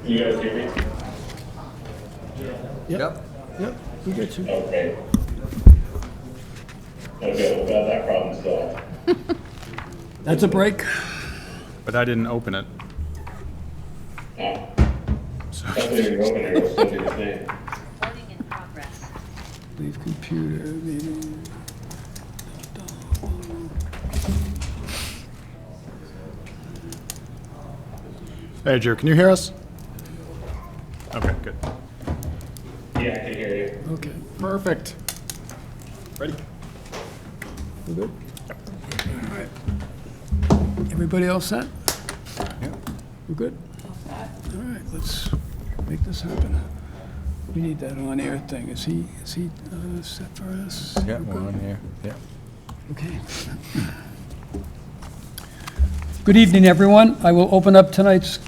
you guys hear me? Yep, we get you. Okay. Okay, well, got that problem solved. That's a break. But I didn't open it. Ah. That's what you're opening, it'll still be the same. Recording in progress. Leave computer meeting. Hey, Drew, can you hear us? Okay, good. Yeah, I can hear you. Okay, Perfect. Ready? we're good? All right. Everybody else set? We're good? All right, let's make this happen. We need that on-air thing. Is he set for us? Yeah, We're we're good? on here. Yeah. Okay. Good evening, everyone. I will open up tonight's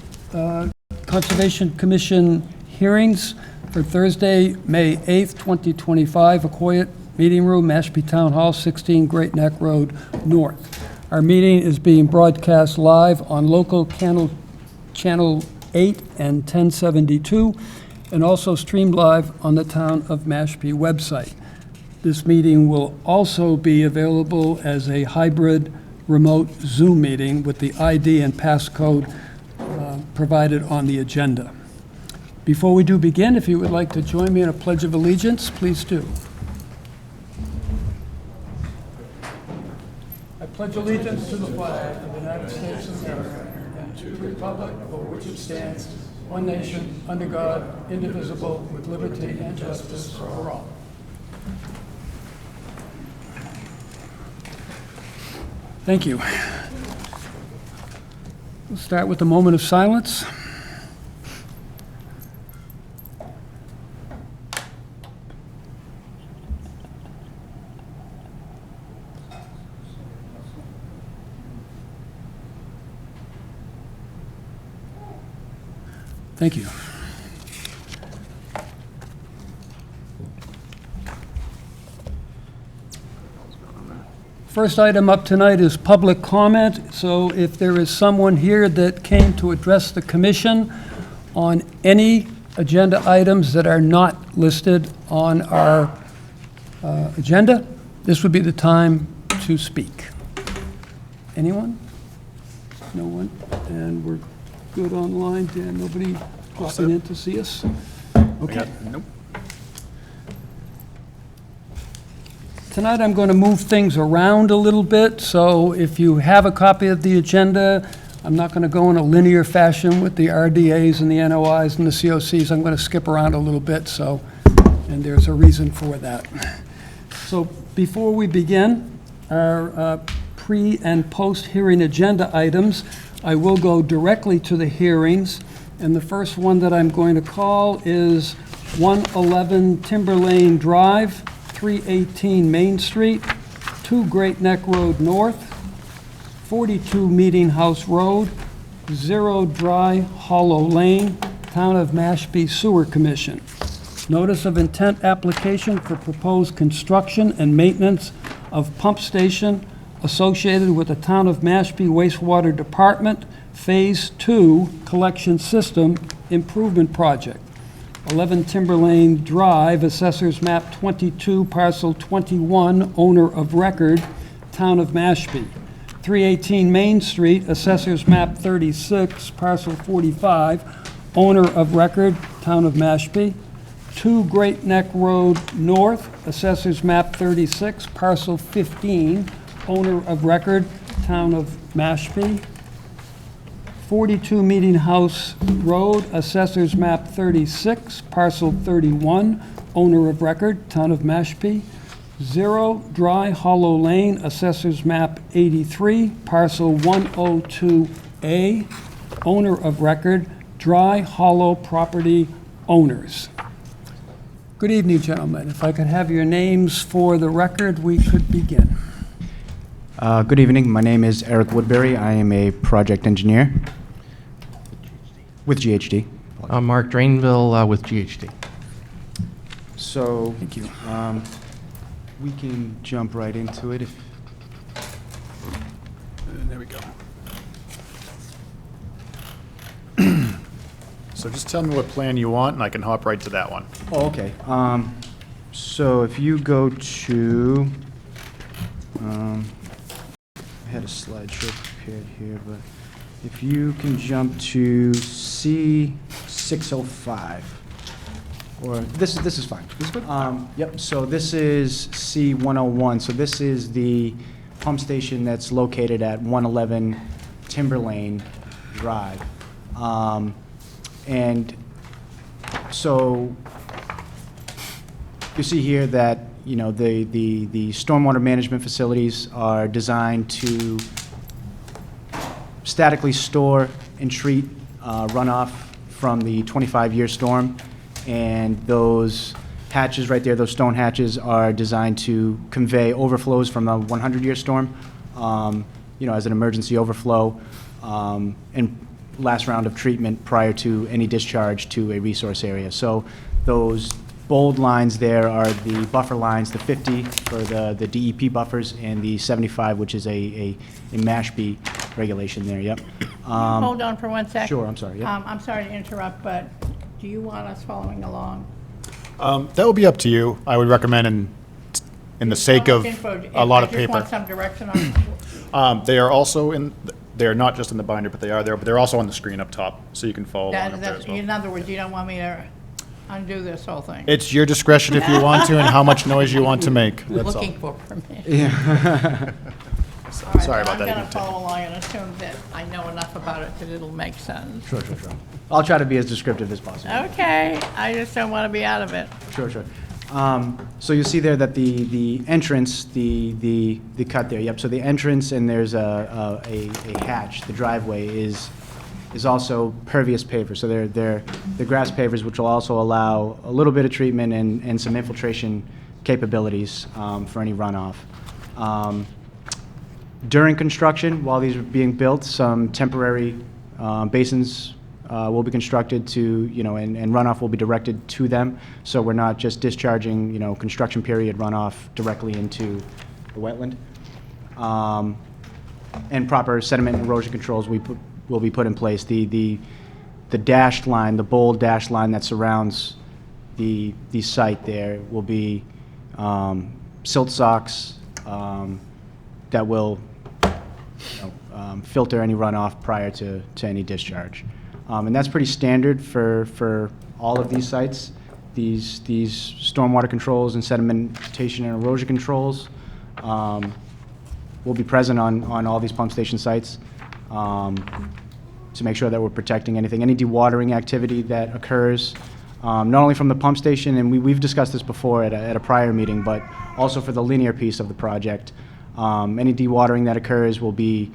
Conservation Commission hearings for Thursday, May 8th, 2025, Aquiet Meeting Room, Mashpee Town Hall, 16 Great Neck Road North. Our meeting is being broadcast live on local channel 8 and 1072, and also streamed live on the Town of Mashpee website. This meeting will also be available as a hybrid remote Zoom meeting with the ID and passcode provided on the agenda. Before we do begin, if you would like to join me in a pledge of allegiance, please do. I pledge allegiance to the flag of the United States of America and to the republic for which it stands, one nation, under God, indivisible, with liberty and justice for all. Thank you. We'll start with a moment of silence. Thank you. First item up tonight is public comment. So if there is someone here that came to address the commission on any agenda items that are not listed on our agenda, this would be the time to speak. Anyone? No one? And we're good online, Dan? Nobody dropping in to see us? Okay. Nope. Tonight, I'm going to move things around a little bit, so if you have a copy of the agenda, I'm not going to go in a linear fashion with the RDAs and the NOIs and the COCs. I'm going to skip around a little bit, and there's a reason for that. So before we begin our pre- and post-hearing agenda items, I will go directly to the hearings, and the first one that I'm going to call is 111 Timber Lane Drive, 318 Main Street, 2 Great Neck Road North, 42 Meeting House Road, 0 Dry Hollow Lane, Town of Mashpee Sewer Commission. Notice of intent application for proposed construction and maintenance of pump station associated with the Town of Mashpee Wastewater Department Phase 2 Collection System Improvement Project. 11 Timber Lane Drive, Assessors Map 22, Parcel 21, Owner of Record, Town of Mashpee. 318 Main Street, Assessors Map 36, Parcel 45, Owner of Record, Town of Mashpee. 2 Great Neck Road North, Assessors Map 36, Parcel 15, Owner of Record, Town of Mashpee. 42 Meeting House Road, Assessors Map 36, Parcel 31, Owner of Record, Town of Mashpee. 0 Dry Hollow Lane, Assessors Map 83, Parcel 102A, Owner of Record, Dry Hollow Property Owners. Good evening, gentlemen. If I could have your names for the record, we could begin. Good evening. My name is Eric Woodbury. I am a project engineer with GHD. I'm Mark Drainville with GHD. So Thank you. we can jump right into it. There we go. So just tell me what plan you want, and I can hop right to that one. Oh, okay. So if you go to, I had a slideshow prepared here, but if you can jump to C605, or this is fine. Yep, so this is C101. So this is the pump station that's located at 111 Timberlane Drive. And so you see here that, you know, the stormwater management facilities are designed to statically store and treat runoff from the 25-year storm. And those hatches right there, those stone hatches, are designed to convey overflows from the 100-year storm, you know, as an emergency overflow, and last round of treatment prior to any discharge to a resource area. So those bold lines there are the buffer lines, the 50 for the DEP buffers, and the 75, which is a Mashpee regulation there, yep. Hold on for 1 sec. Sure, I'm sorry, yeah. I'm sorry to interrupt, but do you want us following along? That would be up to you. I would recommend in the sake of a lot of I just want paper. some direction on. They are also they are not just in the binder, but they are there, but they're also on the screen up top, so you can follow along up there as well. In other words, you don't want me to undo this whole thing? It's your discretion if you want to and how much noise you want to make, that's all. Looking for permission. Yeah. All right, Sorry well, about that. I'm You going to can follow along and assume that I know enough about it that it'll make sense. Sure. I'll try to be as descriptive as possible. Okay, I just don't want to be out of it. Sure. So you see there that the entrance, the cut there, yep, so the entrance, and there's a hatch, the driveway is also pervious paver, so they're grass pavers, which will also allow a little bit of treatment and some infiltration capabilities for any runoff. During construction, while these are being built, some temporary basins will be constructed to, you know, and runoff will be directed to them. So we're not just discharging, you know, construction period runoff directly into the wetland. And proper sediment and erosion controls will be put in place. The dashed line, the bold dashed line that surrounds the site there will be silt socks that will, you know, filter any runoff prior to any discharge. And that's pretty standard for all of these sites. These stormwater controls and sedimentation and erosion controls will be present on all these pump station sites to make sure that we're protecting anything. Any dewatering activity that occurs, not only from the pump station, and we've discussed this before at a prior meeting, but also for the linear piece of the project. Any dewatering that occurs will be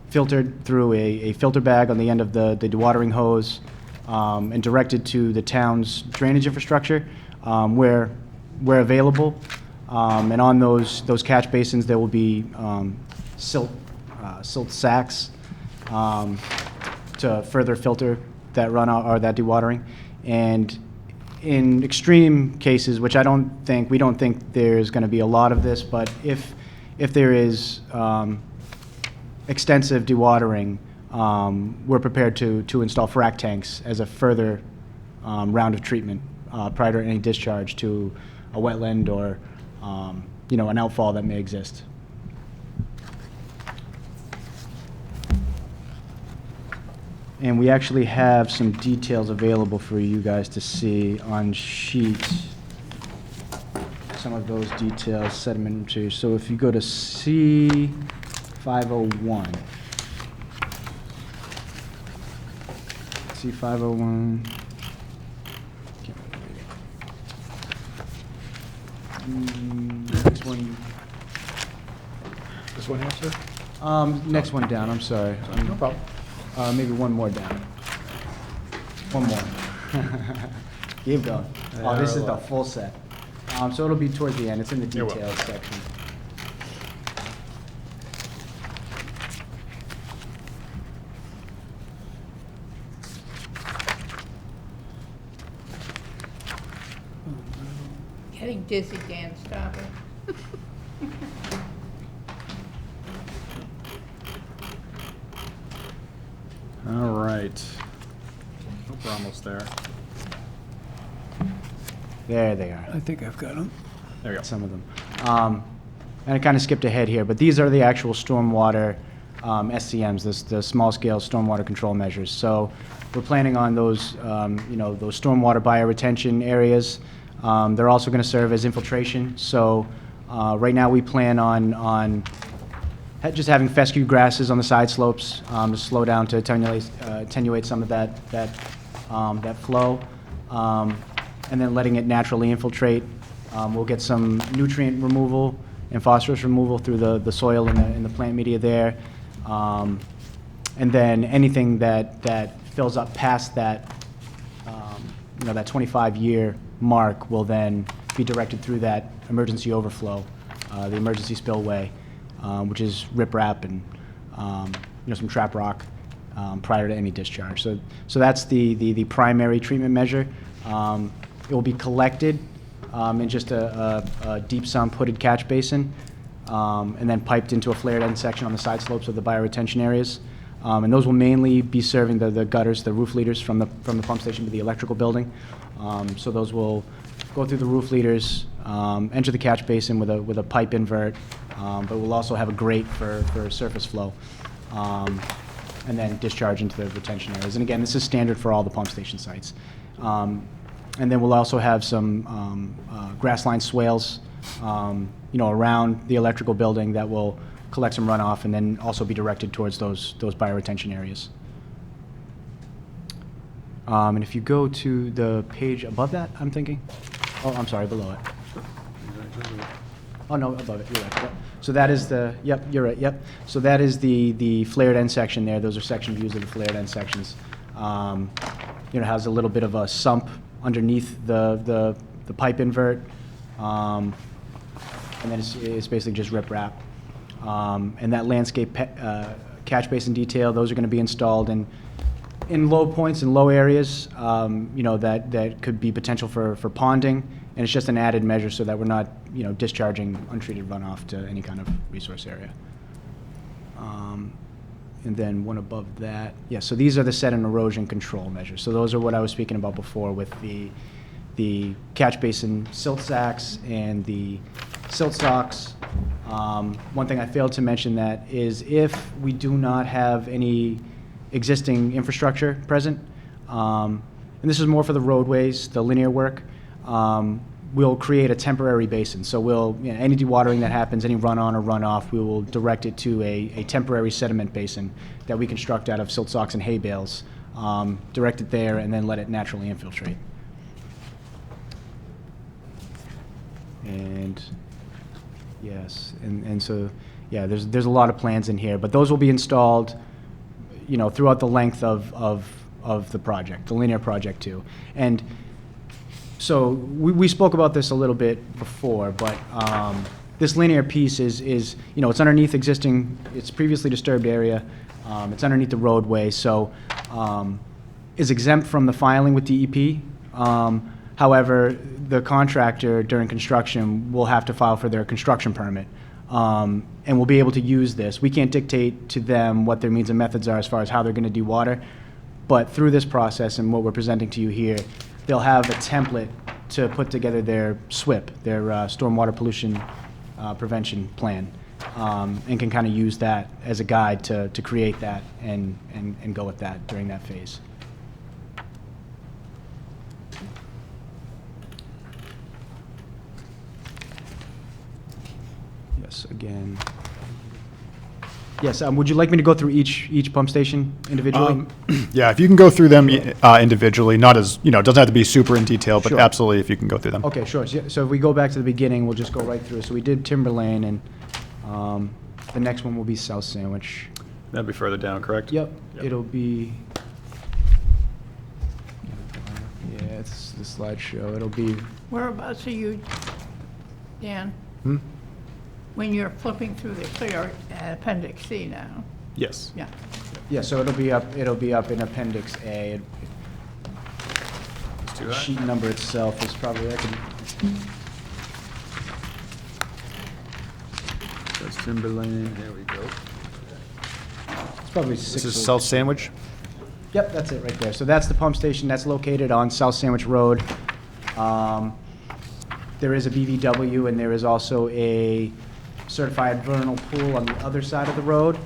filtered through a filter bag on the end of the dewatering hose and directed to the town's drainage infrastructure where available. And on those catch basins, there will be silt sacks to further filter that runoff or that dewatering. And in extreme cases, which we don't think there's going to be a lot of this, but if there is extensive dewatering, we're prepared to install frac tanks as a further round of treatment prior to any discharge to a wetland or you know, an outfall that may exist. And we actually have some details available for you guys to see on sheet. Some of those details, sedimentary. So if you go to C501. C501. Next one. This one here, sir? Next one down, I'm sorry. No problem. Maybe one more down. One more. Keep going. Oh, this is the full set. So it'll be towards the end. It's in the It will. details section. Getting dizzy, Dan, stop it. All right. We're almost there. There they are. I think I've got them. There you go. Some of them. And I kind of skipped ahead here, but these are the actual stormwater SCMs, the small-scale stormwater control measures. So we're planning on those, those stormwater bioretention areas. They're also going to serve as infiltration. So right now we plan on just having fescue grasses on the side slopes to slow down, to attenuate some of that flow, and then letting it naturally infiltrate. We'll get some nutrient removal and phosphorus removal through the soil and the plant media there. And then anything that fills up past that, that 25-year mark will then be directed through that emergency overflow, the emergency spillway, which is riprap and some trap rock prior to any discharge. So that's the primary treatment measure. It will be collected in just a deep sump hooded catch basin, and then piped into a flared end section on the side slopes of the bioretention areas. And those will mainly be serving the gutters, the roof leaders from the pump station to the electrical building. So those will go through the roof leaders, enter the catch basin with a pipe invert, but we'll also have a grate for surface flow, and then discharge into the retention areas. And again, this is standard for all the pump station sites. And then we'll also have some grass-lined swales, around the electrical building that will collect some runoff and then also be directed towards those bioretention areas. And if you go to the page above that, I'm thinking, oh, I'm sorry, below it. Oh, no, above it, you're right. Yep. So that is yep, you're right, yep. So that is the flared end section there. Those are section views of the flared end sections. It has a little bit of a sump underneath the pipe invert, and then it's basically just riprap. And that landscape catch basin detail, those are going to be installed in low points and low areas, that could be potential for ponding, and it's just an added measure so that we're not, discharging untreated runoff to any kind of resource area. And then one above that, yeah, so these are the set and erosion control measures. So those are what I was speaking about before with the catch basin silt sacks and the silt socks. One thing I failed to mention that is if we do not have any existing infrastructure present, and this is more for the roadways, the linear work, we'll create a temporary basin. So any dewatering that happens, any run-on or run-off, we will direct it to a temporary sediment basin that we construct out of silt socks and hay bales, direct it there, and then let it naturally infiltrate. And yes, and so, yeah, there's a lot of plans in here, but those will be installed, throughout the length of the project, the linear project too. And so we spoke about this a little bit before, but this linear piece is it's underneath it's previously disturbed area, it's underneath the roadway, so is exempt from the filing with DEP. However, the contractor during construction will have to file for their construction permit, and we'll be able to use this. We can't dictate to them what their means and methods are as far as how they're going to dewater, but through this process and what we're presenting to you here, they'll have a template to put together their SWIP, their stormwater pollution prevention plan, and can kind of use that as a guide to create that and go with that during that phase. Yes, again. Yes, would you like me to go through each pump station individually? Yeah, if you can go through them individually, not as, it doesn't have to be super in detail, but Sure. absolutely if you can go through them. Okay, sure. So if we go back to the beginning, we'll just go right through. So we did Timber Lane, and the next one will be South Sandwich. That'd be further down, correct? Yep, Yep. it'll be, yeah, it's the slideshow. It'll be, Whereabouts are you, Dan? When you're flipping through the clear Appendix C now? Yes. Yeah. yeah, so it'll be up in Appendix A. It's too The high. sheet number itself is probably, That's Timberlane, there we go. it's probably 6. This is South Sandwich? Yep, that's it right there. So that's the pump station. That's located on South Sandwich Road. There is a BVW, and there is also a certified vernal pool on the other side of the road.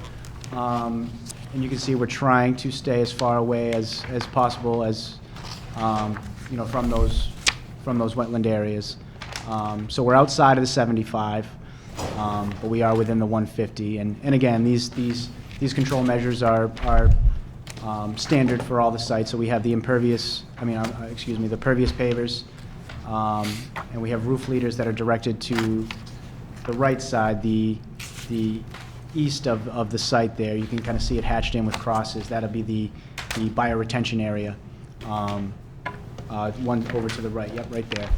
And you can see we're trying to stay as far away as possible as, you know, from those wetland areas. So we're outside of the 75, but we are within the 150. And again, these control measures are standard for all the sites. So we have the the pervious pavers, and we have roof leaders that are directed to the right side, the east of the site there. You can kind of see it hatched in with crosses. That'll be the bioretention area. One over to the right, yep, right there.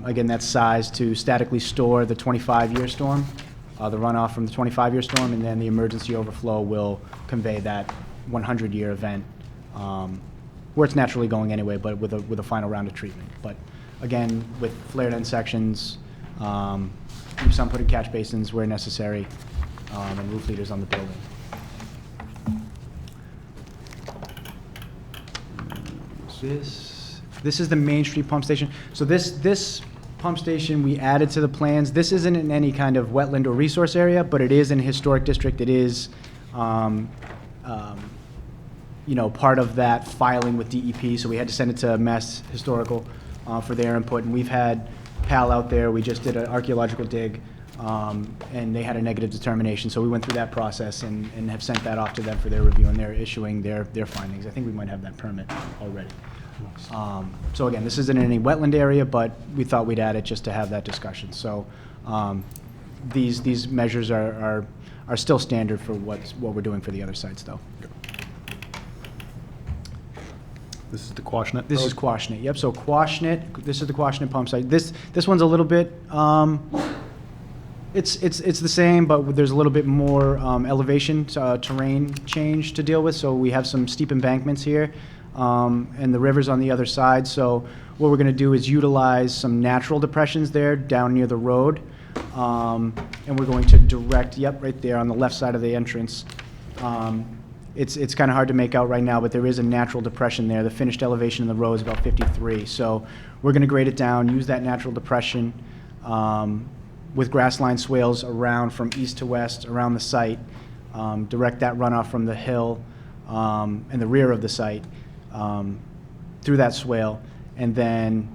Again, that's sized to statically store the 25-year storm, the runoff from the 25-year storm, and then the emergency overflow will convey that 100-year event, where it's naturally going anyway, but with a final round of treatment. But again, with flared end sections, deep sun-putted catch basins where necessary, and roof leaders on the building. This is the Main Street pump station. So this pump station we added to the plans. This isn't in any kind of wetland or resource area, but it is in a historic district. It is, you know, part of that filing with DEP. So we had to send it to Mass Historical for their input. And we've had PAL out there. We just did an archaeological dig, and they had a negative determination. So we went through that process and have sent that off to them for their review, and they're issuing their findings. I think we might have that permit already. So again, this isn't in any wetland area, but we thought we'd add it just to have that discussion. So these measures are still standard for what we're doing for the other sites, though. This is the Quashnet This is Road? Quashnet, yep. So Quashnet, this is the Quashnet pump site. This one's a little bit, it's the same, but there's a little bit more elevation, terrain change to deal with. So we have some steep embankments here, and the river's on the other side. So what we're going to do is utilize some natural depressions there down near the road, and we're going to direct, yep, right there on the left side of the entrance. It's kind of hard to make out right now, but there is a natural depression there. The finished elevation of the road is about 53. So we're going to grade it down, use that natural depression with grassline swales around from east to west around the site, direct that runoff from the hill and the rear of the site through that swale, and then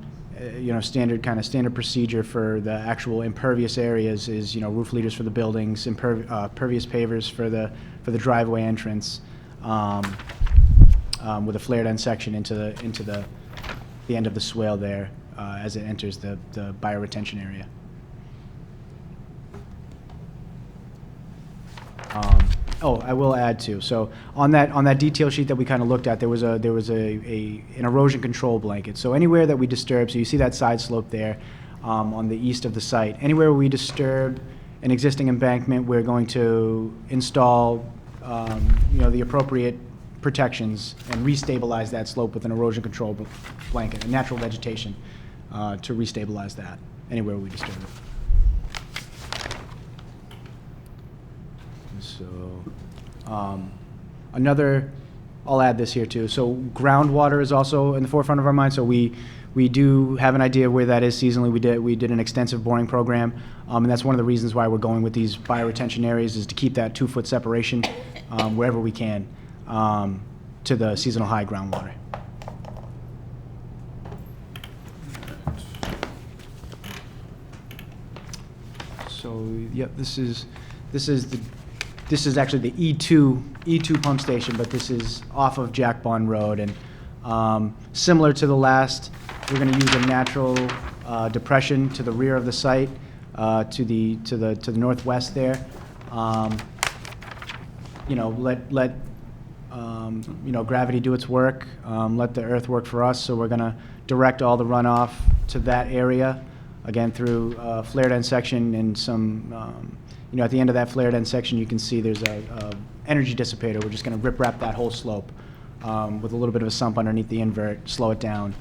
you know, standard procedure for the actual impervious areas is, you know, roof leaders for the buildings, pervious pavers for the driveway entrance, with a flared end section into the end of the swale there as it enters the bioretention area. Oh, I will add too. So on that detail sheet that we kind of looked at, there was an erosion control blanket. So anywhere that we disturb, so you see that side slope there on the east of the site. Anywhere we disturb an existing embankment, we're going to install you know, the appropriate protections and restabilize that slope with an erosion control blanket, a natural vegetation to restabilize that anywhere we disturb it. So, I'll add this here too. So groundwater is also in the forefront of our mind. So we do have an idea of where that is seasonally. We did an extensive boring program, and that's one of the reasons why we're going with these bioretention areas, is to keep that 2-foot separation wherever we can to the seasonal high groundwater. So, yep, this is actually the E2 pump station, but this is off of Jack Bond Road, and similar to the last, we're going to use a natural depression to the rear of the site, to the northwest there. You know, let you know, gravity do its work. Let the earth work for us. So we're going to direct all the runoff to that area, again through flared end section and some. You know, at the end of that flared end section, you can see there's a energy dissipator. We're just going to rip-wrap that whole slope with a little bit of a sump underneath the invert, slow it down,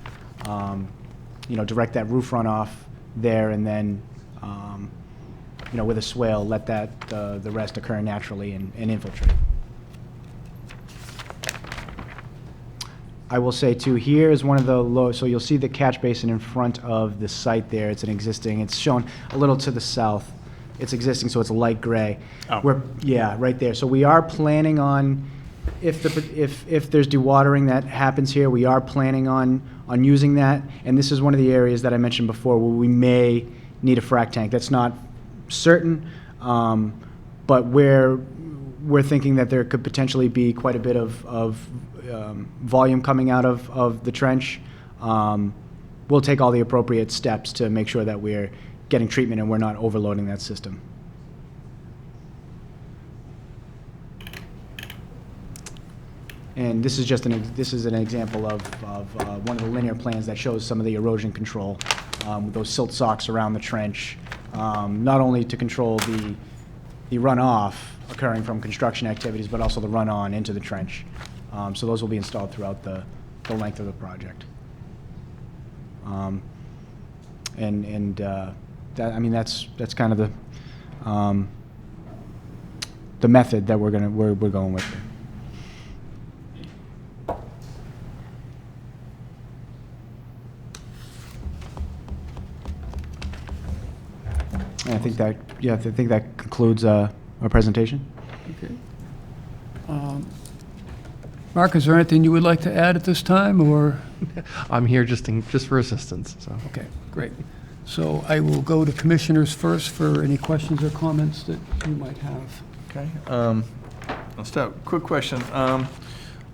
you know, direct that roof runoff there, and then, you know, with a swale, let that the rest occur naturally and infiltrate. I will say too, here is one of the low, so you'll see the catch basin in front of the site there. It's an existing, it's shown a little to the south. It's existing, so it's light gray. Oh. Yeah, right there. So we are planning on, if there's dewatering that happens here, we are planning on using that. And this is one of the areas that I mentioned before where we may need a frac tank. That's not certain, but we're thinking that there could potentially be quite a bit of volume coming out of the trench. We'll take all the appropriate steps to make sure that we're getting treatment and we're not overloading that system. And this is just this is an example of one of the linear plans that shows some of the erosion control with those silt socks around the trench, not only to control the runoff occurring from construction activities, but also the run-on into the trench. So those will be installed throughout the length of the project. That, I mean, that's kind of the method that we're going with here. And I think that, yeah, I think that concludes our presentation. Okay. Mark, is there anything you would like to add at this time, or? I'm here just for assistance, so. Okay, great. So I will go to commissioners first for any questions or comments that you might have. Okay, I'll start. Quick question. I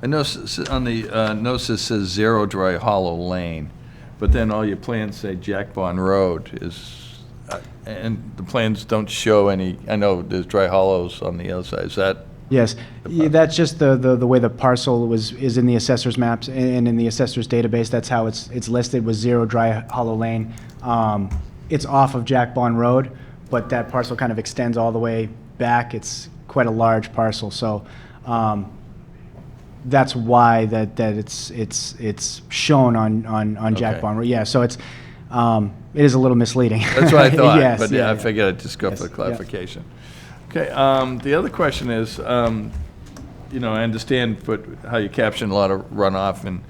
notice on the notice it says 0 Dry Hollow Lane, but then all your plans say Jack Bond Road is, and the plans don't show any, I know there's dry hollows on the other side. Is that? Yes, yeah, that's just the way the parcel is in the assessor's maps and in the assessor's database. That's how it's listed, was 0 Dry Hollow Lane. It's off of Jack Bond Road, but that parcel kind of extends all the way back. It's quite a large parcel, so that's why that it's shown on Jack Okay. Bond Road. Yeah, so it is a little misleading. That's what I thought, Yes, but yeah, I yeah. figured I'd just go Yes, for yeah. clarification. Okay, the other question is, I understand how you caption a lot of runoff and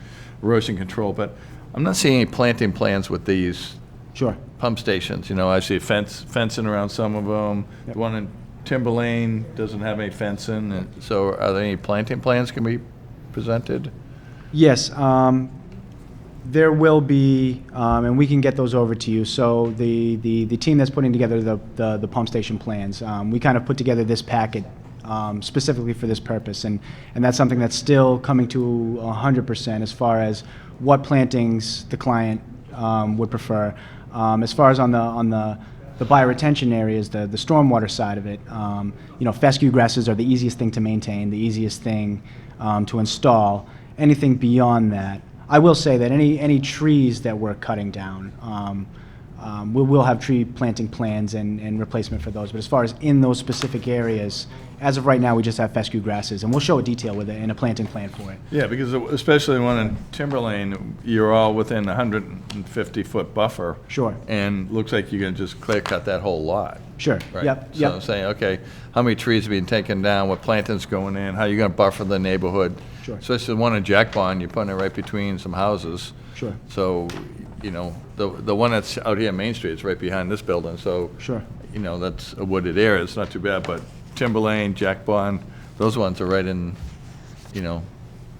erosion control, but I'm not seeing any planting plans with these Sure. pump stations. I see fencing around some of them. Yep. The one in Timber Lane doesn't have any fencing, and so are there any planting plans can be presented? Yes, there will be, and we can get those over to you. So the team that's putting together the pump station plans, we kind of put together this packet specifically for this purpose, and that's something that's still coming to 100% as far as what plantings the client would prefer. As far as on the bioretention areas, the stormwater side of it, fescue grasses are the easiest thing to maintain, the easiest thing to install. Anything beyond that, I will say that any trees that we're cutting down, we will have tree planting plans and replacement for those. But as far as in those specific areas, as of right now, we just have fescue grasses, and we'll show a detail with it and a planting plan for it. Yeah, because especially the one in Timber Lane, you're all within a 150-foot buffer. Sure. And looks like you're going to just clear cut that whole lot. Sure. Right. Yep. So Yep. I'm saying, okay, how many trees are being taken down, what plantings going in, how are you going to buffer the neighborhood? Sure. Especially the one in Jack Bond, you're putting it right between some houses. Sure. So, the one that's out here on Main Street is right behind this building, so. Sure. That's a wooded area, it's not too bad, but Timber Lane, Jack Bond, those ones are right in,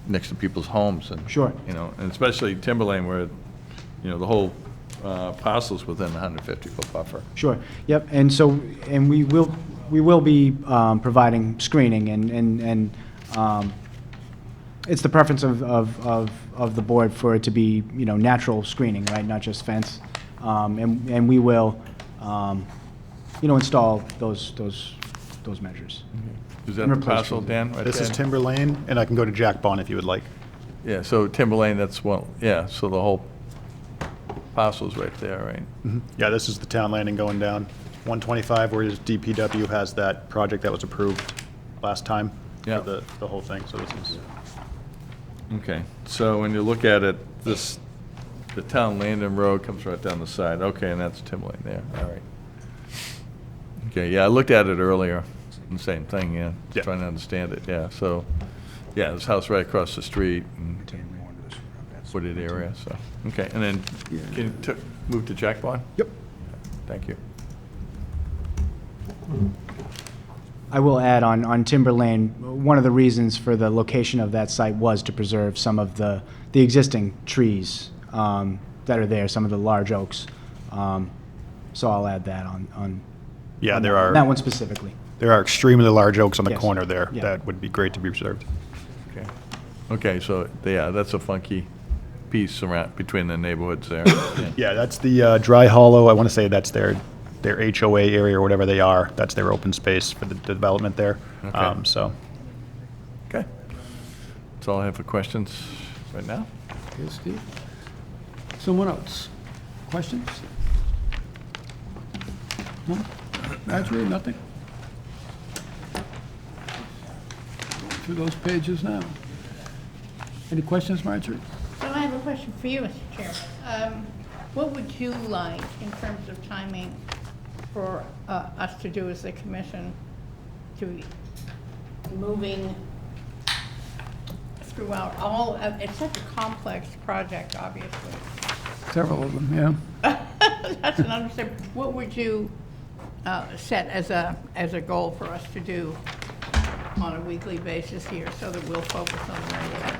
next to people's homes and. Sure. And especially Timber Lane where, the whole parcel's within a 150-foot buffer. Sure. Yep. And so, and we will be providing screening, and it's the preference of the board for it to be, natural screening, right, not just fence. And we will, install those measures. Is that And the replace parcel, trees. Dan? right This is there? Timber Lane, and I can go to Jack Bond if you would like. Yeah, so Timber Lane, that's one, yeah, so the whole parcel's right there, right? Yeah, this is the town landing going down 125, whereas DPW has that project that was approved last time Yeah. for the whole thing, so this is. Okay, so when you look at it, the town landing road comes right down the side, okay, and that's Timber Lane there, all right. Okay, yeah, I looked at it earlier, the same thing, yeah, Yeah. trying to understand it, yeah, so, yeah, this house right across the street, and wooded area, so, okay, and then can you move to Jack Bond? Yep. Thank you. I will add on Timber Lane, one of the reasons for the location of that site was to preserve some of the existing trees that are there, some of the large oaks. So I'll add that on. Yeah, on there that- are. That one specifically. There are extremely large oaks on the Yes. corner there Yeah. that would be great to be preserved. Okay. Okay, so, yeah, that's a funky piece around, between the neighborhoods there. Yeah, that's the Dry Hollow. I want to say that's their HOA area or whatever they are. That's their open space for the development there. Okay. So, Okay. That's all I have for questions right now. Okay, Steve? Someone else? Questions? No? Marjorie, nothing? Through those pages now. Any questions, Marjorie? So I have a question for you, Mr. Chairman. What would you like in terms of timing for us to do as a commission to be moving throughout all, it's such a complex project, obviously. Several of them, yeah. That's an understatement. What would you set as a goal for us to do on a weekly basis here so that we'll focus on the regular?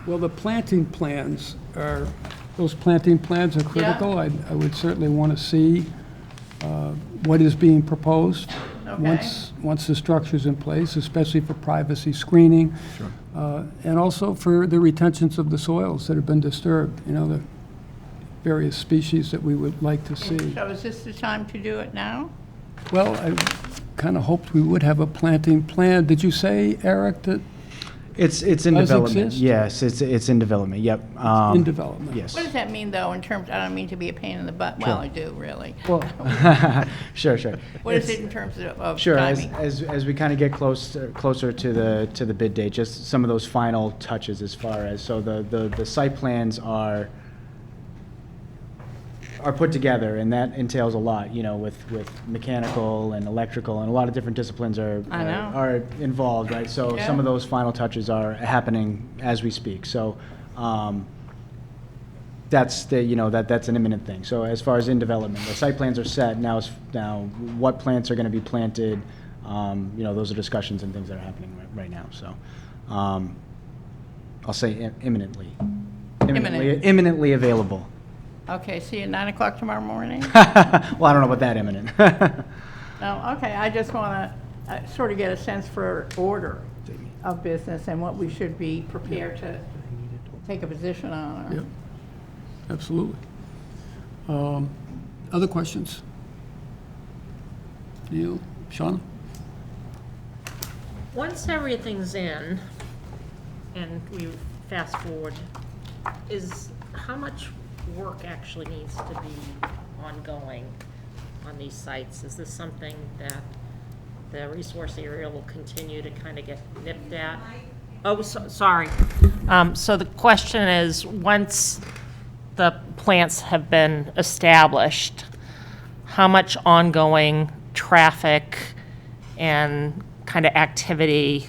Well, the planting plans are, those planting plans are critical. I would certainly want to see what is being proposed. Okay. Once the structure's in place, especially for privacy screening. And also for the retentions of the soils that have been disturbed, you know, the various species that we would like to see. So is this the time to do it now? Well, I kind of hoped we would have a planting plan. Did you say, Eric, that It's in Does development. exist? Yes, it's in development, yep. in development? Yes. What does that mean, though, in terms, I don't mean to be a pain in the butt, well, I do, really. Well, sure. What is it in terms of Sure, timing? as we kind of get closer to the bid date, just some of those final touches as far as, so the site plans are put together, and that entails a lot, you know, with mechanical and electrical, and a lot of different disciplines are I know. are involved, right? So some Yeah. of those final touches are happening as we speak. So that's that's an imminent thing. So as far as in development, the site plans are set. Now what plants are going to be planted, those are discussions and things that are happening right now. So I'll say imminently. Imminent. Imminently available. Okay, see you at 9 o'clock tomorrow morning? Well, I don't know about that imminent. No, okay, I just want to sort of get a sense for order of business and what we should be prepared to take a position on. Yep, absolutely. Other questions? Neil, Shauna? Once everything's in, and we fast forward, is how much work actually needs to be ongoing on these sites? Is this something that the resource area will continue to kind of get nipped at? Oh, sorry. So the question is, once the plants have been established, how much ongoing traffic and kind of activity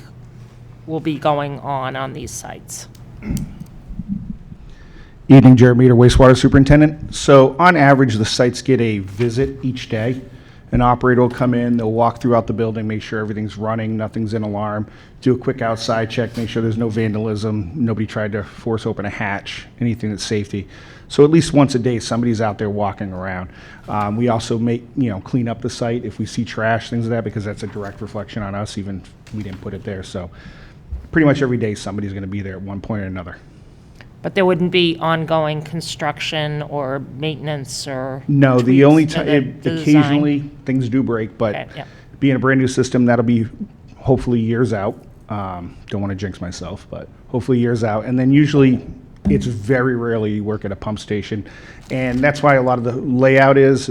will be going on these sites? Evening, Jared Meter, wastewater superintendent. So on average, the sites get a visit each day. An operator will come in, they'll walk throughout the building, make sure everything's running, nothing's in alarm, do a quick outside check, make sure there's no vandalism, nobody tried to force open a hatch, anything that's safety. So at least once a day, somebody's out there walking around. We also clean up the site if we see trash, things like that, because that's a direct reflection on us, even if we didn't put it there. So pretty much every day, somebody's going to be there at one point or another. But there wouldn't be ongoing construction or maintenance or No, the tweaks only to time, the design? occasionally, things do break, but Okay, yeah. being a brand-new system, that'll be hopefully years out. Don't want to jinx myself, but hopefully years out. And then usually, it's very rarely you work at a pump station. And that's why a lot of the layout is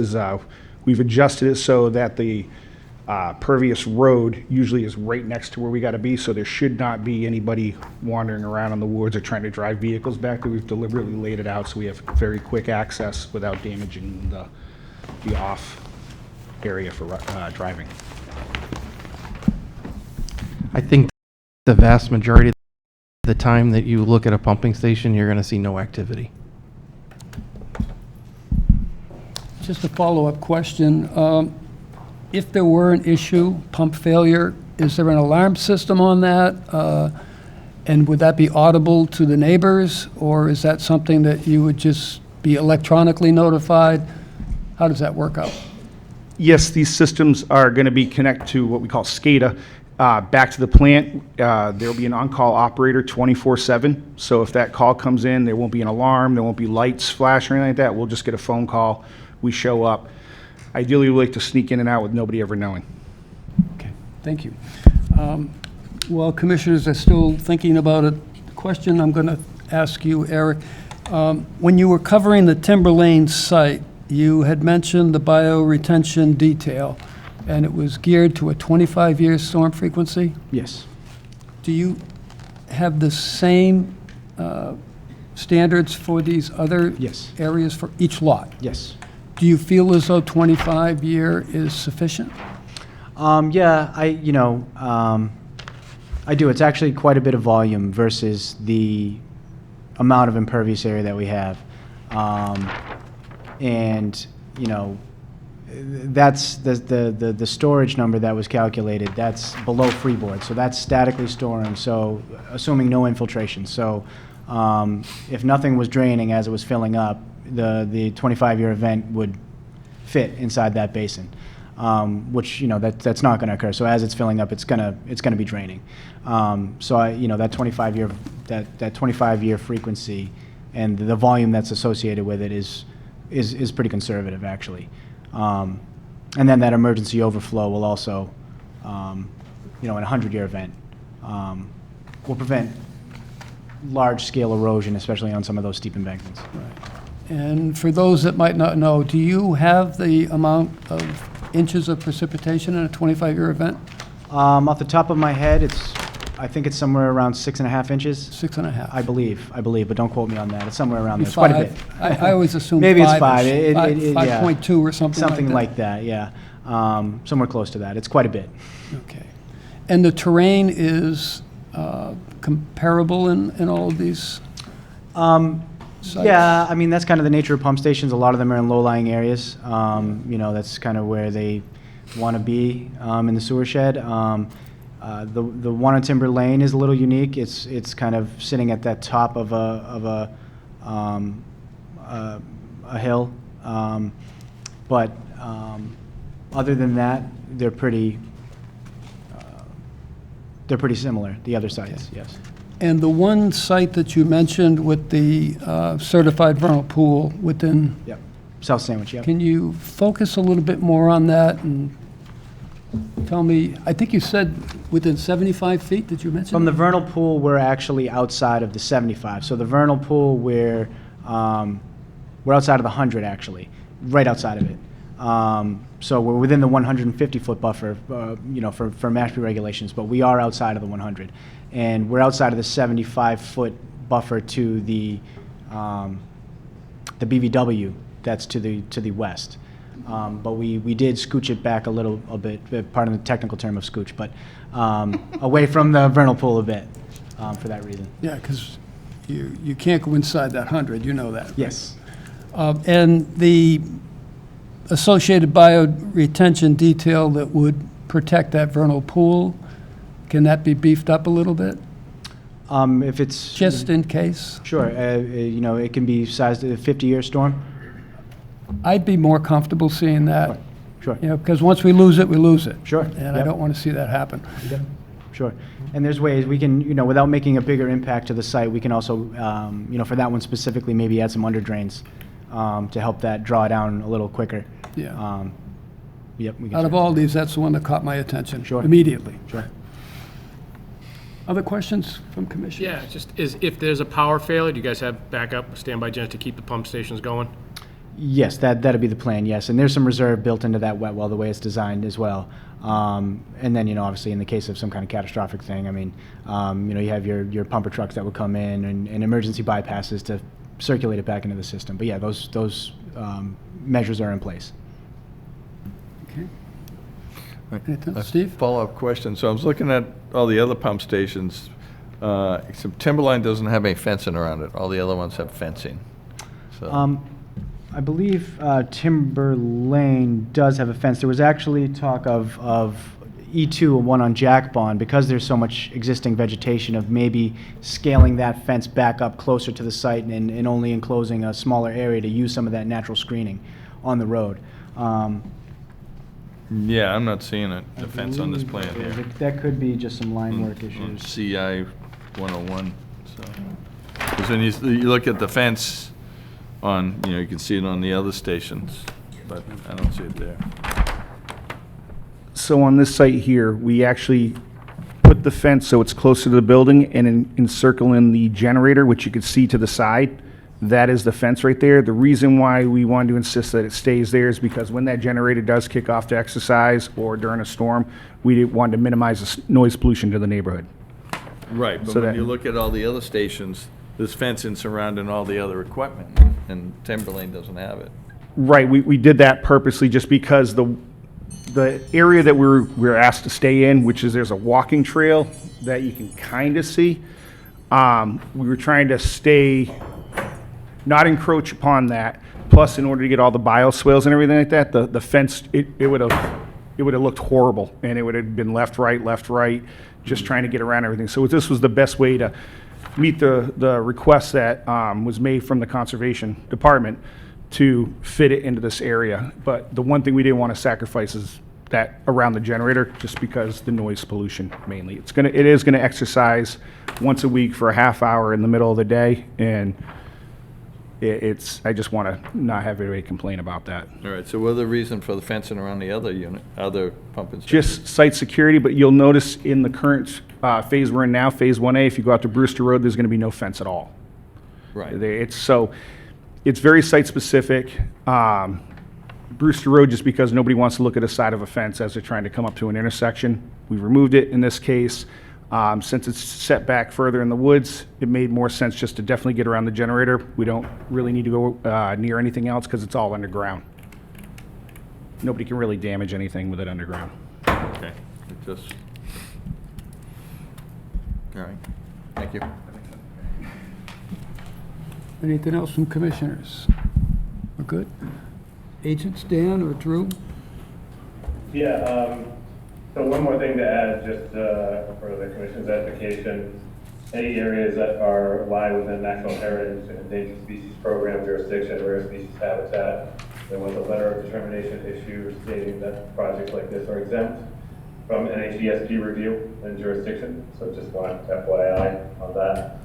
we've adjusted it so that the pervious road usually is right next to where we got to be, so there should not be anybody wandering around in the woods or trying to drive vehicles back there. We've deliberately laid it out so we have very quick access without damaging the off area for driving. I think the vast majority of the time that you look at a pumping station, you're going to see no activity. Just a follow-up question. If there were an issue, pump failure, is there an alarm system on that? And would that be audible to the neighbors, or is that something that you would just be electronically notified? How does that work out? Yes, these systems are going to be connected to what we call SCADA. Back to the plant, there will be an on-call operator 24/7. So if that call comes in, there won't be an alarm, there won't be lights flash or anything like that. We'll just get a phone call, we show up. Ideally, we like to sneak in and out with nobody ever knowing. Okay, thank you. While commissioners are still thinking about a question, I'm going to ask you, Eric. When you were covering the Timber Lane site, you had mentioned the bioretention detail, and it was geared to a 25-year storm frequency. Yes. Do you have the same standards for these other Yes. areas for each lot? Yes. Do you feel as though 25-year is sufficient? Yeah, I do. It's actually quite a bit of volume versus the amount of impervious area that we have. And, that's the storage number that was calculated, that's below freeboard. So that's statically storing, so assuming no infiltration. So if nothing was draining as it was filling up, the 25-year event would fit inside that basin. Which that's not going to occur. So as it's filling up, it's gonna be draining. So that 25-year frequency and the volume that's associated with it is pretty conservative actually. And then that emergency overflow will also, in a 100-year event, will prevent large-scale erosion, especially on some of those steep embankments. And for those that might not know, do you have the amount of inches of precipitation in a 25-year event? Off the top of my head, I think it's somewhere around 6.5 inches. 6.5. I believe, but don't quote me on that. It's somewhere around there. It's quite a bit. I always assume Maybe it's 5-ish. 5. Yeah. 5.2 or something like that. Something like that, yeah. Somewhere close to that. It's quite a bit. Okay. And the terrain is comparable in all of these sites? Yeah, I mean, that's kind of the nature of pump stations. A lot of them are in low-lying areas. That's kind of where they want to be in the sewer shed. The one on Timber Lane is a little unique. It's kind of sitting at that top of a hill. But other than that, they're pretty similar. The other sites, yes. And the one site that you mentioned with the certified vernal pool within, Yep. South Sandwich, yep. can you focus a little bit more on that and tell me, I think you said within 75 feet, did you mention? From the vernal pool, we're actually outside of the 75. So the vernal pool, we're outside of the 100 actually, right outside of it. So we're within the 150-foot buffer, for Mashpee regulations, but we are outside of the 100. And we're outside of the 75-foot buffer to the BVW that's to the west. But we did scooch it back a bit, pardon the technical term of scooch, but away from the vernal pool a bit for that reason. Yeah, because you can't go inside that 100, you know that. Yes. And the associated bioretention detail that would protect that vernal pool, can that be beefed up a little bit? If it's Just in case? Sure. It can be sized at a 50-year storm. I'd be more comfortable seeing that. Sure. Because once we lose it, we lose it. Sure. And I Yep. don't want to see that happen. Sure. And there's ways we can, without making a bigger impact to the site, we can also, for that one specifically, maybe add some under drains to help that draw down a little quicker. Yeah. Yep. We can Out of certainly- all these, that's the one that caught my attention. Sure. Immediately. Sure. Other questions from commissioners? Yeah, if there's a power failure, do you guys have backup, standby generators to keep the pump stations going? Yes, that'd be the plan, yes. And there's some reserve built into that wet well, the way it's designed as well. And then, obviously in the case of some kind of catastrophic thing, I mean, you have your pumper trucks that would come in and emergency bypasses to circulate it back into the system. But yeah, those measures are in place. Anything else, Steve? Follow-up question. So I was looking at all the other pump stations. except Timberline doesn't have any fencing around it. All the other ones have fencing. So, I believe Timber Lane does have a fence. There was actually talk of E2 and one on Jack Bond, because there's so much existing vegetation, of maybe scaling that fence back up closer to the site and only enclosing a smaller area to use some of that natural screening on the road. yeah, I'm not seeing it, the fence on this plan here. That could be just some line work On issues. CI 101, so. Because when you look at the fence on, you can see it on the other stations, but I don't see it there. So on this site here, we actually put the fence so it's closer to the building and encircle in the generator, which you can see to the side. That is the fence right there. The reason why we wanted to insist that it stays there is because when that generator does kick off to exercise or during a storm, we wanted to minimize the noise pollution to the neighborhood. Right, but So when that- you look at all the other stations, there's fencing surrounding all the other equipment, and Timberlane doesn't have it. Right, we did that purposely just because the area that we're asked to stay in, which is there's a walking trail that you can kind of see. We were trying to not encroach upon that. Plus, in order to get all the bioswales and everything like that, the fence, it would have looked horrible, and it would have been left, right, just trying to get around everything. So this was the best way to meet the request that was made from the Conservation Department to fit it into this area. But the one thing we didn't want to sacrifice is that around the generator, just because the noise pollution mainly. It is gonna exercise once a week for a half hour in the middle of the day, and I just want to not have anybody complain about that. All right, so what are the reason for the fencing around the other pumping stations? Just site security, but you'll notice in the current phase we're in now, Phase 1A, if you go out to Brewster Road, there's going to be no fence at all. Right. It's very site-specific. Brewster Road, just because nobody wants to look at a side of a fence as they're trying to come up to an intersection. We removed it in this case. Since it's set back further in the woods, it made more sense just to definitely get around the generator. We don't really need to go near anything else because it's all underground. Nobody can really damage anything with it underground. Okay, all right, thank you. Anything else from commissioners? We're good? Agents, Dan or Drew? Yeah, so one more thing to add, just for the commission's edification. Any areas that lie within National Heritage and Endangered Species Program jurisdiction, rare species habitat, there was a letter of determination issued stating that projects like this are exempt from NHESP review and jurisdiction. So just want FYI on that.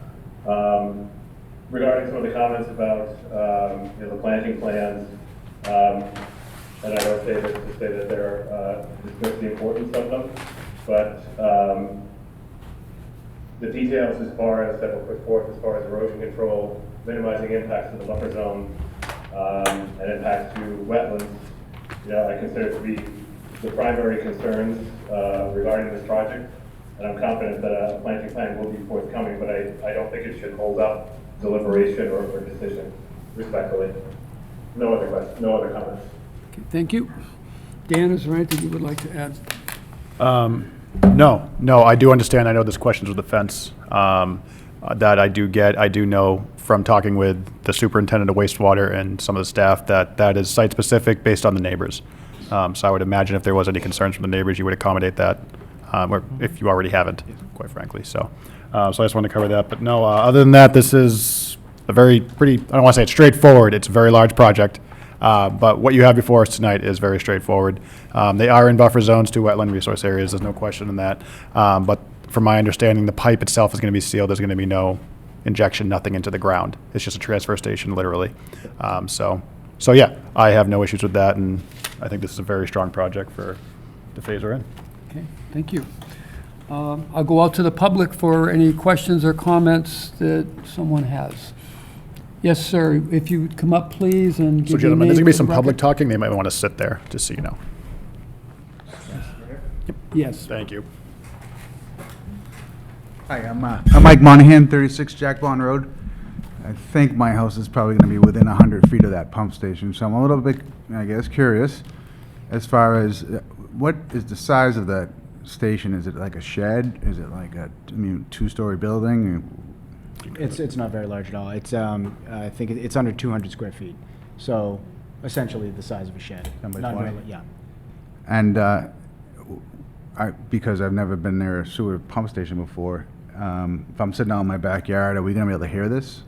Regarding some of the comments about the planting plans, and I don't say this to say that they're dismiss the importance of them, but the details as far as that were put forth as far as erosion control, minimizing impacts to the buffer zone, and impacts to wetlands, I consider to be the primary concerns regarding this project. And I'm confident that a planting plan will be forthcoming, but I don't think it should hold up deliberation or decision, respectfully. No other questions, no other comments. Okay, thank you. Dan, is there anything you would like to add? No, I do understand. I know there's questions with the fence that I do get. I do know from talking with the superintendent of wastewater and some of the staff that is site-specific based on the neighbors. So I would imagine if there was any concerns from the neighbors, you would accommodate that, or if you already haven't, quite frankly. So I just wanted to cover that. But no, other than that, this is a I don't want to say it's straightforward. It's a very large project. But what you have before us tonight is very straightforward. They are in buffer zones to wetland resource areas. There's no question in that. But from my understanding, the pipe itself is going to be sealed. There's going to be no injection, nothing into the ground. It's just a transfer station, literally. So yeah, I have no issues with that, and I think this is a very strong project for the phase we're in. Okay, thank you. I'll go out to the public for any questions or comments that someone has. Yes, sir. If you would come up, please, and So give your gentlemen, there's name going to be for some the public record. talking. They might want to sit there, just so you know. Yes. Thank you. Hi, I'm Mike Monahan, 36 Jack Bond Road. I think my house is probably going to be within 100 feet of that pump station, so I'm a little bit, I guess, curious as far as what is the size of that station, is it like a shed? Is it like a, I mean, two-story building? It's not very large at all. It's, I think it's under 200 square feet. So essentially the size of a shed. 10 by Not 20? very- Yeah. And because I've never been near a sewer pump station before, if I'm sitting out in my backyard, are we gonna be able to hear this?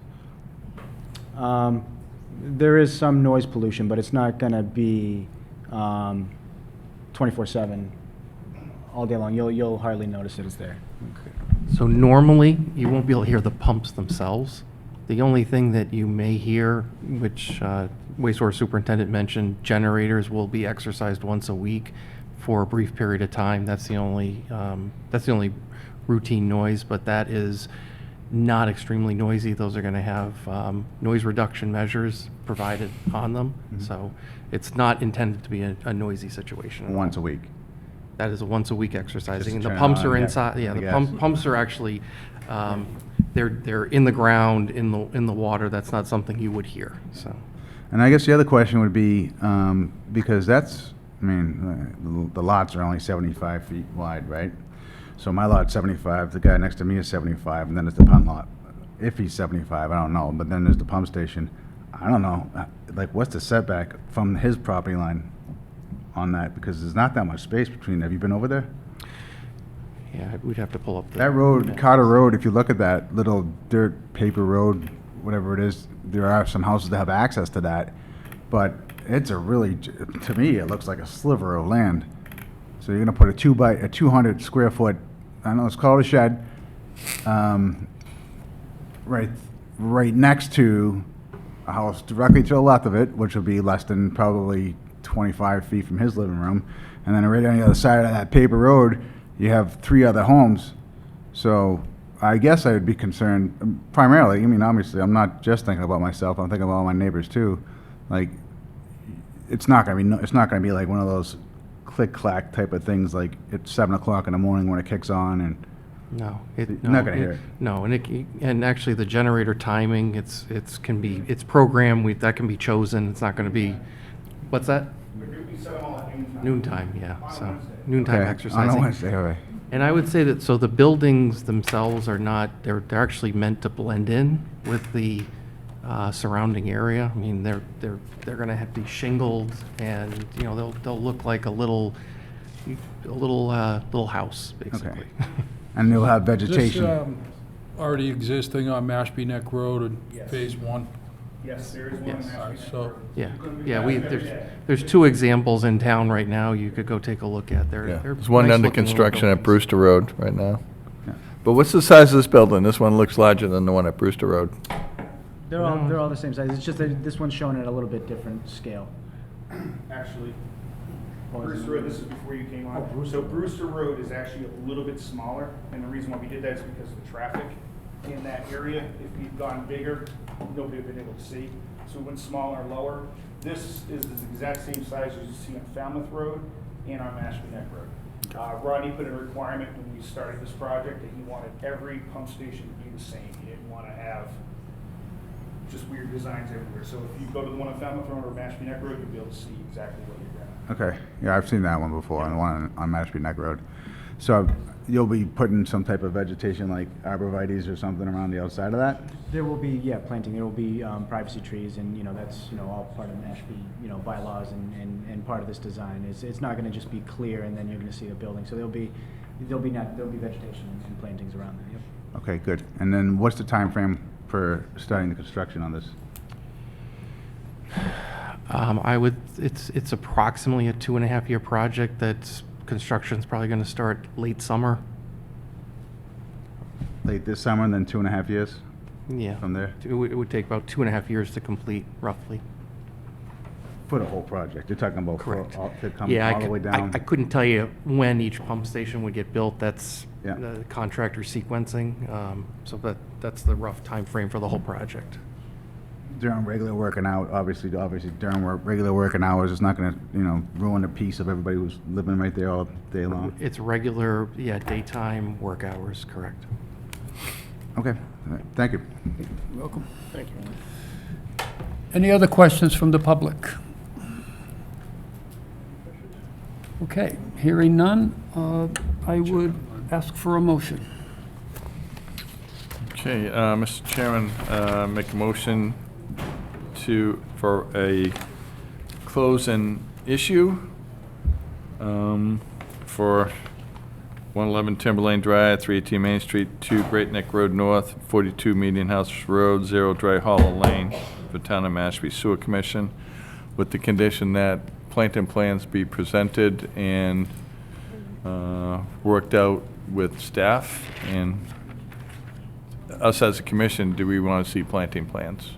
There is some noise pollution, but it's not going to be 24/7 all day long. You'll hardly notice it is there. So normally, you won't be able to hear the pumps themselves. The only thing that you may hear, which wastewater superintendent mentioned, generators will be exercised once a week for a brief period of time. That's the only routine noise, but that is not extremely noisy. Those are going to have noise reduction measures provided on them. So it's not intended to be a noisy situation. at all. Once a week? That is a once-a-week exercising. And the turn it pumps on, are yeah, inside, yeah, I the guess. pumps are actually, they're in the ground, in the water. That's not something you would hear, so. And I guess the other question would be, because that's, I mean, the lots are only 75 feet wide, right? So my lot's 75, the guy next to me is 75, and then there's the pump lot. If he's 75, I don't know, but then there's the pump station. I don't know, like, what's the setback from his property line on that? Because there's not that much space between, have you been over there? Yeah, we'd have to pull up the. That road, Carter Road, if you look at that little dirt paper road, whatever it is, there are some houses that have access to that, but it's a really, to me, it looks like a sliver of land. So you're gonna put a 200 square foot, I know it's called a shed, right next to a house directly to the left of it, which will be less than probably 25 feet from his living room. And then right on the other side of that paper road, you have 3 other homes. So I guess I would be concerned primarily, I mean, obviously, I'm not just thinking about myself, I'm thinking about all my neighbors too. Like, it's not gonna be like one of those click-clack type of things, like it's 7 o'clock in the morning when it kicks on and, No. You're not gonna hear it. No, and actually the generator timing, it's programmed, that can be chosen. It's not going to be, what's that? Noontime, yeah, so noontime okay, exercising. on a Wednesday, all right. And I would say that, so the buildings themselves are not, they're actually meant to blend in with the surrounding area. I mean, they're going to have to be shingled, and, you know, they'll look like a little house, basically. And they'll have Is vegetation. this already existing on Mashpee Neck Road in Phase 1? Yes, there is one in Yes. Mashpee. So, Yeah, there's 2 examples in town right now you could go take a look at. Yeah. They're There's one under nice-looking little construction at buildings. Brewster Road right now. But what's the size of this building? This one looks larger than the one at Brewster Road. They're all the same size. It's just that this one's shown at a little bit different scale. Actually, Brewster Road, this is before you came on. So Brewster Road is actually a little bit smaller, and the reason why we did that is because of the traffic in that area. If we'd gone bigger, nobody would have been able to see. So we went smaller and lower. This is the exact same size as you see on Falmouth Road and on Mashpee Neck Road. Rodney put in a requirement when we started this project that he wanted every pump station to be the same. He didn't want to have just weird designs everywhere. So if you go to the one on Falmouth Road or Mashpee Neck Road, you'll be able to see exactly what you're getting. Okay, yeah, I've seen that one before, the one on Mashpee Neck Road. So you'll be putting some type of vegetation like arborvitaes or something around the outside of that? There will be, planting. There will be privacy trees, and, that's, all part of Mashpee, bylaws and part of this design. It's not going to just be clear and then you're going to see a building. So there'll be vegetation and plantings around there. Yep. Okay, good. And then what's the time frame for starting the construction on this? It's approximately a 2.5-year project. Construction's probably going to start late summer. Late this summer and then 2.5 years Yeah. from there? It would take about 2.5 years to complete, roughly. For the whole project? You're talking about Correct. to come Yeah, all the way down? I couldn't tell you when each pump station would get built. That's Yeah. the contractor sequencing. So that's the rough time frame for the whole project. During regular working out, obviously during regular working hours, it's not gonna, ruin the peace of everybody who's living right there all day long. It's regular, daytime work hours, correct. Okay, all right, thank you. You're welcome. Thank you. Any other questions from the public? Okay, hearing none. I would ask for a motion. Okay, Mr. Chairman, make a motion for a close and issue for 111 Timberlane Drive, 318 Main Street, 2 Great Neck Road North, 42 Median House Road, 0 Dry Hollow Lane, for Town of Mashpee Sewer Commission, with the condition that planting plans be presented and worked out with staff. And us as a commission, do we want to see planting plans?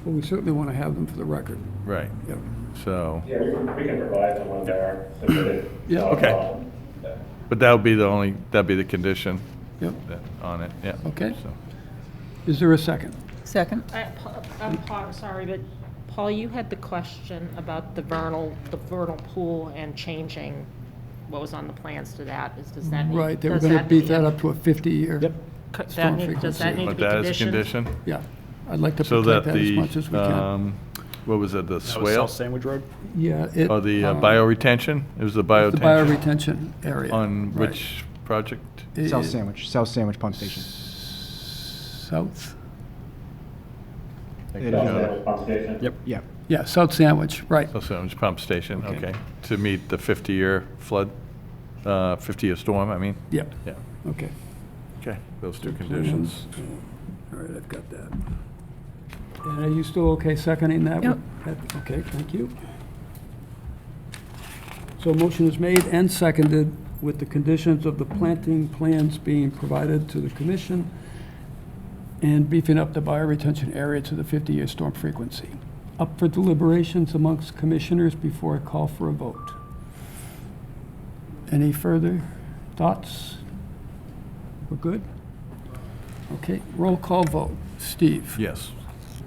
Well, we certainly want to have them for the record. Right. Yep. So, Yeah, we can provide them when they're submitted. Yeah, okay. But that'd be the condition Yep. on it, yeah. Okay. So, Is there a second? Second? I'm sorry, but Paul, you had the question about the vernal pool and changing what was on the plans to that. Does that need? Right, they were does going to that beat need- that up to a 50-year. Yep. storm Does that frequency. need to But be that is a conditioned? condition? Yeah, I'd like to So protect that that as the, much as we can. what was it, the That was swale? South Sandwich Road? Yeah. It, Or the bioretention? It was the bioretention? The bioretention area. On right. which project? South Sandwich Pump Station. South? It South Pump Station? Yep. Yeah. Yeah, South Sandwich, right. Oh, so it's pump station, Okay. okay. To meet the 50-year flood, 50-year storm, I mean? Yep, Yeah, okay. okay, those two conditions. All right, I've got that. And are you still okay seconding that? Yep. Okay, thank you. So motion is made and seconded with the conditions of the planting plans being provided to the commission and beefing up the bioretention area to the 50-year storm frequency. Up for deliberations amongst commissioners before I call for a vote. Any further thoughts? We're good? Okay, roll call vote. Steve? Yes.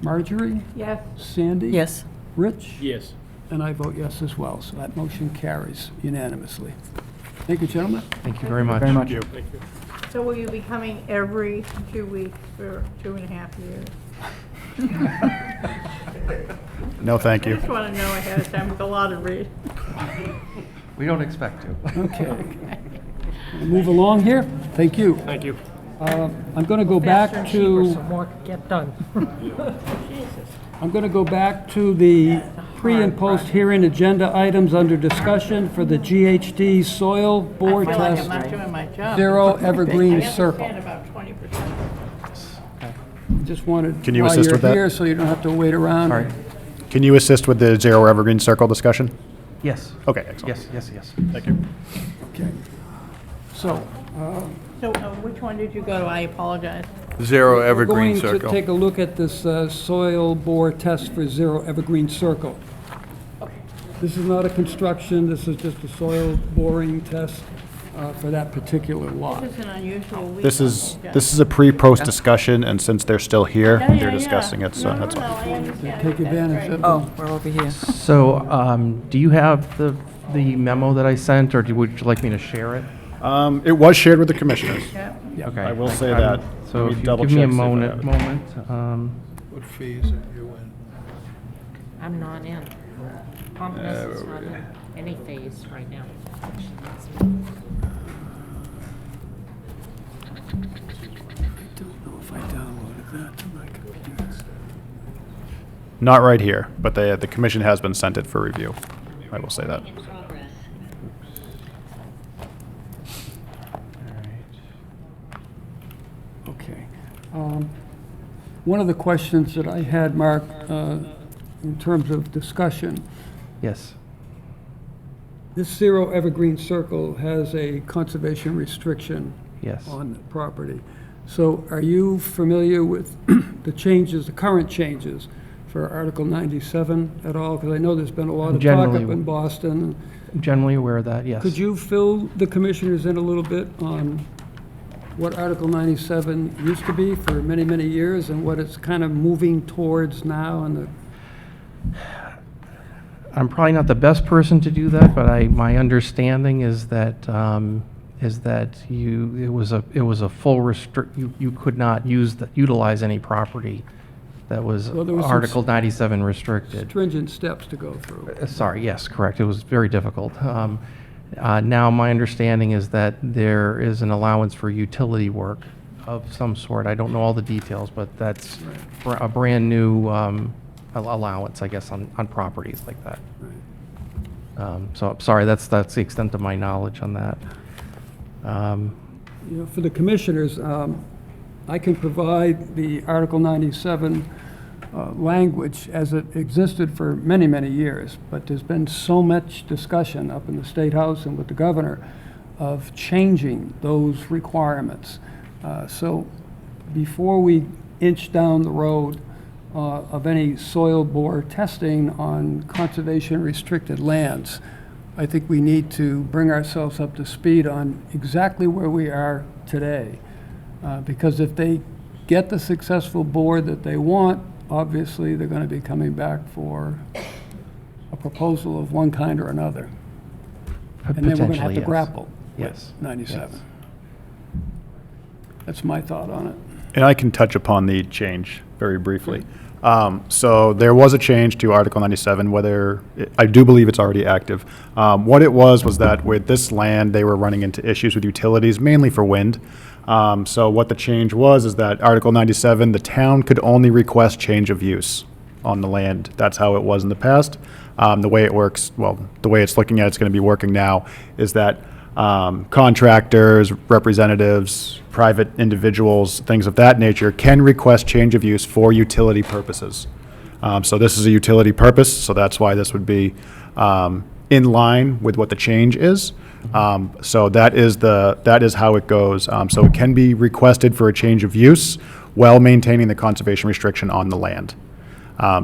Marjorie? Yes. Sandy? Yes. Rich? Yes. And I vote yes as well, so that motion carries unanimously. Thank you, gentlemen. Thank you very much. Very much. So will you be coming every 2 weeks for 2.5 years? No, thank I you. just want to know ahead of time with a lot of read. We don't expect to. Okay. Move along here. Thank you. Thank you. I'm going to go back Faster and cheaper, to, so more can get done. I'm going to go back to the pre- and post-hearing agenda items under discussion for the GHD soil bore I feel like I'm test, not doing my job. 0 Evergreen I Circle. understand about 20%. Just wanted, Can you while assist you're with that? here, so you don't have to wait around. All right. Can you assist with the 0 Evergreen Circle discussion? Yes. Okay, excellent. Yes. Thank you. Okay. So, So which one did you go to? I apologize. 0 Evergreen we're going to Circle. take a look at this soil bore test for 0 Evergreen Circle. This is not a construction, this is just a soil boring test for that particular lot. This is an unusual week. This is a pre-post discussion, and since they're still here, Yeah, yeah, they're yeah. discussing it, so No, that's no, all. I understand. Take That's advantage right. of it. Oh, we're over here. So, do you have the memo that I sent, or would you like me to share it? It was shared with the commissioners. Yeah. Okay. I will say that. So Let me if you double give me a check, see if I have moment, it. What fees are you in? I'm not in. Pompanesett is not in any phase right now. Don't know if I downloaded that to my computer. Not right here, but the commission has been sent it for review. I will say that. Okay. One of the questions that I had, Mark, in terms of discussion, yes. this 0 Evergreen Circle has a conservation restriction Yes. on the property. So are you familiar with the changes, the current changes for Article 97 at all? Because I know there's been a lot of talk Generally- up in Boston. Generally aware of that, yes. Could you fill the commissioners in a little bit on what Article 97 used to be for many, many years and what it's kind of moving towards now and the, I'm probably not the best person to do that, but my understanding is that it was a full you could not utilize any property that was Well, there was some Article 97 restricted. stringent steps to go through? Sorry, yes, correct. It was very difficult. Now, my understanding is that there is an allowance for utility work of some sort. I don't know all the details, but that's a brand-new allowance, I guess, on properties like that. So I'm sorry, that's the extent of my knowledge on that. You know, for the commissioners, I can provide the Article 97 language as it existed for many, many years, but there's been so much discussion up in the State House and with the governor of changing those requirements. So before we inch down the road of any soil bore testing on conservation restricted lands, I think we need to bring ourselves up to speed on exactly where we are today. Because if they get the successful bore that they want, obviously they're going to be coming back for a proposal of one kind or another. And then we're going to have Potentially, to yes. grapple Yes. with 97. Yes. That's my thought on it. And I can touch upon the change very briefly. So there was a change to Article 97, I do believe it's already active. What it was that with this land, they were running into issues with utilities, mainly for wind. So what the change was is that Article 97, the town could only request change of use on the land. That's how it was in the past. The way it works, well, the way it's looking at it's going to be working now is that contractors, representatives, private individuals, things of that nature can request change of use for utility purposes. So this is a utility purpose, so that's why this would be in line with what the change is. So that is how it goes. So it can be requested for a change of use while maintaining the conservation restriction on the land.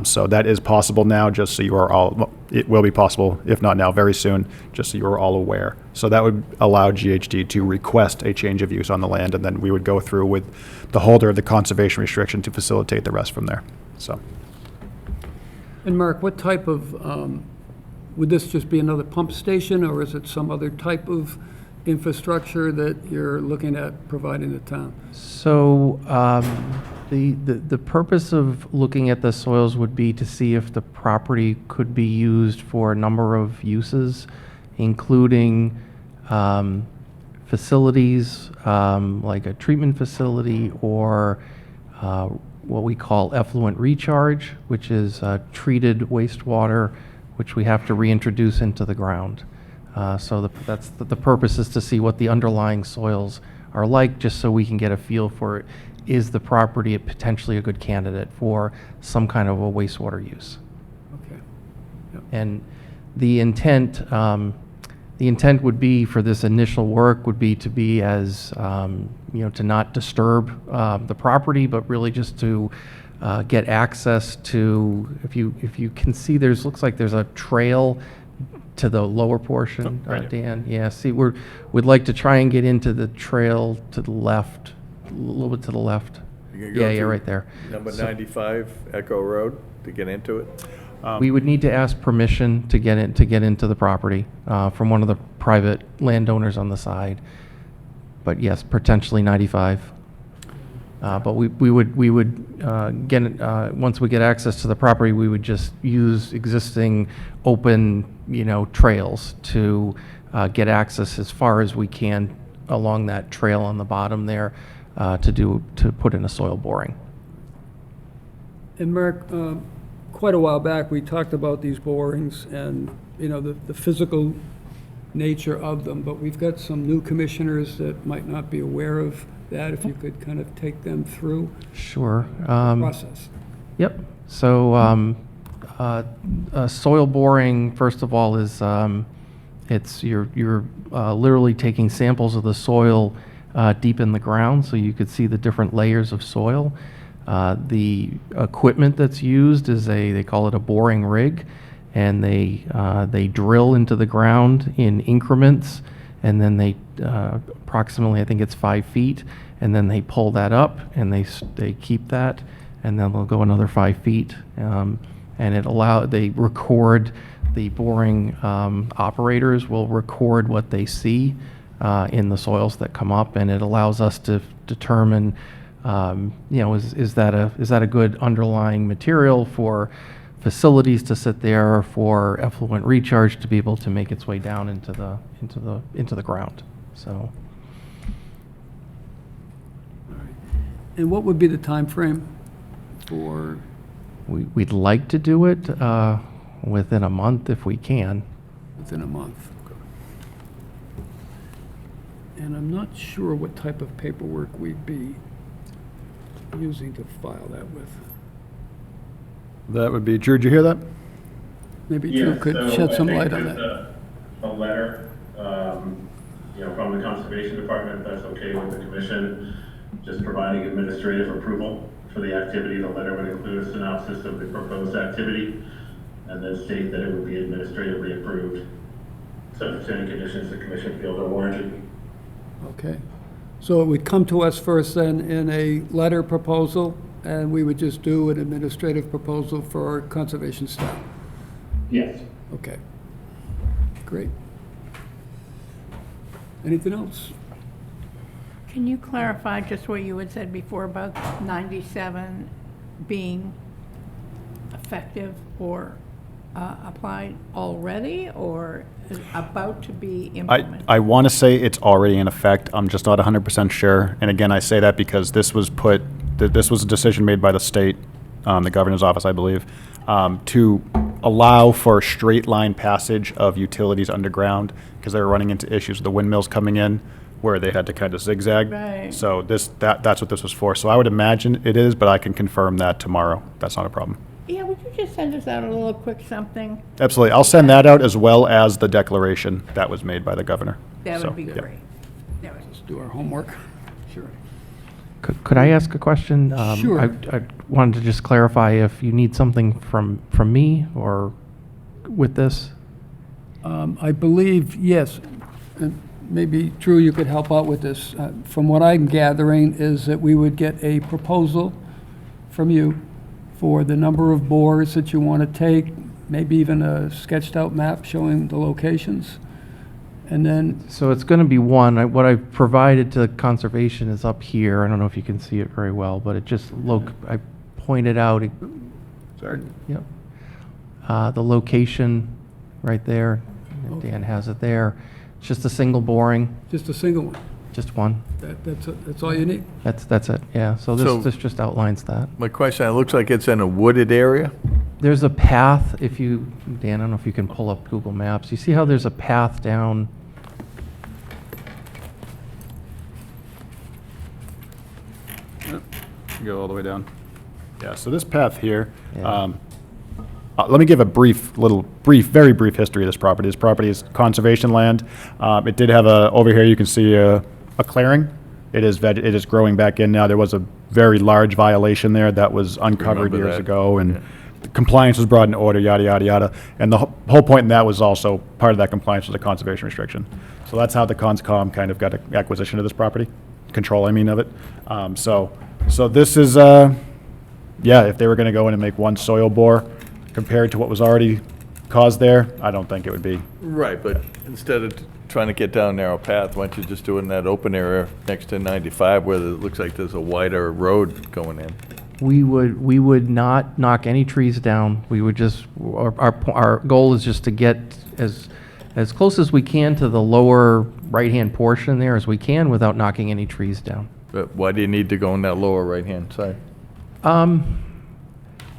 So that is possible now, just so you are all, it will be possible, if not now, very soon, just so you are all aware. So that would allow GHD to request a change of use on the land, and then we would go through with the holder of the conservation restriction to facilitate the rest from there, so. And Mark, what type of, would this just be another pump station, or is it some other type of infrastructure that you're looking at providing the town? So the purpose of looking at the soils would be to see if the property could be used for a number of uses, including facilities like a treatment facility or what we call effluent recharge, which is treated wastewater, which we have to reintroduce into the ground. So that's the purpose, is to see what the underlying soils are like, just so we can get a feel for, is the property potentially a good candidate for some kind of a wastewater use. Okay. And the intent would be for this initial work would be to be as, to not disturb the property, but really just to get access to, if you can see, looks like there's a trail to the lower portion, right here. Dan. Yeah, see, we'd like to try and get into the trail to the left, a little bit to the left. Yeah, right there. Number 95 Echo Road to get into it? We would need to ask permission to get into the property from one of the private landowners on the side. But yes, potentially 95. But we would get once we get access to the property, we would just use existing open trails to get access as far as we can along that trail on the bottom there to put in a soil boring. And Mark, quite a while back, we talked about these borings and, the physical nature of them, but we've got some new commissioners that might not be aware of that, if you could kind of take them through Sure. the process. Yep. So soil boring, first of all, is it's you're literally taking samples of the soil deep in the ground, so you could see the different layers of soil. The equipment that's used is they call it a boring rig, and they drill into the ground in increments, and then they approximately, I think it's 5 feet, and then they pull that up and they keep that, and then they'll go another 5 feet, and they record, the boring operators will record what they see in the soils that come up, and it allows us to determine is that a good underlying material for facilities to sit there, for effluent recharge to be able to make its way down into the ground. So And what would be the time frame for, we'd like to do it within a month if we can. within a month? And I'm not sure what type of paperwork we'd be using to file that with. That would be, Drew, did you hear that? Maybe Drew could shed some light on that. A letter, from the Conservation Department, if that's okay with the commission, just providing administrative approval for the activity. The letter would include a synopsis of the proposed activity, and then state that it would be administratively approved, subject to any conditions the commission feels are warranted. Okay. So it would come to us first then in a letter proposal, and we would just do an administrative proposal for our conservation staff? Yes. Okay. Great. Anything else? Can you clarify just what you had said before about 97 being effective or applied already, or is about to be implemented? I want to say it's already in effect. I'm just not 100% sure. And again, I say that because this was a decision made by the state, the governor's office, I believe, to allow for straight line passage of utilities underground, because they were running into issues with the windmills coming in where they had to kind of zigzag. Right. So that's what this was for. So I would imagine it is, but I can confirm that tomorrow. That's not a problem. Yeah, would you just send us out a little quick something? Absolutely. I'll send that out as well as the declaration that was made by the governor. That So, would be yeah. great. That would- Let's do our homework. Sure. Could I ask a question? Sure. I wanted to just clarify if you need something from me or with this? I believe, yes, and maybe Drew, you could help out with this. From what I'm gathering is that we would get a proposal from you for the number of bores that you want to take, maybe even a sketched out map showing the locations. And then, So it's going to be one. What I've provided to conservation is up here. I don't know if you can see it very well, but it just I pointed out. Sorry. Yep. The location right there. Dan has it there. It's just a single boring, just a single one. just one. That's all you need? That's it. Yeah. So So- this just outlines that. My question, it looks like it's in a wooded area? There's a path, Dan, I don't know if you can pull up Google Maps. You see how there's a path down? Go all the way down. Yeah, so this path here, Yeah. let me give a very brief history of this property. This property is conservation land. It did have over here you can see a clearing. It is growing back in now. There was a very large violation there that was uncovered Remember years that. ago, and compliance was brought in order, yada, yada, yada. And the whole point in that was also, part of that compliance was a conservation restriction. So that's how the CONSCOM kind of got an acquisition of this property, control, I mean, of it. So this is, if they were going to go in and make one soil bore compared to what was already caused there, I don't think it would be. Right, but instead of trying to get down a narrow path, why don't you just do it in that open area next to 95 where it looks like there's a wider road going in? We would not knock any trees down. We would just, our goal is just to get as close as we can to the lower right-hand portion there as we can without knocking any trees down. But why do you need to go on that lower right-hand side?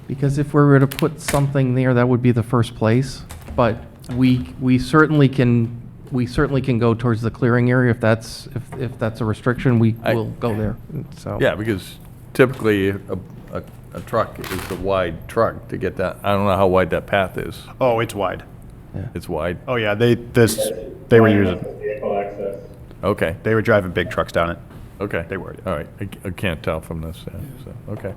Because if we were to put something there, that would be the first place. But we certainly can go towards the clearing area if that's a restriction. We will go there. So Yeah, because typically a truck is a wide truck to get that. I don't know how wide that path is. Oh, it's wide. It's wide? Oh, yeah, they were using, Vehicle access. Okay, they were driving big trucks down it. okay. They were, yeah. All right, I can't tell from this, so, okay.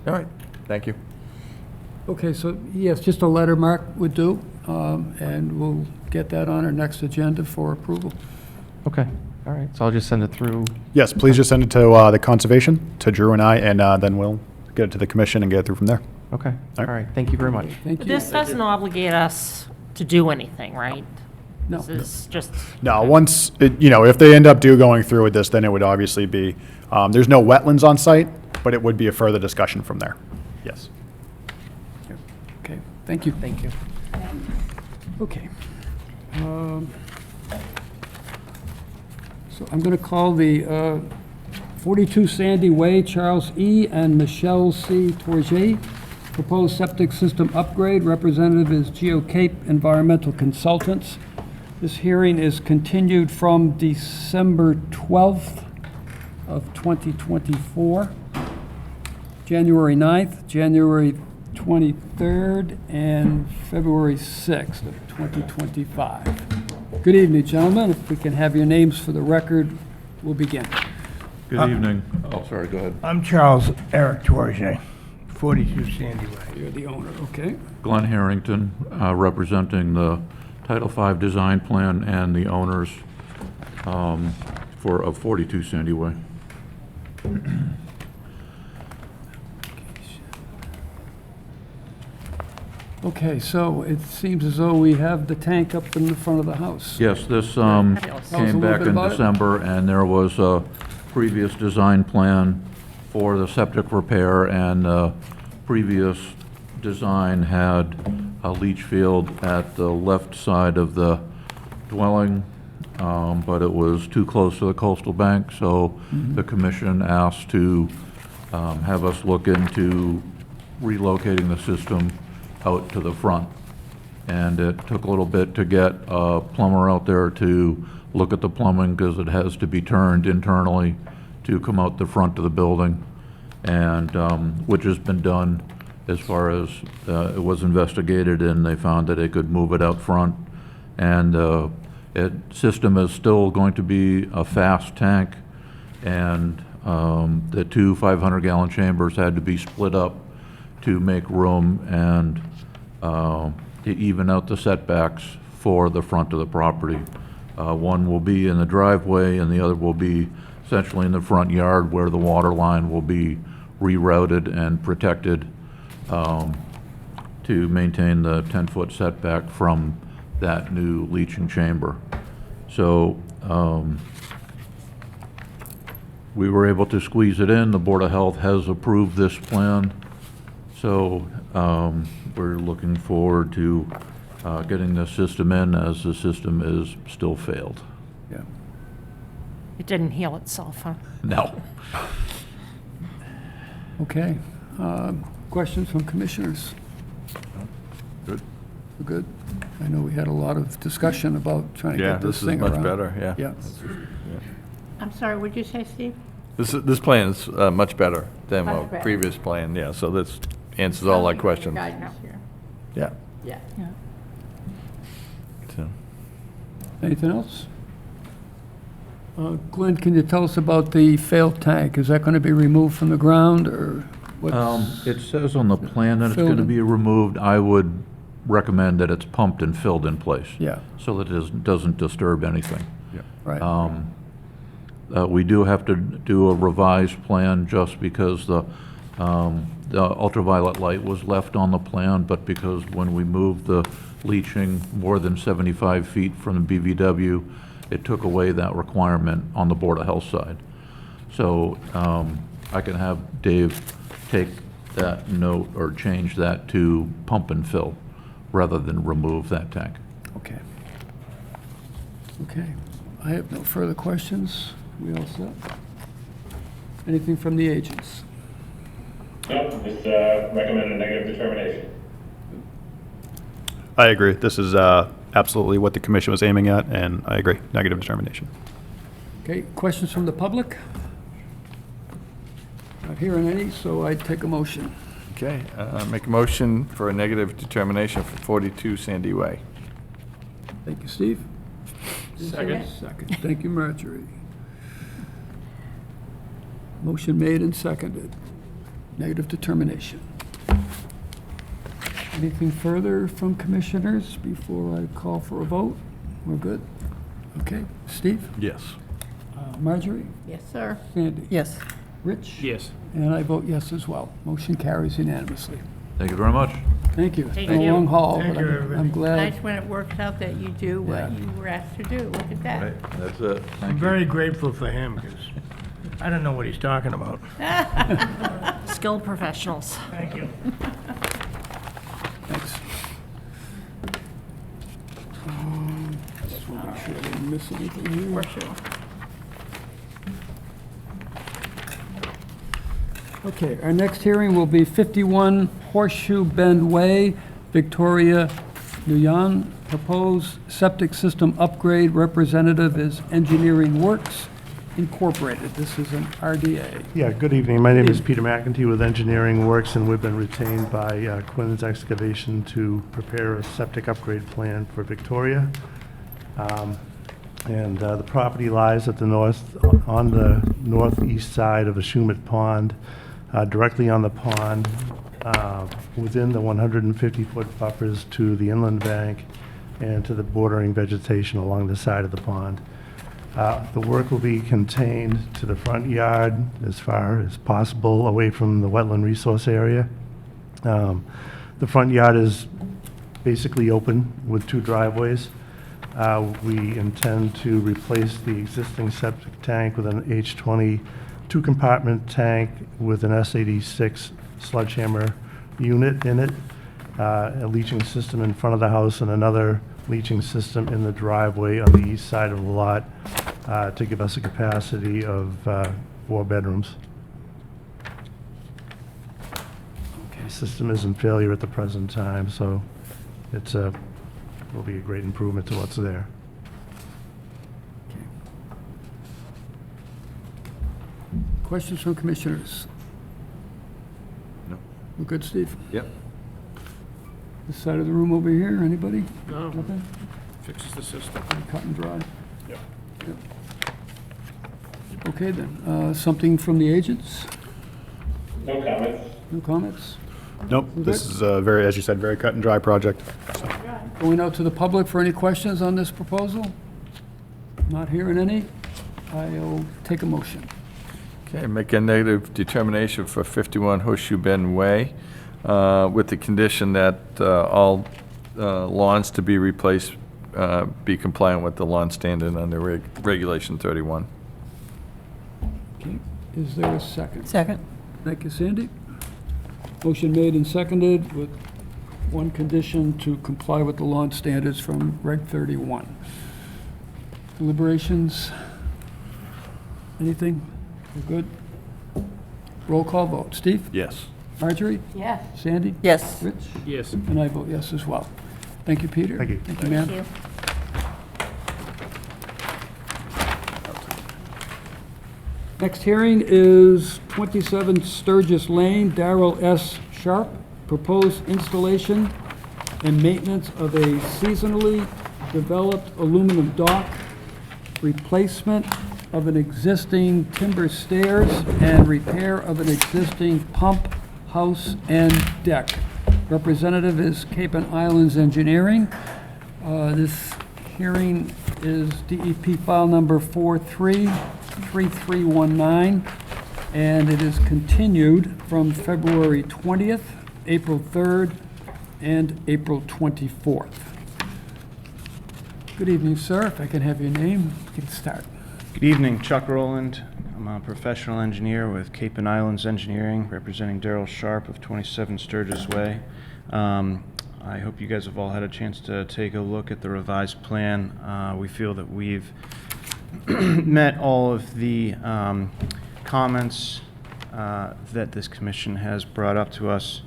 All right, thank you. Okay, so yes, just a letter mark would do, and we'll get that on our next agenda for approval. okay, all right. So I'll just send it through. Yes, please just send it to the conservation, to Drew and I, and then we'll get it to the commission and get it through from there. Okay, All all right. Thank you very much. Thank But you. this doesn't obligate us to do anything, right? No. This is just, No, once, if they end up going through with this, then it would obviously be, there's no wetlands on site, but it would be a further discussion from there. Yes. Okay, thank you. Thank you. Okay. So I'm going to call the 42 Sandy Way, Charles E. and Michelle C. Tourget. Proposed septic system upgrade. Representative is GeoCape Environmental Consultants. This hearing is continued from December 12th of 2024, January 9th, January 23rd, and February 6th of 2025. Good evening, gentlemen. If we can have your names for the record, we'll begin. Good evening. Oh, sorry, go ahead. I'm Charles Eric Tourget, 42 Sandy Way. You're the owner, okay? Glenn Harrington, representing the Title V design plan and the owners of 42 Sandy Way. Okay, so it seems as though we have the tank up in the front of the house. Yes, this Tell us a came little back bit in about it. December, and there was a previous design plan for the septic repair, and the previous design had a leach field at the left side of the dwelling, but it was too close to the coastal bank, so the commission asked to have us look into relocating the system out to the front. And it took a little bit to get a plumber out there to look at the plumbing, because it has to be turned internally to come out the front of the building, and which has been done as far as it was investigated, and they found that they could move it out front. And system is still going to be a fast tank, and the two 500-gallon chambers had to be split up to make room and to even out the setbacks for the front of the property. One will be in the driveway, and the other will be essentially in the front yard, where the water line will be rerouted and protected to maintain the 10-foot setback from that new leaching chamber. So we were able to squeeze it in. The Board of Health has approved this plan. So we're looking forward to getting the system in, as the system is still failed. Yeah. It didn't heal itself, huh? No. Okay. Questions from commissioners? Good. We're good? I know we had a lot of discussion about trying to Yeah, get this this is thing much around. better, yeah. Yeah. I'm sorry, what'd you say, Steve? This plan is much better than Much our better. previous plan, yeah, so this answers all our questions. Guidance here. Yeah. Yeah. So, Anything else? Glenn, can you tell us about the failed tank? Is that going to be removed from the ground, or what's? It says on the plan that it's going to Filled in? be removed. I would recommend that it's pumped and filled in place. Yeah. So that it doesn't disturb anything. Right. We do have to do a revised plan, just because the ultraviolet light was left on the plan, but because when we moved the leaching more than 75 feet from the BVW, it took away that requirement on the Board of Health side. So I can have Dave take that note or change that to pump and fill rather than remove that tank. Okay. Okay. I have no further questions. We all set? Anything from the agents? No, just recommend a negative determination. I agree. This is absolutely what the commission was aiming at, and I agree. Negative determination. Okay, questions from the public? Not hearing any, so I take a motion. Okay, make a motion for a negative determination for 42 Sandy Way. Thank you, Steve. Second. Second. Thank you, Marjorie. Motion made and seconded. Negative determination. Anything further from commissioners before I call for a vote? We're good? Okay. Steve? Yes. Marjorie? Yes, sir. Sandy? Yes. Rich? Yes. And I vote yes as well. Motion carries unanimously. Thank you very much. Thank you. It's Thank been a you. long haul, Thank but you, I'm everybody. glad. Nice when it works out that you do what Yeah. you were asked to do. Look at that. Right, that's it. I'm Thank you. very grateful for him, because I don't know what he's talking about. skilled professionals. Thank you. Thanks. Just want to make sure I didn't miss anything here. For sure. Okay, our next hearing will be 51 Horseshoe Bend Way, Victoria, Nguyen. Proposed septic system upgrade. Representative is Engineering Works Incorporated. This is an RDA. Yeah, good evening. My name is Peter McEntee with Engineering Works, and we've been retained by Quinn's Excavation to prepare a septic upgrade plan for Victoria. The property lies at the on the northeast side of Ashumet Pond, directly on the pond, within the 150-foot buffers to the inland bank and to the bordering vegetation along the side of the pond. The work will be contained to the front yard as far as possible away from the wetland resource area. The front yard is basically open with 2 driveways. We intend to replace the existing septic tank with an H20 2-compartment tank with an S86 sledgehammer unit in it, a leaching system in front of the house, and another leaching system in the driveway on the east side of the lot to give us a capacity of 4 bedrooms. The system is in failure at the present time, so it's will be a great improvement to what's there. Questions from commissioners? No. We're good, Steve? Yep. This side of the room over here, anybody? No. Nothing? Fixes the system. Cut and dry? Yep. Okay, then. Something from the agents? No comments. No comments? Nope, this is a very, as you said, very cut and dry project. Going out to the public for any questions on this proposal? Not hearing any? I'll take a motion. Okay, make a negative determination for 51 Horseshoe Bend Way with the condition that all lawns to be replaced be compliant with the lawn standard under Regulation 31. Okay, is there a second? Second. Thank you, Sandy. Motion made and seconded with one condition to comply with the lawn standards from Reg 31. Deliberations? Anything? We're good? Roll call vote. Steve? Yes. Marjorie? Yes. Sandy? Yes. Rich? Yes. And I vote yes as well. Thank you, Peter. Thank you. Thank you, ma'am. Thank you. Next hearing is 27 Sturgis Lane, Darrell S. Sharp. Proposed installation and maintenance of a seasonally developed aluminum dock, replacement of an existing timber stairs, and repair of an existing pump house and deck. Representative is Cape and Islands Engineering. This hearing is DEP file number 433319, and it is continued from February 20th, April 3rd, and April 24th. Good evening, sir. If I can have your name, you can start. Good evening, Chuck Rowland. I'm a professional engineer with Cape and Islands Engineering, representing Darrell Sharp of 27 Sturgis Way. I hope you guys have all had a chance to take a look at the revised plan. We feel that we've met all of the comments that this commission has brought up to us.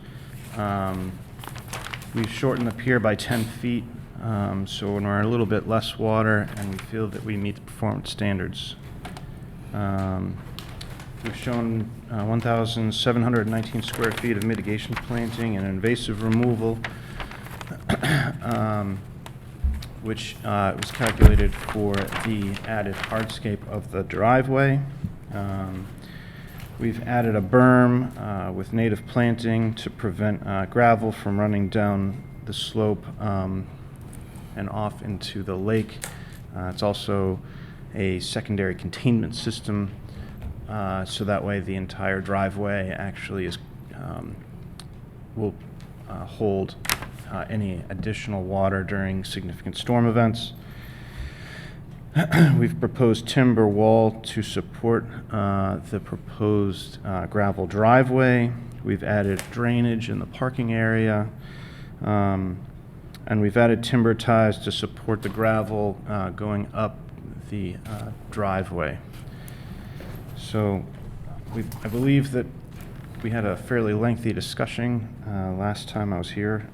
We've shortened the pier by 10 feet, so we're a little bit less water, and we feel that we meet the performance standards. We've shown 1,719 square feet of mitigation planting and invasive removal, which was calculated for the added hardscape of the driveway. We've added a berm with native planting to prevent gravel from running down the slope and off into the lake. It's also a secondary containment system, so that way the entire driveway actually is will hold any additional water during significant storm events. We've proposed timber wall to support the proposed gravel driveway. We've added drainage in the parking area. And we've added timber ties to support the gravel going up the driveway. So I believe that we had a fairly lengthy discussion last time I was here.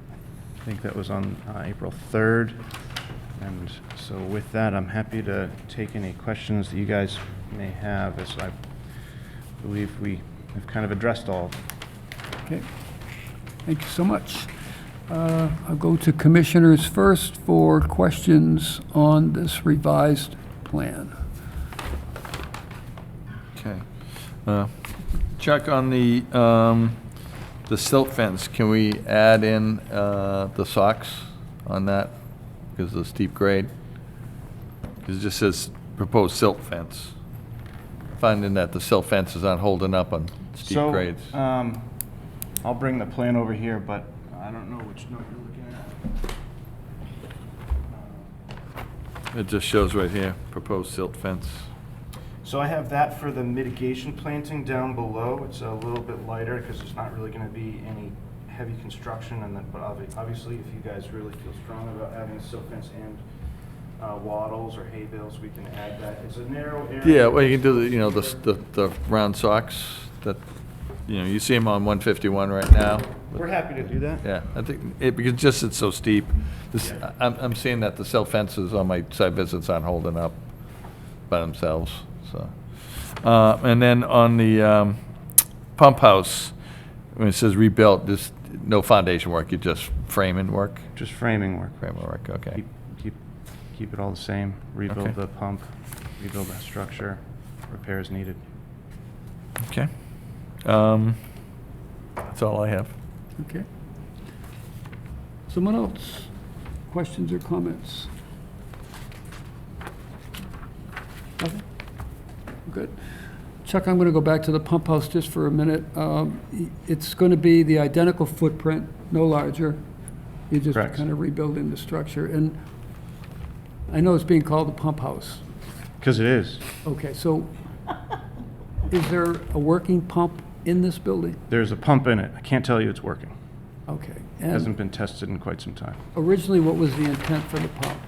I think that was on April 3rd. And so with that, I'm happy to take any questions that you guys may have, as I believe we have kind of addressed all. Okay. Thank you so much. I'll go to commissioners first for questions on this revised plan. Okay. Chuck, on the silt fence, can we add in the socks on that because of the steep grade? Because it just says proposed silt fence. Finding that the silt fence is not holding up on steep grades. I'll bring the plan over here, but I don't know which note you're looking at. It just shows right here, proposed silt fence. So I have that for the mitigation planting down below. It's a little bit lighter because there's not really going to be any heavy construction, and then, but obviously, if you guys really feel strong about having silt fence and wattles or hay bales, we can add that. It's a narrow area. Yeah, well, you can do the round socks that, you see them on 151 right now. We're happy to do that. Yeah, I think because it's so steep. I'm seeing that the silt fences on my site visits aren't holding up by themselves. So, and then on the pump house, when it says rebuilt, just no foundation work. You just framing work. Just framing work. Framing work. Okay. Keep it all the same. Rebuild Okay. the pump. Rebuild that structure. Repairs needed. Okay. That's all I have. Okay. Someone else? Questions or comments? Nothing? Good. Chuck, I'm going to go back to the pump house just for a minute. It's going to be the identical footprint, no larger. You're just Correct. kind of rebuilding the structure. And I know it's being called the pump house. Because it is. Okay, so is there a working pump in this building? There's a pump in it. I can't tell you it's working. Okay. Hasn't And been tested in quite some time. originally, what was the intent for the pump?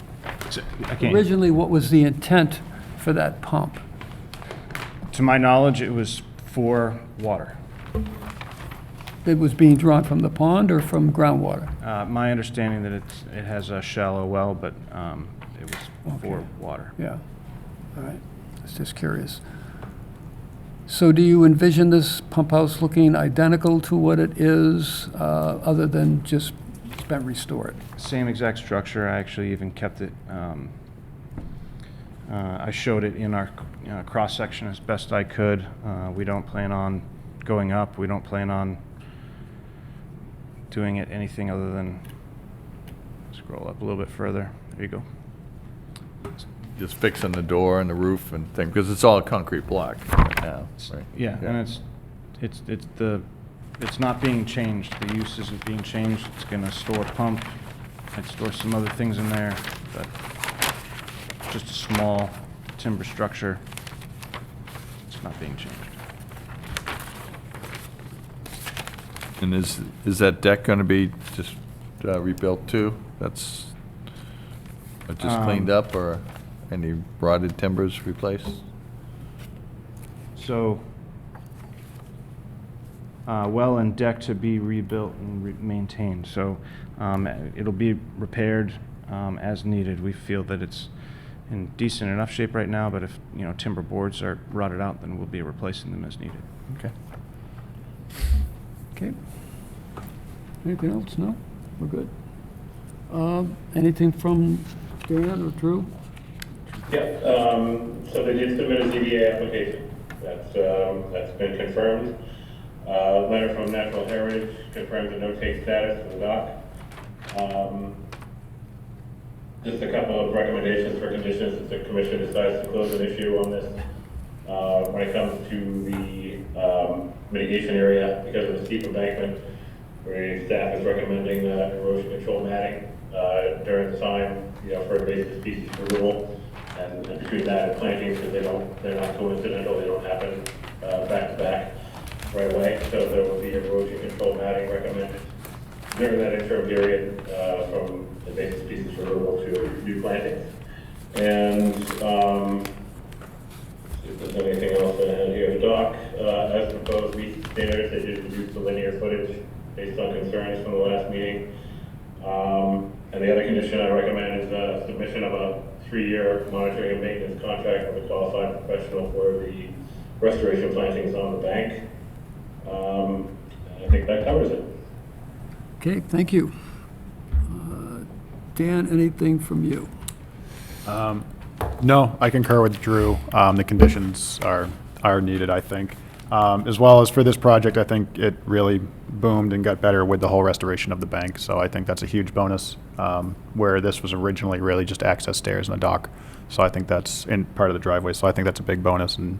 I can't. Originally, what was the intent for that pump? To my knowledge, it was for water. It was being drawn from the pond or from groundwater? My understanding that it has a shallow well, but it was for water. Yeah. All right. I was just curious. So do you envision this pump house looking identical to what it is, other than just it's been restored? Same exact structure. I actually even kept it. I showed it in our cross-section as best I could. We don't plan on going up. We don't plan on doing it anything other than scroll up a little bit further. There you go. Just fixing the door and the roof and thing, because it's all a concrete block right now. Right? Yeah, and it's not being changed. The use isn't being changed. It's going to store a pump. I'd store some other things in there, but just a small timber structure. It's not being changed. And is that deck going to be just rebuilt too? That's just cleaned up, or any rotted timbers replaced? So, well and deck to be rebuilt and maintained. So it'll be repaired as needed. We feel that it's in decent enough shape right now, but if timber boards are rotted out, then we'll be replacing them as needed. Okay. Okay. Anything else? No? We're good. Anything from Dan or Drew? Yeah, so they did submit a ZBA application. That's been confirmed. Letter from Natural Heritage confirms the no-take status for the dock. Just a couple of recommendations for conditions if the commission decides to close an issue on this. When it comes to the mitigation area, because of the steep embankment, where staff is recommending erosion control matting during the time, for invasive species removal, and between that and plantings, because they're not coincidental, they don't happen back to back. right away, so there will be erosion control matting recommended during that interim period from invasive species removal to new plantings. And see if there's anything else that I had here. The dock, as proposed, meets standards. They did reduce the linear footage based on concerns from the last meeting. And the other condition I recommend is submission of a 3-year monitoring and maintenance contract with a qualified professional for the restoration plantings on the bank. I think that covers it. Okay, thank you. Dan, anything from you? No, I concur with Drew. The conditions are needed, I think. As well as for this project, I think it really boomed and got better with the whole restoration of the bank. So I think that's a huge bonus, where this was originally really just access stairs and a dock. So I think that's in part of the driveway. So I think that's a big bonus and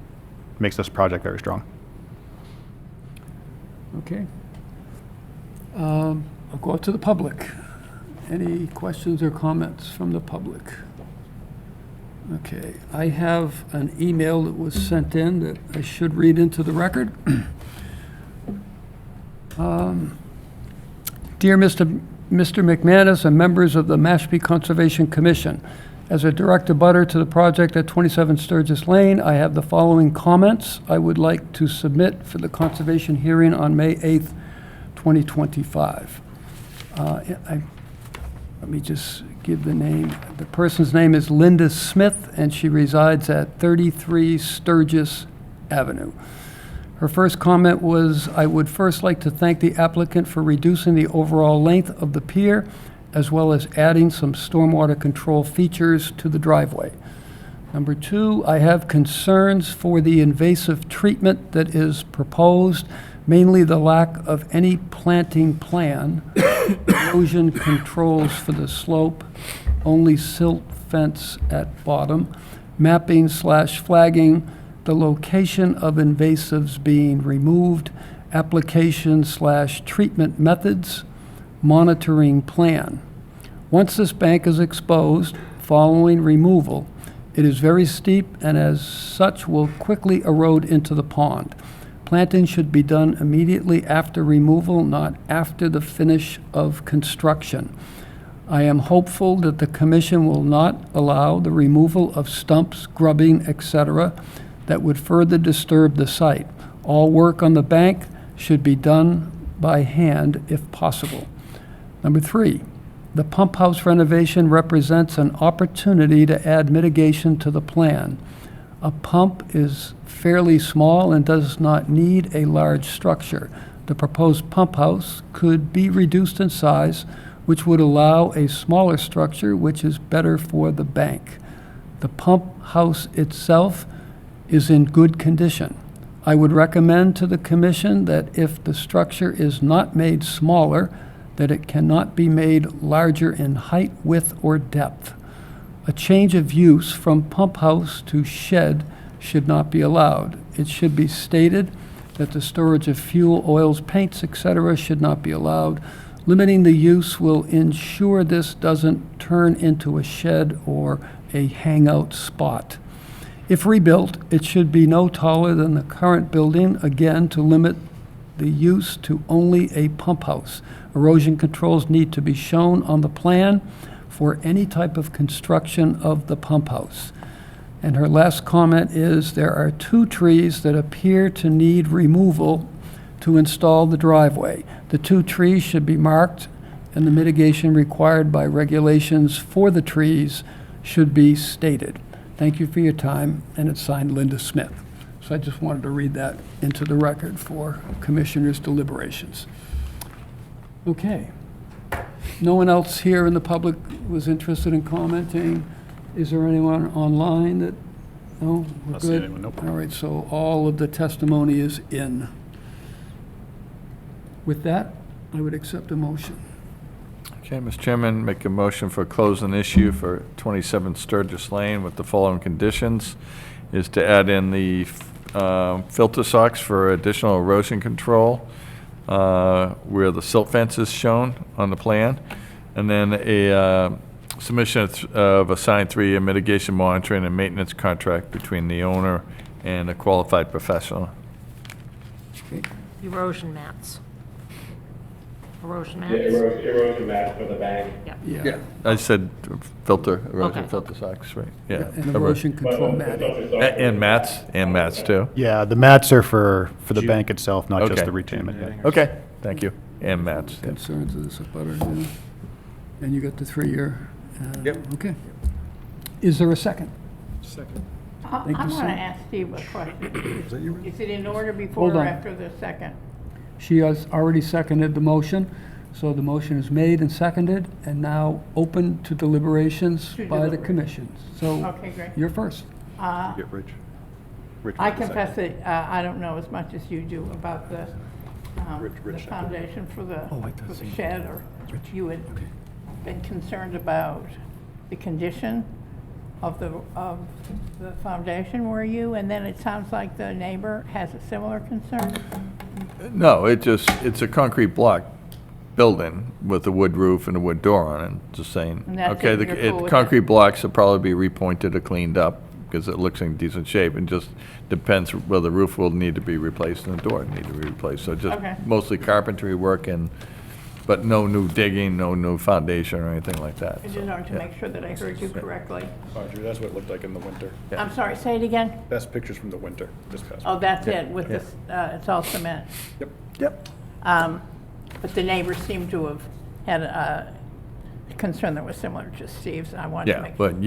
makes this project very strong. Okay. I'll go out to the public. Any questions or comments from the public? Okay, I have an email that was sent in that I should read into the record. Dear Mr. McManus and members of the Mashpee Conservation Commission, as a direct abutter to the project at 27 Sturgis Lane, I have the following comments I would like to submit for the conservation hearing on May 8th, 2025. Let me just give the name. The person's name is Linda Smith, and she resides at 33 Sturgis Avenue. Her first comment was, I would first like to thank the applicant for reducing the overall length of the pier, as well as adding some stormwater control features to the driveway. Number 2, I have concerns for the invasive treatment that is proposed, mainly the lack of any planting plan, erosion controls for the slope, only silt fence at bottom, mapping/flagging, the location of invasives being removed, application/treatment methods, monitoring plan. Once this bank is exposed, following removal, it is very steep and as such will quickly erode into the pond. Planting should be done immediately after removal, not after the finish of construction. I am hopeful that the commission will not allow the removal of stumps, grubbing, etc., that would further disturb the site. All work on the bank should be done by hand if possible. Number 3, the pump house renovation represents an opportunity to add mitigation to the plan. A pump is fairly small and does not need a large structure. The proposed pump house could be reduced in size, which would allow a smaller structure, which is better for the bank. The pump house itself is in good condition. I would recommend to the commission that if the structure is not made smaller, that it cannot be made larger in height, width, or depth. A change of use from pump house to shed should not be allowed. It should be stated that the storage of fuel, oils, paints, etc. should not be allowed. Limiting the use will ensure this doesn't turn into a shed or a hangout spot. If rebuilt, it should be no taller than the current building, again, to limit the use to only a pump house. Erosion controls need to be shown on the plan for any type of construction of the pump house. And her last comment is, there are 2 trees that appear to need removal to install the driveway. The 2 trees should be marked, and the mitigation required by regulations for the trees should be stated. Thank you for your time, and it's signed Linda Smith. So I just wanted to read that into the record for commissioners' deliberations. Okay. No one else here in the public was interested in commenting? Is there anyone online that, no, we're Not see good? anyone, nope. All right, so all of the testimony is in. With that, I would accept a motion. Okay, Mr. Chairman, make a motion for closing issue for 27 Sturgis Lane with the following conditions, is to add in the filter socks for additional erosion control where the silt fence is shown on the plan, and then a submission of a signed 3-year mitigation monitoring and maintenance contract between the owner and a qualified professional. Okay. erosion mats. Erosion Yeah, mats? erosion mats for the bank. Yeah, I said filter, erosion Okay. filter socks, right? Yeah. And erosion control matting. And mats too? Yeah, the mats are for the Ju- bank itself, not just Okay. the retainment. Yeah. Okay, thank you. And mats. yeah. Concerns of this abutter, yeah. And you got the 3-year. Yep. Okay. Is there a second? Second. I Thank you, want to sir. ask Steve a question. Is it in order before Hold or on. after the second? She has already seconded the motion, so the motion is made and seconded, and now open to deliberations To by the deliberate. commission. So Okay, great. you're first. Get Rich. Rich I was the confess second. that I don't know as much as you do about the Rich seconded. foundation for the Oh, I thought for the you- shed, or you had been concerned about the condition of the foundation, were you? And then it sounds like the neighbor has a similar concern? No, it's a concrete block building with a wood roof and a wood door on it, just saying. And that's Okay, it, you're cool with concrete that? blocks will probably be repointed or cleaned up, because it looks in decent shape, and just depends whether the roof will need to be replaced and the door need to be replaced. So just Okay. mostly carpentry work but no new digging, no new foundation or anything like that. I so, just wanted to yeah. make sure that I heard you correctly. Audrey, that's what it looked like in the winter. Yeah. I'm sorry, say it again? Best pictures from the winter, this past. Oh, that's Yeah, it, with yeah. this, it's all cement. Yep. Yep. But the neighbors seem to have had a concern that was similar to Steve's. I wanted to Yeah, make sure. but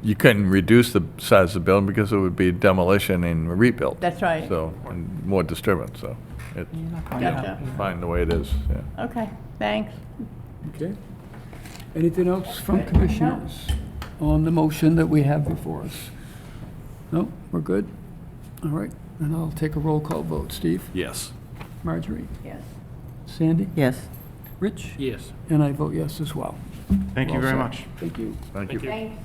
you couldn't reduce the size of the building because it would be demolition and rebuild. That's right. So, and more disturbance, so it's Gotcha. fine the way it is, yeah. Okay, thanks. Okay. Anything else from commissioners on the motion that we have before us? No, we're good? All right, and I'll take a roll call vote. Steve? Yes. Marjorie? Yes. Sandy? Yes. Rich? Yes. And I vote yes as well. Thank you Well very said. much. Thank you. Thank you. Thanks.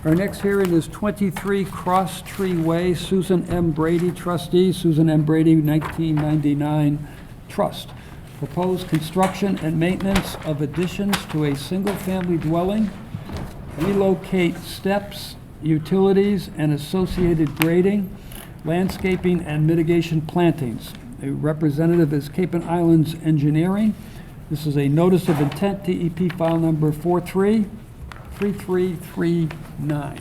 Our next hearing is 23 Cross Tree Way, Susan M. Brady, trustee, Susan M. Brady, 1999 trust. Proposed construction and maintenance of additions to a single-family dwelling, relocate steps, utilities, and associated grading, landscaping and mitigation plantings. A representative is Cape and Islands Engineering. This is a notice of intent, DEP file number 433339.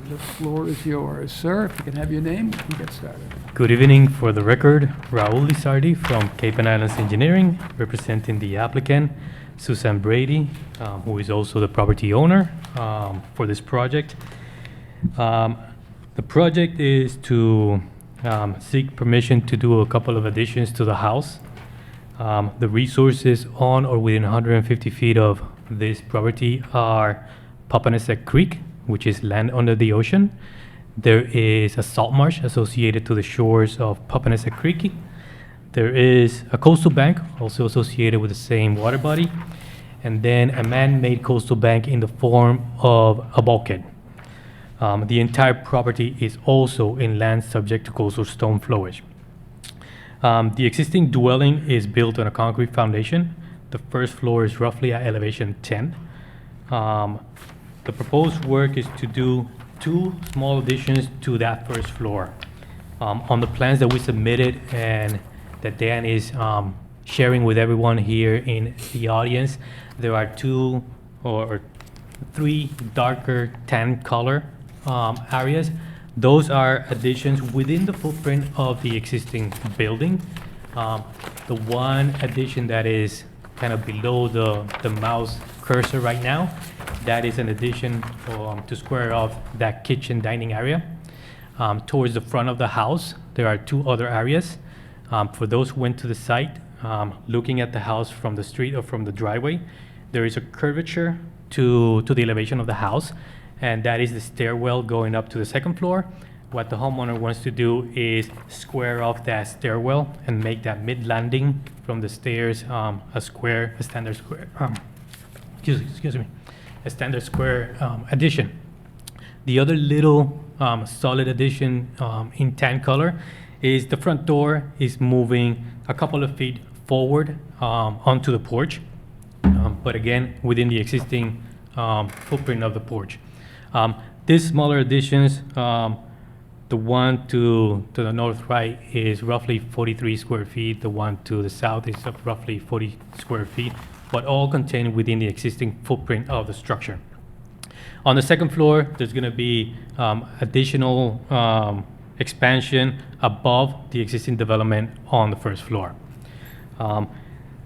The floor is yours, sir. If you can have your name, we can get started. Good evening. For the record, Raul Lizardi from Cape and Islands Engineering, representing the applicant, Susan Brady, who is also the property owner for this project. The project is to seek permission to do a couple of additions to the house. The resources on or within 150 feet of this property are Papanesset Creek, which is land under the ocean. There is a salt marsh associated to the shores of Papanesset Creek. There is a coastal bank also associated with the same water body, and then a man-made coastal bank in the form of a bulkhead. The entire property is also in land subject to coastal stone flowage. The existing dwelling is built on a concrete foundation. The first floor is roughly at elevation 10. The proposed work is to do 2 small additions to that first floor. On the plans that we submitted and that Dan is sharing with everyone here in the audience, there are 2 or 3 darker tan color areas. Those are additions within the footprint of the existing building. The one addition that is kind of below the mouse cursor right now, that is an addition to square off that kitchen dining area. Towards the front of the house, there are 2 other areas. For those who went to the site, looking at the house from the street or from the driveway, there is a curvature to the elevation of the house, and that is the stairwell going up to the 2nd floor. What the homeowner wants to do is square off that stairwell and make that mid-landing from the stairs a standard square, excuse me, a standard square addition. The other little solid addition in tan color is the front door is moving a couple of feet forward onto the porch, but again, within the existing footprint of the porch. These smaller additions, the one to the north right is roughly 43 square feet. The one to the south is of roughly 40 square feet, but all contained within the existing footprint of the structure. On the second floor, there's going to be additional expansion above the existing development on the first floor.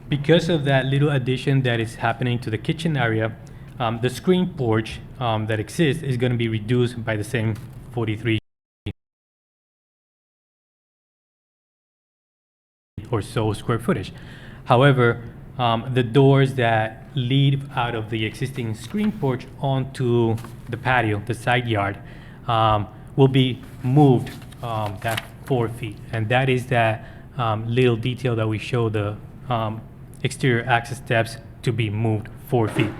Because of that little addition that is happening to the kitchen area, the screen porch that exists is going to be reduced by the same 43 or so square footage. However, the doors that lead out of the existing screen porch onto the patio, the side yard, will be moved that 4 feet. And that is that little detail that we show the exterior access steps to be moved 4 feet.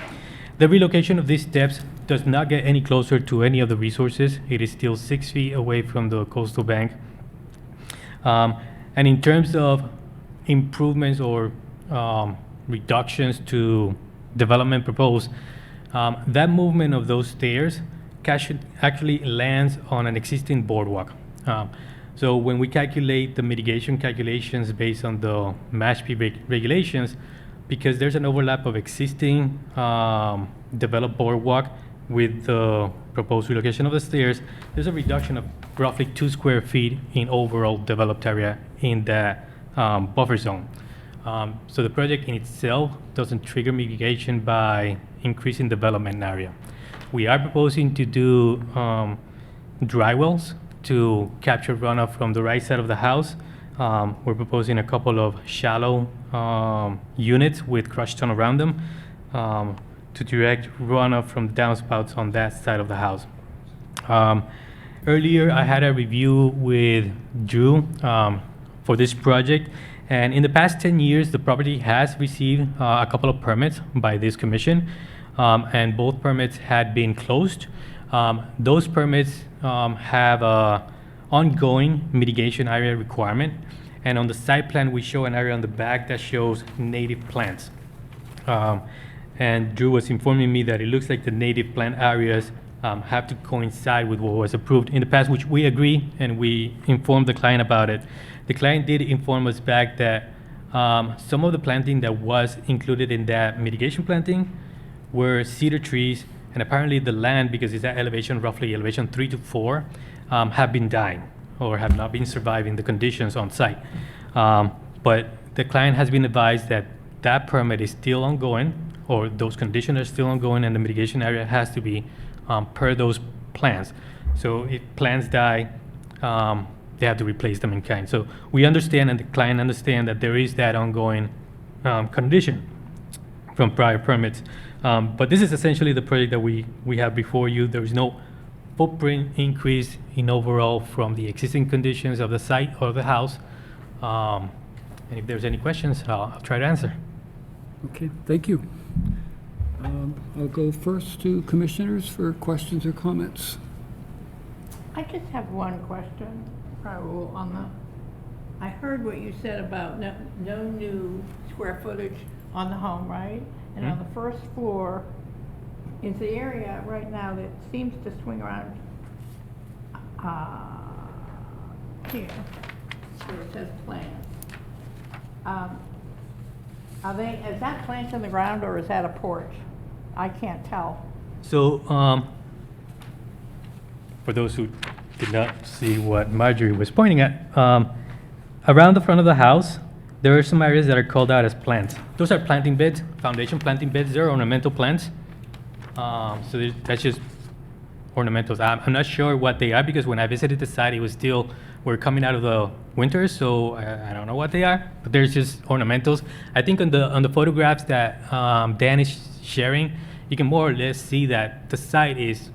The relocation of these steps does not get any closer to any of the resources. It is still 6 feet away from the coastal bank. And in terms of improvements or reductions to development proposed, that movement of those stairs actually lands on an existing boardwalk. So when we calculate the mitigation calculations based on the Mashpee regulations, because there's an overlap of existing developed boardwalk with the proposed relocation of the stairs, there's a reduction of roughly 2 square feet in overall developed area in that buffer zone. So the project in itself doesn't trigger mitigation by increasing development area. We are proposing to do dry wells to capture runoff from the right side of the house. We're proposing a couple of shallow units with crushed stone around them to direct runoff from downspouts on that side of the house. Earlier, I had a review with Drew for this project, and in the past 10 years, the property has received a couple of permits by this commission, and both permits had been closed. Those permits have a ongoing mitigation area requirement, and on the site plan, we show an area on the back that shows native plants. And Drew was informing me that it looks like the native plant areas have to coincide with what was approved in the past, which we agree, and we informed the client about it. The client did inform us back that some of the planting that was included in that mitigation planting were cedar trees, and apparently the land, because it's at elevation, roughly elevation 3 to 4, have been dying or have not been surviving the conditions on site. But the client has been advised that that permit is still ongoing, or those conditions are still ongoing, and the mitigation area has to be per those plans. So if plants die, they have to replace them in kind. So we understand, and the client understand, that there is that ongoing condition from prior permits. But this is essentially the project that we have before you. There is no footprint increase in overall from the existing conditions of the site or the house. And if there's any questions, I'll try to answer. Okay, thank you. I'll go first to commissioners for questions or comments. I just have one question, Raul, on the, I heard what you said about no new square footage on the home, right? And on the first floor is the area right now that seems to swing around here, where it says plants. Is that plants in the ground or is that a porch? I can't tell. So for those who did not see what Marjorie was pointing at, around the front of the house, there are some areas that are called out as plants. Those are planting beds, foundation planting beds. They're ornamental plants. So that's just ornamentals. I'm not sure what they are, because when I visited the site, it was still, we're coming out of the winter, so I don't know what they are, but there's just ornamentals. I think on the photographs that Dan is sharing, you can more or less see that the site is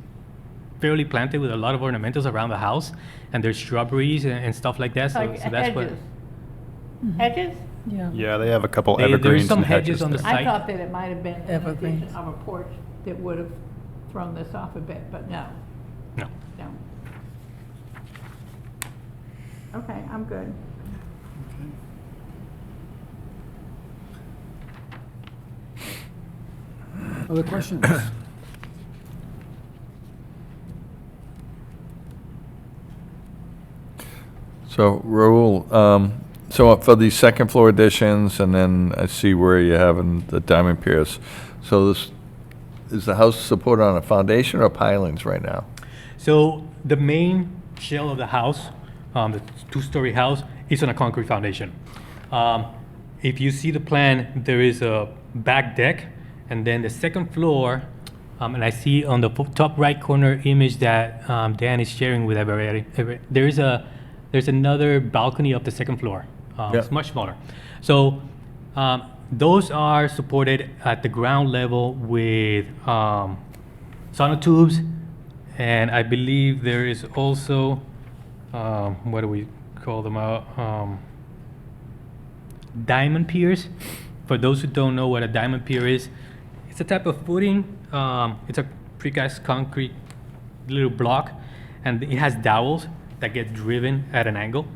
fairly planted with a lot of ornamentals around the house, and there's shrubberies and stuff like that. So, Like so that's what. hedges. Hedges? Yeah, they have a couple There's evergreens some and hedges hedges on the there. site. I thought that it might have been an Evergreens. addition of a porch that would have thrown this off a bit, but no. No. No. Okay, I'm good. Other questions? So Raul, so for these second floor additions, and then I see where you're having the diamond piers. So this, is the house supported on a foundation or pilings right now? So the main shell of the house, the two-story house, is on a concrete foundation. If you see the plan, there is a back deck, and then the second floor, and I see on the top right corner image that Dan is sharing with everybody, there's another balcony up the second floor. It's much smaller. So those are supported at the ground level with sonotubes, and I believe there is also, what do we call them out? Diamond piers. For those who don't know what a diamond pier is, it's a type of footing. It's a precast concrete little block, and it has dowels that get driven at an angle,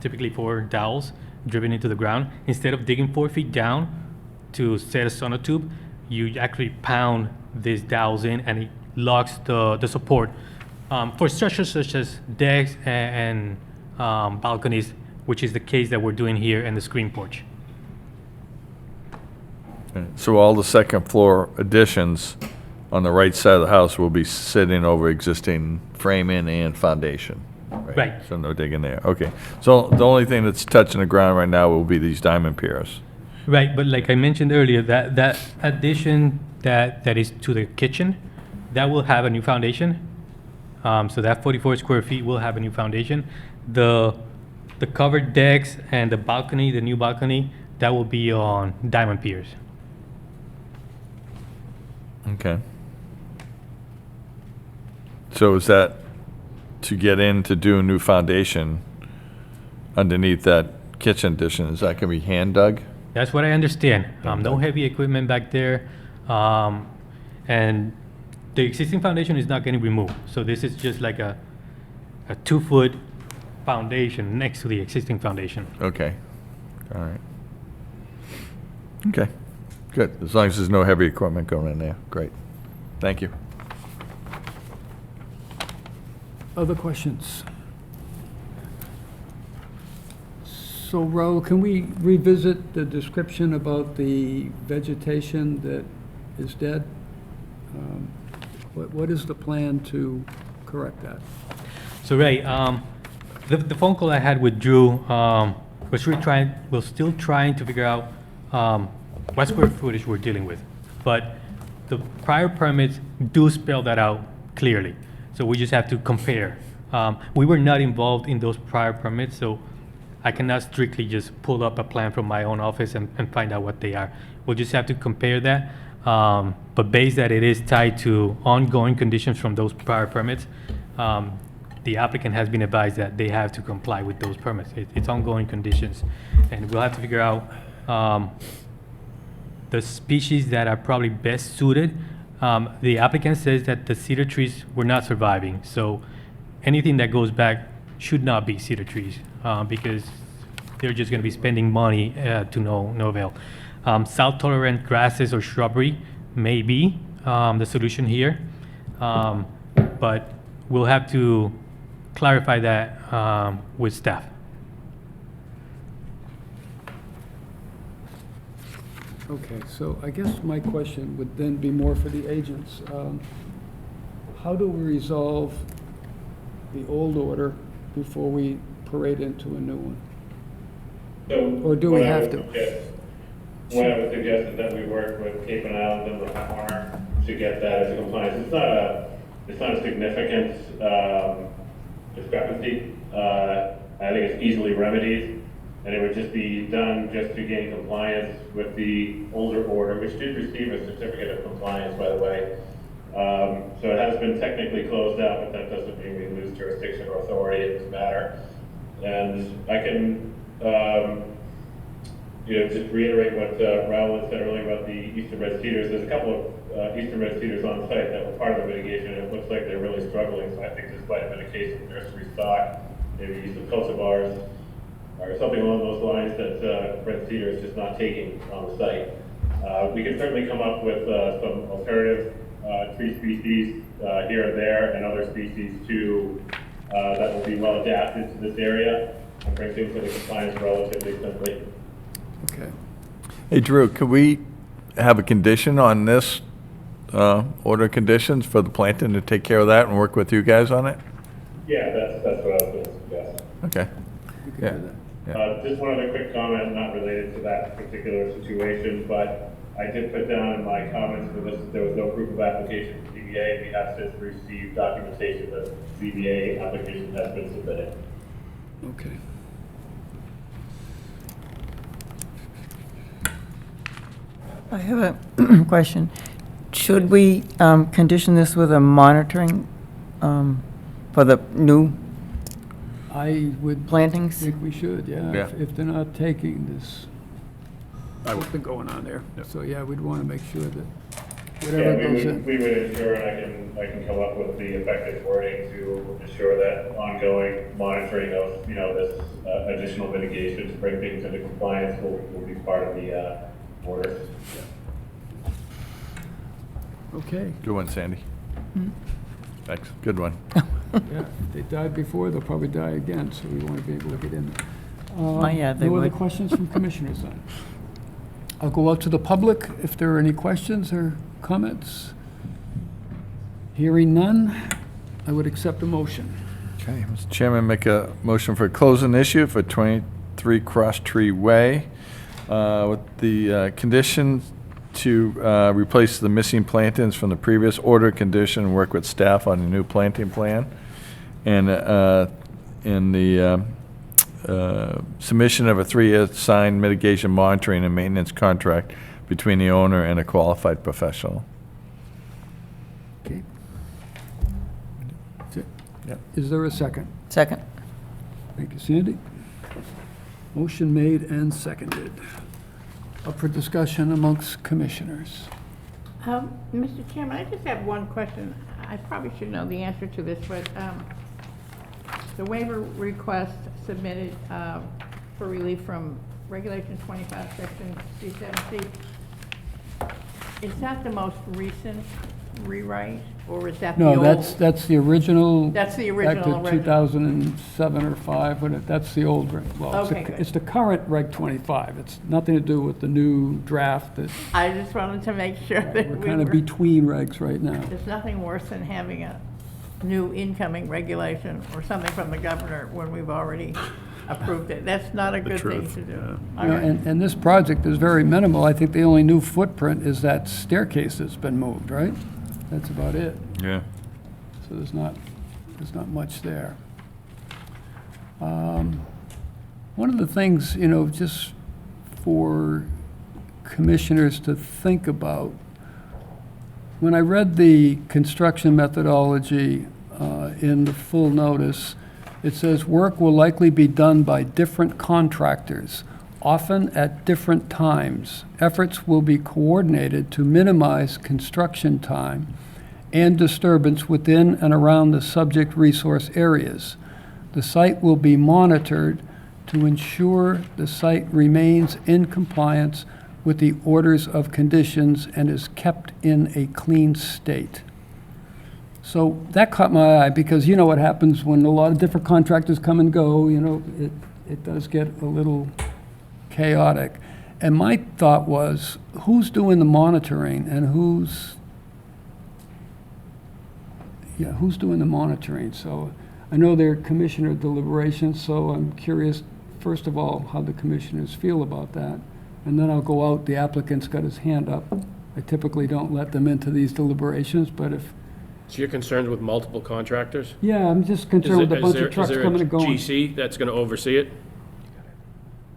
typically 4 dowels driven into the ground. Instead of digging 4 feet down to set a sonotube, you actually pound these dowels in, and it locks the support for structures such as decks and balconies, which is the case that we're doing here in the screen porch. So all the second floor additions on the right side of the house will be sitting over existing framing and foundation? Right. So no digging there, okay. So the only thing that's touching the ground right now will be these diamond piers? Right, but like I mentioned earlier, that addition that is to the kitchen, that will have a new foundation. So that 44 square feet will have a new foundation. The covered decks and the balcony, the new balcony, that will be on diamond piers. Okay. So is that to get in to do a new foundation underneath that kitchen addition? Is that gonna be hand dug? That's what I understand. No heavy equipment back there. And the existing foundation is not getting removed. So this is just like a 2-foot foundation next to the existing foundation. Okay, all right. Okay, good. As long as there's no heavy equipment going in there, great. Thank you. Other questions? So, Raul, can we revisit the description about the vegetation that is dead? What is the plan to correct that? So Ray, the phone call I had with Drew we're still trying to figure out what square footage we're dealing with. But the prior permits do spell that out clearly. So we just have to compare. We were not involved in those prior permits, so I cannot strictly just pull up a plan from my own office and find out what they are. We'll just have to compare that. But based that it is tied to ongoing conditions from those prior permits, the applicant has been advised that they have to comply with those permits. It's ongoing conditions. And we'll have to figure out the species that are probably best suited. The applicant says that the cedar trees were not surviving. So anything that goes back should not be cedar trees because they're just going to be spending money to no avail. Salt-tolerant grasses or shrubbery may be the solution here, but we'll have to clarify that with staff. Okay, so I guess my question would then be more for the agents. How do we resolve the old order before we parade into a new one? So Or do we have to? What I would suggest is that we work with Cape and Island and the homeowner to get that as a compliance. It's not a significant discrepancy. I think it's easily remedied, and it would just be done just to gain compliance with the older order, which did receive a certificate of compliance, by the way. So it has been technically closed out, but that doesn't mean we lose jurisdiction or authority in this matter. And I can, just reiterate what Raul had said earlier about the Eastern Red Cedars. There's a couple of Eastern Red Cedars on site that were part of the mitigation, and it looks like they're really struggling. So I think this might have been a case of nursery stock, maybe use of cultivars, or something along those lines that Red Cedar is just not taking on the site. We can certainly come up with some alternative tree species here and there, and other species to that will be well adapted to this area and bring things into compliance relatively simply. Okay. Hey, Drew, could we have a condition on this, order of conditions for the planting to take care of that and work with you guys on it? Yeah, that's what I was going to suggest. Okay. Yeah. Just one other quick comment, not related to that particular situation, but I did put down in my comments for this, there was no proof of application for ZBA. We have since received documentation that ZBA application has been submitted. Okay. I have a question. Should we condition this with a monitoring for the new I would plantings? think we should, yeah. Yeah. If they're not taking this, what's been going on there. So, yeah, we'd want to make sure that whatever Yeah, goes in. we would ensure, and I can come up with the effective wording to ensure that ongoing monitoring of, this additional mitigation to bring things into compliance will be part of the orders. Okay. Good one, Sandy. Thanks. Good one. Yeah, if they died before, they'll probably die again, so we want to be able to get in there. Yeah, they No other would. questions from commissioners then? I'll go out to the public if there are any questions or comments. Hearing none, I would accept a motion. Okay, Mr. Chairman, make a motion for closing issue for 23 Cross Tree Way with the condition to replace the missing plantings from the previous order condition and work with staff on a new planting plan. And in the submission of a 3-year signed mitigation monitoring and maintenance contract between the owner and a qualified professional. Okay. That's it. Yep. Is there a second? Second. Thank you, Sandy. Motion made and seconded. Up for discussion amongst commissioners. Mr. Chairman, I just have one question. I probably should know the answer to this, but the waiver request submitted for relief from Regulation 25, Section C7C, is that the most recent rewrite, or is that the old? No, that's the original. That's the original. Back to 2007 or 5, but that's the old reg. Well, Okay, good. it's the current Reg 25. It's nothing to do with the new draft that I just wanted to make sure that we're we kind of were, between regs right now. there's nothing worse than having a new incoming regulation or something from the governor when we've already approved it. That's not a good thing to do. You know, Okay. and this project is very minimal. I think the only new footprint is that staircase that's been moved, right? That's about it. Yeah. So there's not much there. One of the things, just for commissioners to think about, when I read the construction methodology in the full notice, it says work will likely be done by different contractors, often at different times. Efforts will be coordinated to minimize construction time and disturbance within and around the subject resource areas. The site will be monitored to ensure the site remains in compliance with the orders of conditions and is kept in a clean state. So that caught my eye, because you know what happens when a lot of different contractors come and go, it does get a little chaotic. And my thought was, who's doing the monitoring and who's doing the monitoring? So I know there are commissioner deliberations, so I'm curious, first of all, how the commissioners feel about that. And then I'll go out, the applicant's got his hand up. I typically don't let them into these deliberations, but if, So you're concerned with multiple contractors? yeah, I'm just concerned with a bunch of trucks coming and going. Is there a GC that's going to oversee it?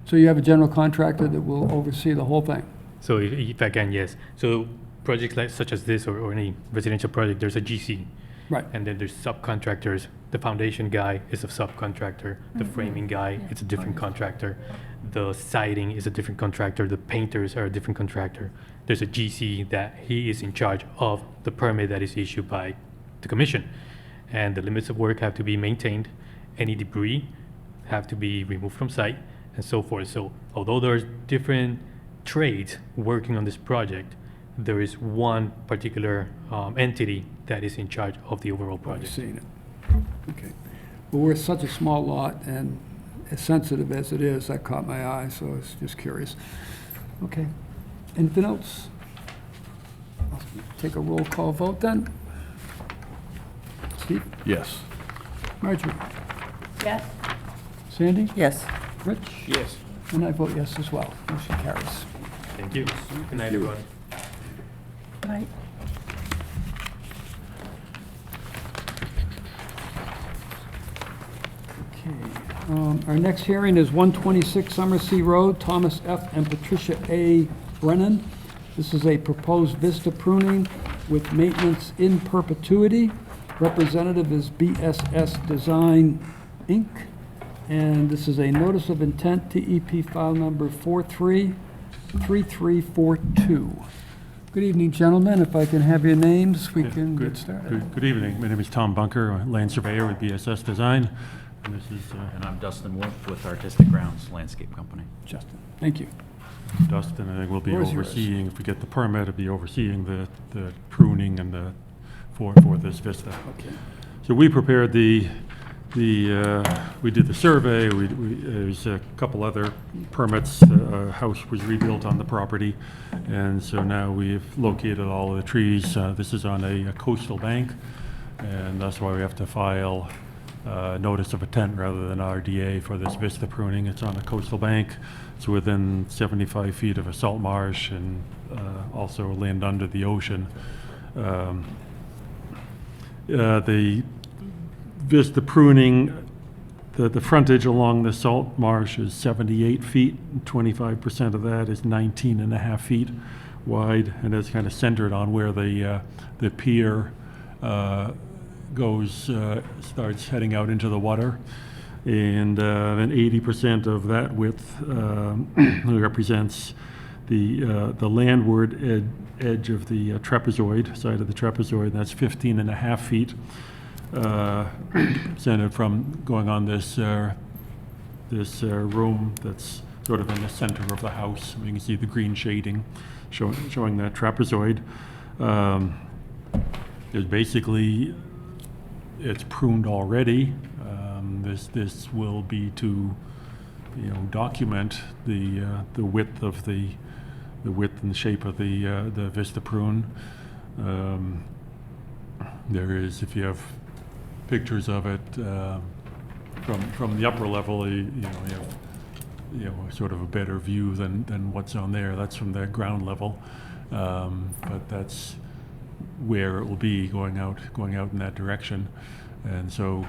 So you have a general contractor that will oversee the whole thing? So if I can, yes. So projects like such as this or any residential project, there's a GC. Right. And then there's subcontractors. The foundation guy is a subcontractor. The framing guy, it's a different contractor. The siding is a different contractor. The painters are a different contractor. There's a GC that he is in charge of the permit that is issued by the commission. And the limits of work have to be maintained. Any debris have to be removed from site and so forth. So although there's different trades working on this project, there is one particular entity that is in charge of the overall I've project. seen it. Okay. But we're such a small lot, and as sensitive as it is, that caught my eye, so I was just curious. Okay. Anything else? I'll take a roll call vote then. Steve? Yes. Marjorie? Yes? Sandy? Yes. Rich? Yes. And I vote yes as well. Motion carries. Thank you. Good night, everyone. Right. Okay. Our next hearing is 126 Summersea Road, Thomas F. and Patricia A. Brennan. This is a proposed vista pruning with maintenance in perpetuity. Representative is BSS Design, Inc., and this is a notice of intent, TEP file number 433342. Good evening, gentlemen. If I can have your names, we can get started. Good evening. My name is Tom Bunker, land surveyor with BSS Design. And this is And I'm Dustin Wolf with Artistic Grounds Landscape Company. Justin, thank you. Dustin, I think will be Floor is yours. overseeing, if we get the permit, will be overseeing the pruning and for this vista. Okay. So we prepared we did the survey, there's a couple other permits, a house was rebuilt on the property, and so now we've located all of the trees. This is on a coastal bank, and that's why we have to file notice of intent rather than RDA for this vista pruning. It's on a coastal bank. It's within 75 feet of a salt marsh and also land under the ocean. The vista pruning, the frontage along the salt marsh is 78 feet. 25% of that is 19 and a half feet wide, and it's kind of centered on where the pier starts heading out into the water. And then 80% of that width represents the landward edge of the trapezoid, side of the trapezoid, and that's 15 and a half feet. Centered from going on this room that's sort of in the center of the house. You can see the green shading showing that trapezoid. There's basically, it's pruned already. This will be to, document the width of the width and the shape of the vista prune. There is, if you have pictures of it from the upper level, you have sort of a better view than what's on there. That's from the ground level, but that's where it will be going out in that direction. And so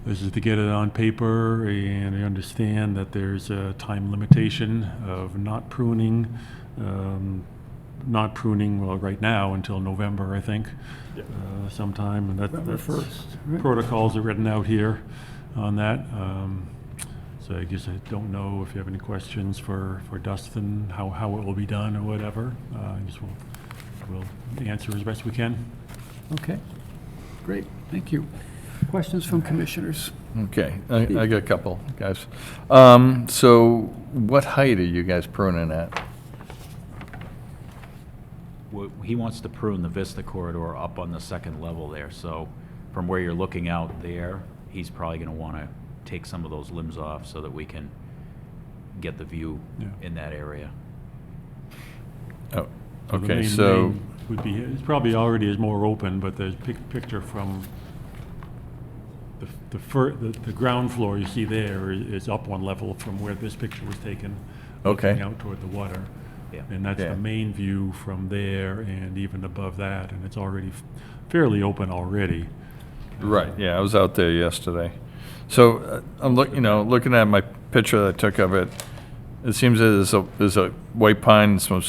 this is to get it on paper, and I understand that there's a time limitation of not pruning. Not pruning, well, right now until November, I think, sometime, and November that's 1st, right? protocols are written out here on that. So I guess I don't know if you have any questions for Dustin, how it will be done or whatever. I guess we'll answer as best we can. Okay, great, thank you. Questions from commissioners? Okay, I got a couple, guys. So what height are you guys pruning at? He wants to prune the vista corridor up on the second level there, so from where you're looking out there, he's probably going to want to take some of those limbs off so that we can get the view in that area. Oh, the okay, main so would be, it's probably already is more open, but there's picture from the ground floor you see there is up one level from where this picture was taken. Okay. Looking out toward the water. Yeah. And that's Yeah. the main view from there and even above that, and it's already fairly open already. right, yeah, I was out there yesterday. So I'm looking at my picture that I took of it. It seems that there's a white pine, some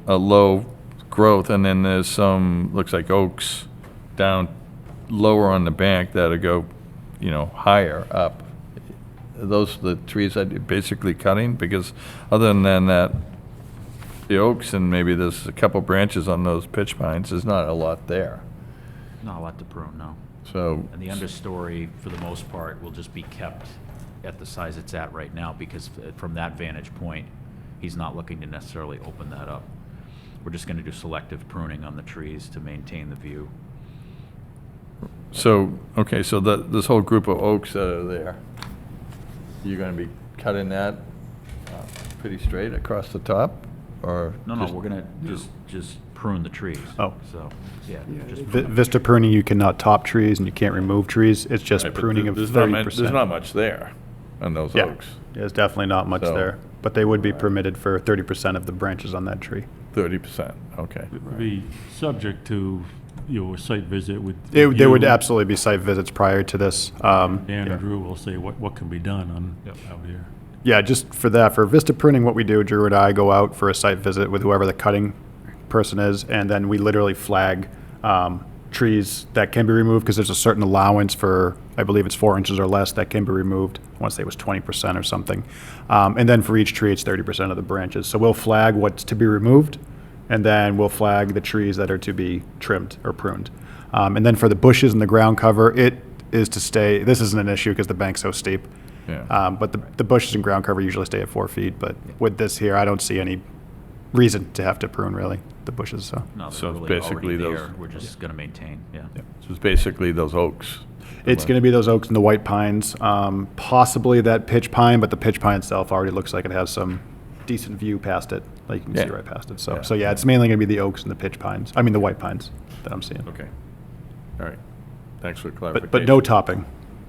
low growth, and then there's some, looks like oaks down lower on the bank that'll go, higher up. Are those the trees that you're basically cutting? Because other than that, the oaks and maybe there's a couple branches on those pitch pines, there's not a lot there. Not a lot to prune, no. So, And the understory, for the most part, will just be kept at the size it's at right now, because from that vantage point, he's not looking to necessarily open that up. We're just going to do selective pruning on the trees to maintain the view. So, okay, so this whole group of oaks that are there, you're gonna be cutting that pretty straight across the top, or? No, no, just- we're gonna just prune the trees. Oh. So, yeah, just Vista pruning, you cannot top trees and you can't remove trees. It's just Right, but pruning of there's not 30%. There's not much there on those Yeah, oaks, there's definitely not much So- there, but they would be permitted for 30% of the branches on that tree. 30%, okay. Be subject to your site visit with. There would you. absolutely be site visits prior to this. Dan Yeah. and Drew will say what can be done out here. Yeah, just for that, for Vista pruning, what we do, Drew and I go out for a site visit with whoever the cutting person is, and then we literally flag trees that can be removed, because there's a certain allowance for, I believe it's 4 inches or less, that can be removed. I want to say it was 20% or something. And then for each tree, it's 30% of the branches. So we'll flag what's to be removed, and then we'll flag the trees that are to be trimmed or pruned. And then for the bushes and the ground cover, it is to stay, this isn't an issue because the bank's so steep. Yeah. But the bushes and ground cover usually stay at 4 feet, but with this here, I don't see any reason to have to prune, really, the bushes, so. No, So they're it's really basically already those- there. We're just gonna maintain, yeah. So it's basically those oaks. It's gonna be those oaks and the white pines, possibly that pitch pine, but the pitch pine itself already looks like it has some decent view past it, like you can see Yeah. right past it, so. Yeah. So yeah, it's mainly gonna be the oaks and the pitch pines, I mean, the white pines that I'm seeing. Okay, all right. Thanks for the clarification. But no topping.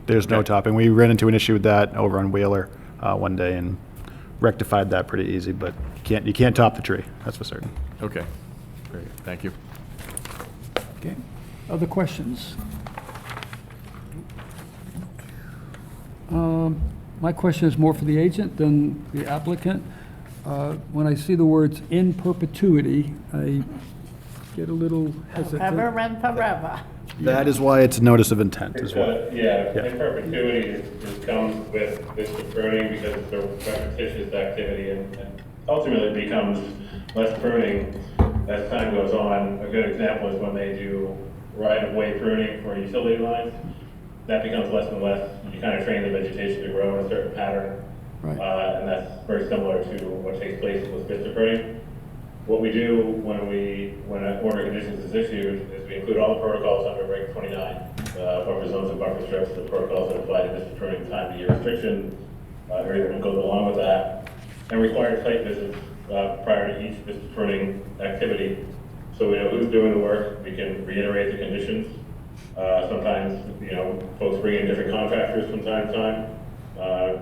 There's no Okay. topping. We ran into an issue with that over on Wheeler one day and rectified that pretty easy, but you can't top the tree, that's for certain. Okay, great, thank you. Okay. Other questions? My question is more for the agent than the applicant. When I see the words "in perpetuity," I get a little Forever hesitant. and forever. That is why it's a notice of intent as well. Yeah, in perpetuity comes with this pruning because it's a repetitious activity and ultimately becomes less pruning as time goes on. A good example is when they do right-of-way pruning for utility lines. That becomes less and less. You kind of train the vegetation to grow in a certain pattern. Right. And that's very similar to what takes place with vista pruning. What we do when an order of conditions is issued is we include all the protocols under Reg 29, buffer zones and buffer strips, the protocols that apply to vista pruning, time of year restriction, everything that goes along with that, and required site visits prior to each vista pruning activity. So we know who's doing the work, we can reiterate the conditions. Sometimes, folks bring in different contractors from time to time,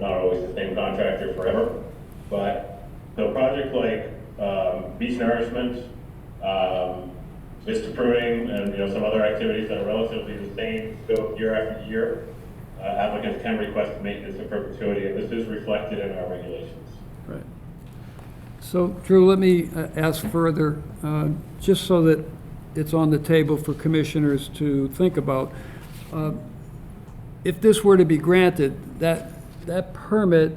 not always the same contractor forever. But the project like beach nourishment, vista pruning, and some other activities that are relatively the same scope year after year, applicants can request maintenance in perpetuity, and this is reflected in our regulations. Right. So, Drew, let me ask further, just so that it's on the table for commissioners to think about. If this were to be granted, that permit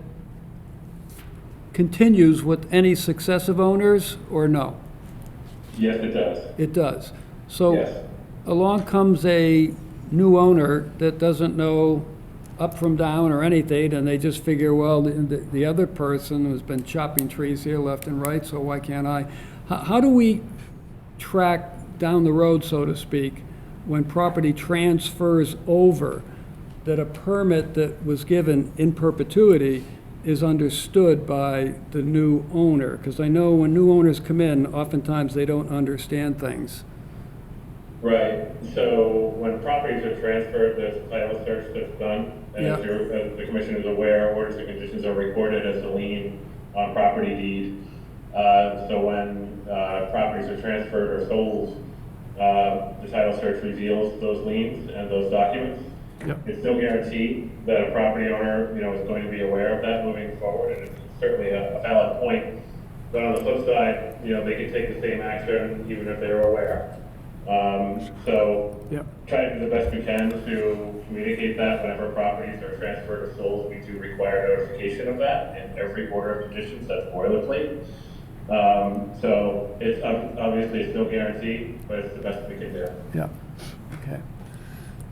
continues with any successive owners, or no? Yes, it does. It does. So Yes. along comes a new owner that doesn't know up from down or anything, and they just figure, well, the other person has been chopping trees here left and right, so why can't I? How do we track down the road, so to speak, when property transfers over, that a permit that was given in perpetuity is understood by the new owner? Because I know when new owners come in, oftentimes they don't understand things. Right, so when properties are transferred, there's a title search that's done, and as the commission is aware, orders and conditions are recorded as a lien on property deed. So when properties are transferred or sold, the title search reveals those liens and those documents. Yep. It's still guaranteed that a property owner, is going to be aware of that moving forward, and it's certainly a valid point. But on the flip side, they can take the same action even if they're aware. So try to do the best we can to communicate that whenever properties are transferred or sold. We do require notification of that in every order of conditions. That's boilerplate. So it's obviously still guaranteed, but it's the best we can do. Yeah, okay.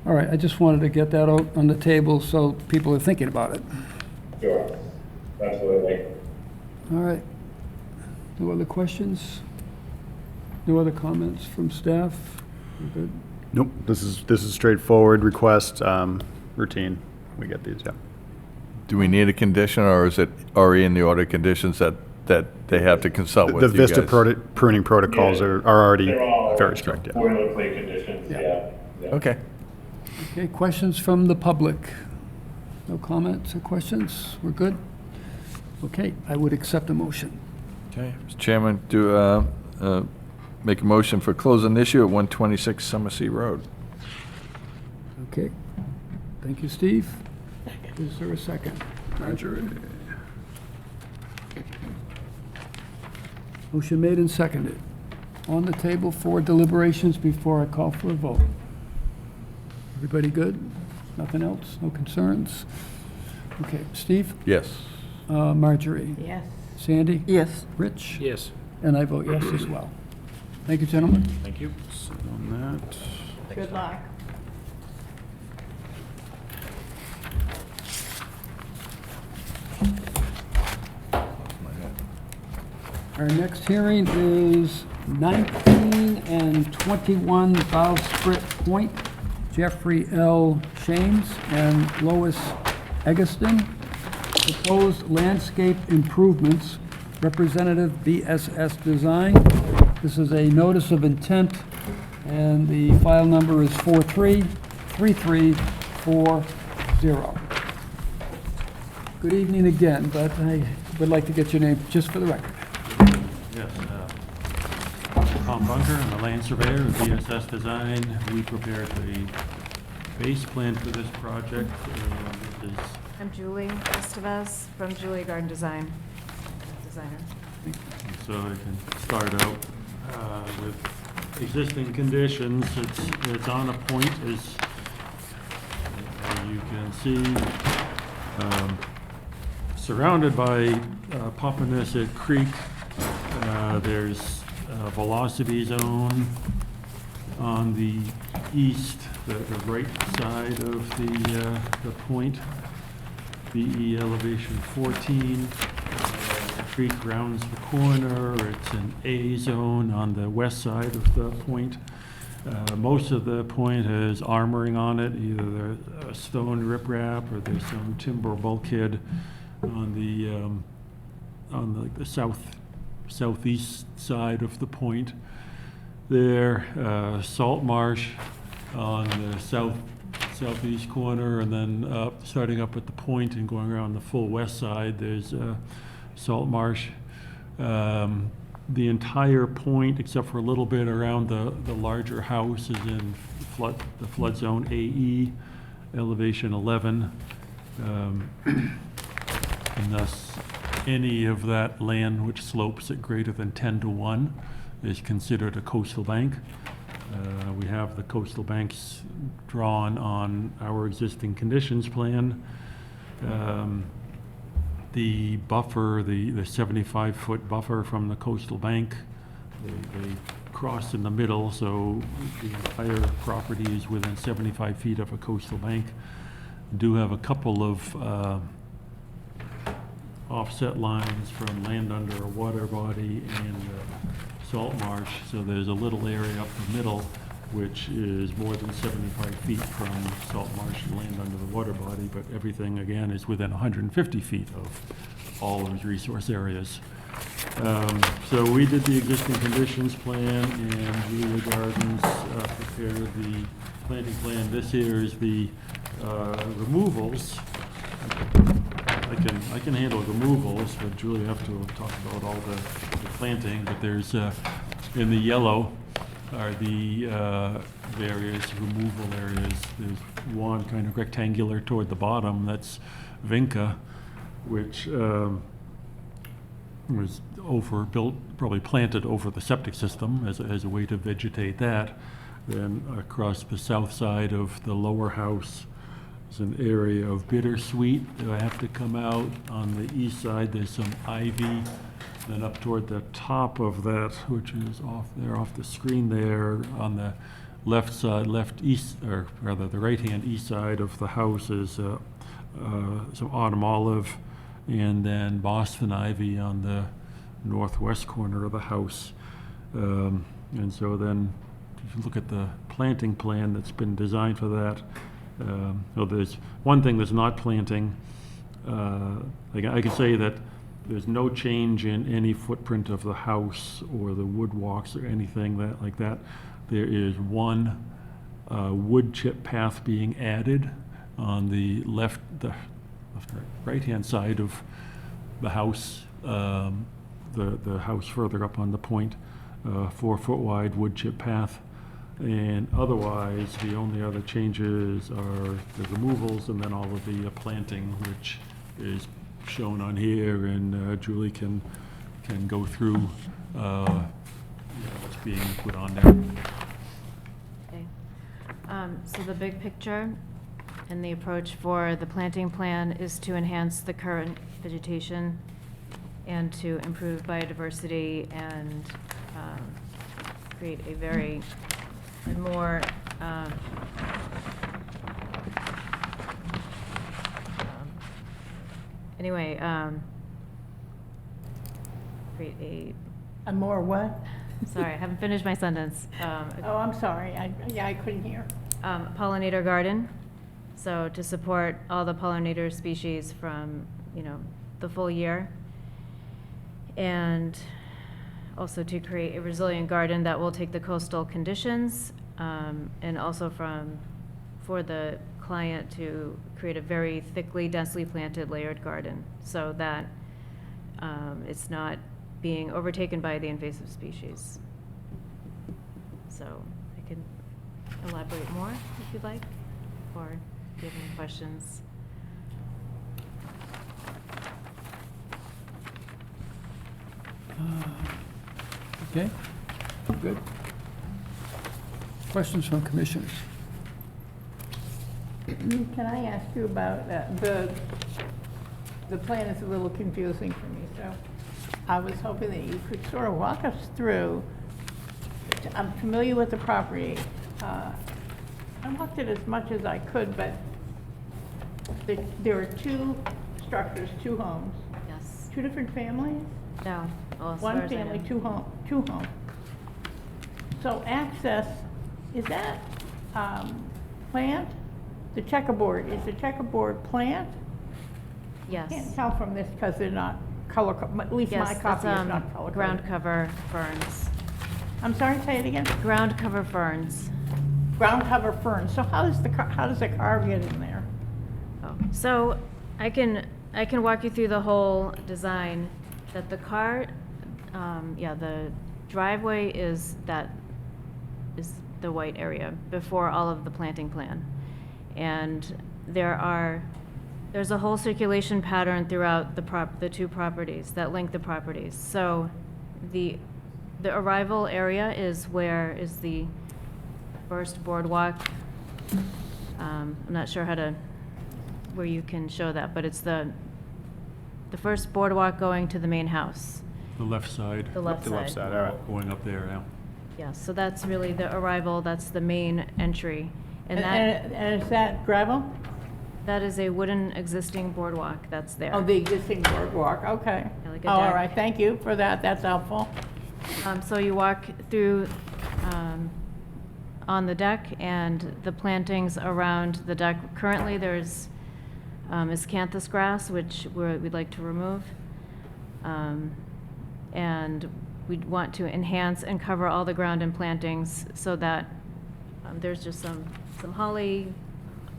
All right, I just wanted to get that out on the table so people are thinking about it. Sure, absolutely. All right. No other questions? No other comments from staff? We're good? Nope, this is straightforward request, routine. We get these, yeah. Do we need a condition, or is it already in the order of conditions that they have to consult with The you Vista guys? pruning protocols Yeah, are already they're all very strict, yeah. boilerplate conditions, yeah. Okay. Okay, questions from the public? No comments or questions? We're good? Okay, I would accept a motion. Okay, Mr. Chairman, make a motion for closing issue at 126 Summersea Road. Okay. Thank you, Steve. Is there a second? Marjorie. Motion made and seconded. On the table for deliberations before I call for a vote. Everybody good? Nothing else? No concerns? Okay, Steve? Yes. Marjorie? Yes. Sandy? Yes. Rich? Yes. And I vote yes as well. Thank you, gentlemen. Thank you. Sit on that. Good luck. Our next hearing is 19 and 21 Bowsprit Point, Jeffrey L. Shames and Lois Eggleston. Proposed landscape improvements, Representative BSS Design. This is a notice of intent, and the file number is 433340. Good evening again, but I would like to get your name just for the record. Yes, Tom Bunker, I'm the land surveyor of BSS Design. We prepared the base plan for this project. This is I'm Julie Estevez from Julia Garden Design, designer. So I can start out with existing conditions. It's on a point, as you can see, surrounded by Papaneset Creek. There's a velocity zone on the east, the right side of the point. BE elevation 14. The creek rounds the corner. It's an A zone on the west side of the point. Most of the point has armoring on it, either there's a stone riprap or there's some timber bulkhead on the southeast side of the point. There, salt marsh on the southeast corner, and then starting up at the point and going around the full west side, there's salt marsh. The entire point, except for a little bit around the larger house, is in the flood zone AE, elevation 11. And thus, any of that land which slopes at greater than 10:1 is considered a coastal bank. We have the coastal banks drawn on our existing conditions plan. The buffer, the 75-foot buffer from the coastal bank, they cross in the middle, so the entire property is within 75 feet of a coastal bank. Do have a couple of offset lines from land under a water body and salt marsh, so there's a little area up the middle which is more than 75 feet from salt marsh and land under the water body, but everything, again, is within 150 feet of all those resource areas. So we did the existing conditions plan, and Julia Gardens prepared the planting plan. This here is the removals. I can handle removals, but Julia have to talk about all the planting, but there's, in the yellow, are the various removal areas. There's one kind of rectangular toward the bottom, that's Vinca, which was overbuilt, probably planted over the septic system as a way to vegetate that. Then across the south side of the lower house is an area of bittersweet that I have to come out. On the east side, there's some ivy. Then up toward the top of that, which is off there, off the screen there, on the left side, left east, or rather the right-hand east side of the house is some autumn olive, and then Boston ivy on the northwest corner of the house. And so then if you look at the planting plan that's been designed for that, well, there's one thing that's not planting. Like I can say that there's no change in any footprint of the house or the wood walks or anything like that. There is one wood chip path being added on the right-hand side of the house, the house further up on the point, 4-foot wide wood chip path. And otherwise, the only other changes are the removals and then all of the planting, which is shown on here, and Julie can go through what's being put on there. Okay. So the big picture and the approach for the planting plan is to enhance the current vegetation and to improve biodiversity and create a more anyway, create A more what? sorry, I haven't finished my sentence. Oh, I'm sorry. I couldn't hear. Pollinator garden, so to support all the pollinator species from, the full year. And also to create a resilient garden that will take the coastal conditions, and also for the client to create a very thickly, densely planted layered garden so that it's not being overtaken by the invasive species. So I can elaborate more if you'd like, or if you have any questions. Okay, good. Questions from commissioners? Can I ask you about, the plan is a little confusing for me, so I was hoping that you could sort of walk us through. I'm familiar with the property. I walked it as much as I could, but there are two structures, two homes. Yes. Two different families? No. Well, as far One as I family, know. two homes. So access, is that plant? The checkerboard, is the checkerboard plant? Yes. Can't tell from this because they're not color, at least my Yes, copy that's, is not color ground coded. cover ferns. I'm sorry, say it again? Ground cover ferns. Ground cover ferns. So how does the car get in there? Oh, so I can walk you through the whole design. That the car, the driveway is the white area before all of the planting plan, and there's a whole circulation pattern throughout the two properties that link the properties. So the arrival area is the first boardwalk. I'm not sure where you can show that, but it's the first boardwalk going to the main house. The left side. The left side. All right. Going up there, yeah. Yeah, so that's really the arrival, that's the main entry. And And is that gravel? that is a wooden existing boardwalk that's there. Oh, the existing boardwalk, okay. Yeah, like a Oh, all deck. right, thank you for that, that's helpful. So you walk through on the deck and the plantings around the deck. Currently, there's miscanthus grass, which we'd like to remove. And we'd want to enhance and cover all the ground and plantings so that there's just some holly,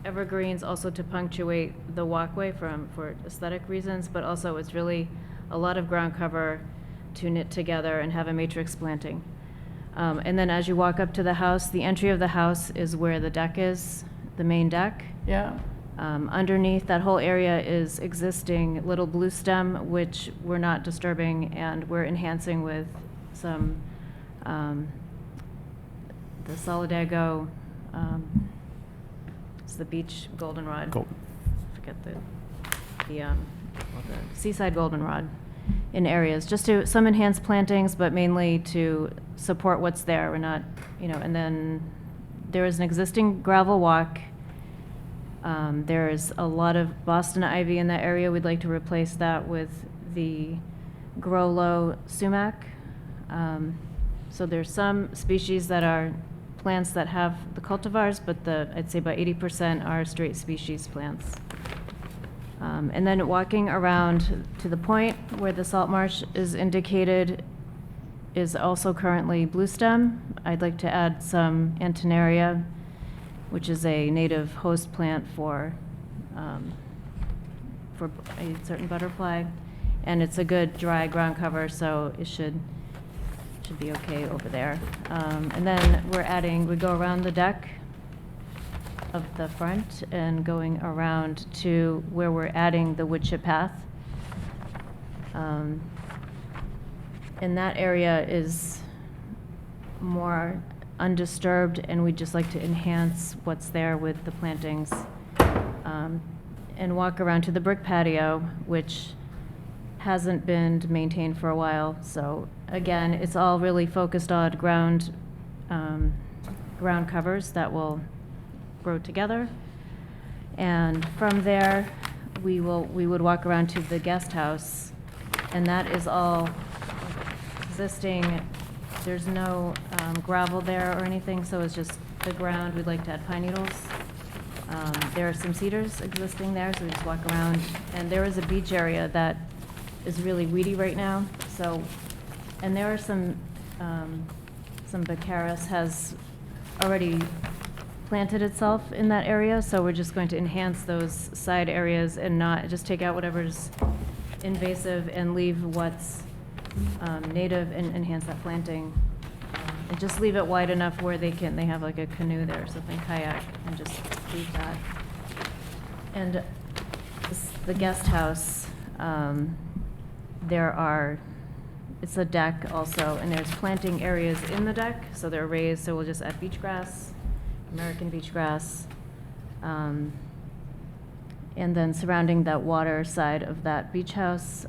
evergreens, also to punctuate the walkway for aesthetic reasons, but also it's really a lot of ground cover to knit together and have a matrix planting. And then as you walk up to the house, the entry of the house is where the deck is, the main deck. Yeah. Underneath that whole area is existing little blue stem, which we're not disturbing, and we're enhancing with some, the Solidago, it's the beach goldenrod. Forget the seaside goldenrod in areas, just to some enhanced plantings, but mainly to support what's there. We're not, and then there is an existing gravel walk. There's a lot of Boston ivy in that area. We'd like to replace that with the Grow-Low sumac. So there's some species that are plants that have the cultivars, but I'd say about 80% are straight species plants. And then walking around to the point where the salt marsh is indicated is also currently blue stem. I'd like to add some Antenaria, which is a native host plant for a certain butterfly. And it's a good dry ground cover, so it should be okay over there. And then we go around the deck of the front and going around to where we're adding the wood chip path. And that area is more undisturbed, and we'd just like to enhance what's there with the plantings. And walk around to the brick patio, which hasn't been maintained for a while. So again, it's all really focused on ground covers that will grow together. And from there, we would walk around to the guest house, and that is all existing. There's no gravel there or anything, so it's just the ground. We'd like to add pine needles. There are some cedars existing there, so we just walk around. And there is a beach area that is really weedy right now. So, and there are some Baccharis has already planted itself in that area, so we're just going to enhance those side areas and not just take out whatever's invasive and leave what's native and enhance that planting. And just leave it wide enough where they have like a canoe there or something, kayak, and just leave that. And the guest house, it's a deck also, and there's planting areas in the deck, so they're raised, so we'll just add beach grass, American beach grass. And then surrounding that water side of that beach house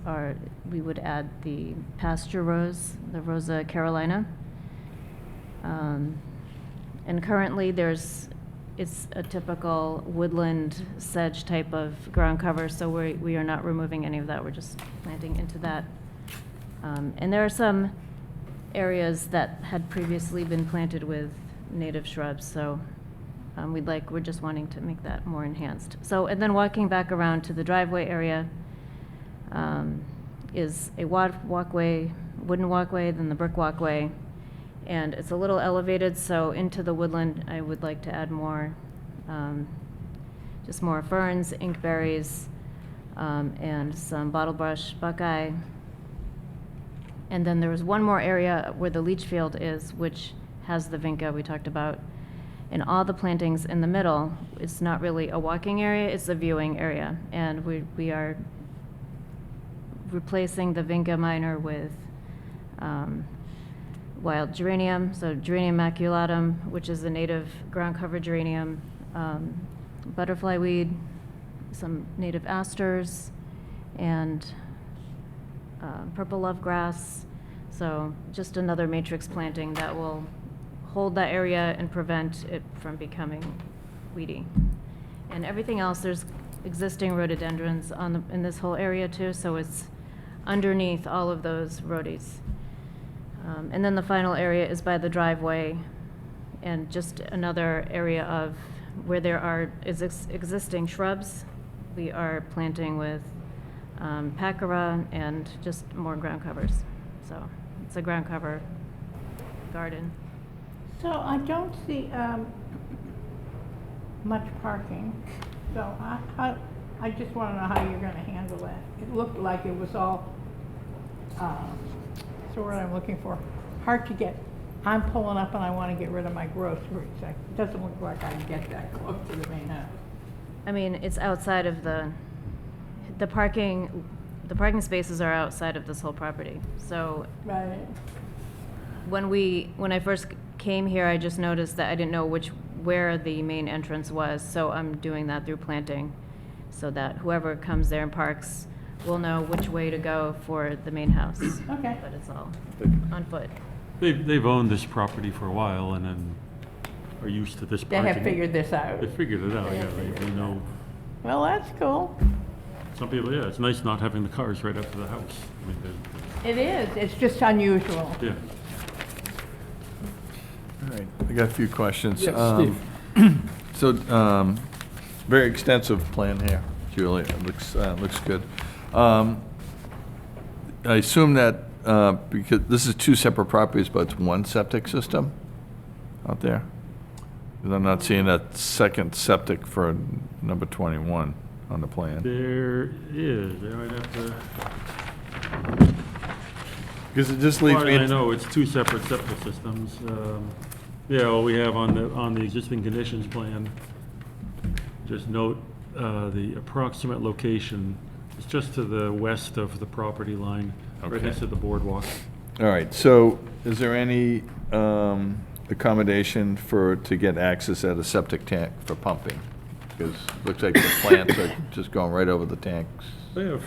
we would add the pasture rose, the Rosa Carolina. And currently it's a typical woodland sedge type of ground cover, so we are not removing any of that, we're just planting into that. And there are some areas that had previously been planted with native shrubs, so we're just wanting to make that more enhanced. So, and then walking back around to the driveway area is a wooden walkway, then the brick walkway. And it's a little elevated, so into the woodland, I would like to add more, just more ferns, inkberries, and some bottlebrush buckeye. And then there was one more area where the leach field is, which has the vinca we talked about. And all the plantings in the middle, it's not really a walking area, it's a viewing area. And we are replacing the vinca minor with wild geranium, so geranium maculatum, which is a native ground cover geranium, butterfly weed, some native asters, and purple love grass. So just another matrix planting that will hold that area and prevent it from becoming weedy. And everything else, there's existing rhododendrons in this whole area too, so it's underneath all of those rhodies. And then the final area is by the driveway, and just another area of where there is existing shrubs. We are planting with paccara and just more ground covers. So it's a ground cover garden. So I don't see much parking, so I just want to know how you're going to handle that. It looked like it was all, so what I'm looking for, hard to get. I'm pulling up and I want to get rid of my groceries. It doesn't look like I can get that close to the main house. I mean, it's outside of the parking spaces are outside of this whole property. So right. When I first came here, I just noticed that I didn't know where the main entrance was, so I'm doing that through planting, so that whoever comes there and parks will know which way to go for the main house. Okay. But it's all on foot. They've owned this property for a while and then are used to this They parking. have figured this out. They figured it out, yeah, they know. Well, that's cool. Some people, yeah, it's nice not having the cars right up to the house. I mean, It is, it's just unusual. yeah. All right, I got a few questions. Yes, So, very extensive plan here, Julie. It looks good. I assume that, because this is two separate properties, but it's one septic system out there? 'Cause I'm not seeing that second septic for number 21 on the plan. There is, I might have to. Because it just leaves me. I know, it's two separate septic systems. Yeah, well, we have on the existing conditions plan, just note the approximate location. It's just to the west of the property line, right Okay. next to the boardwalk. All right, so is there any accommodation to get access at a septic tank for pumping? Because it looks like the plants are just going right over the tanks. They have,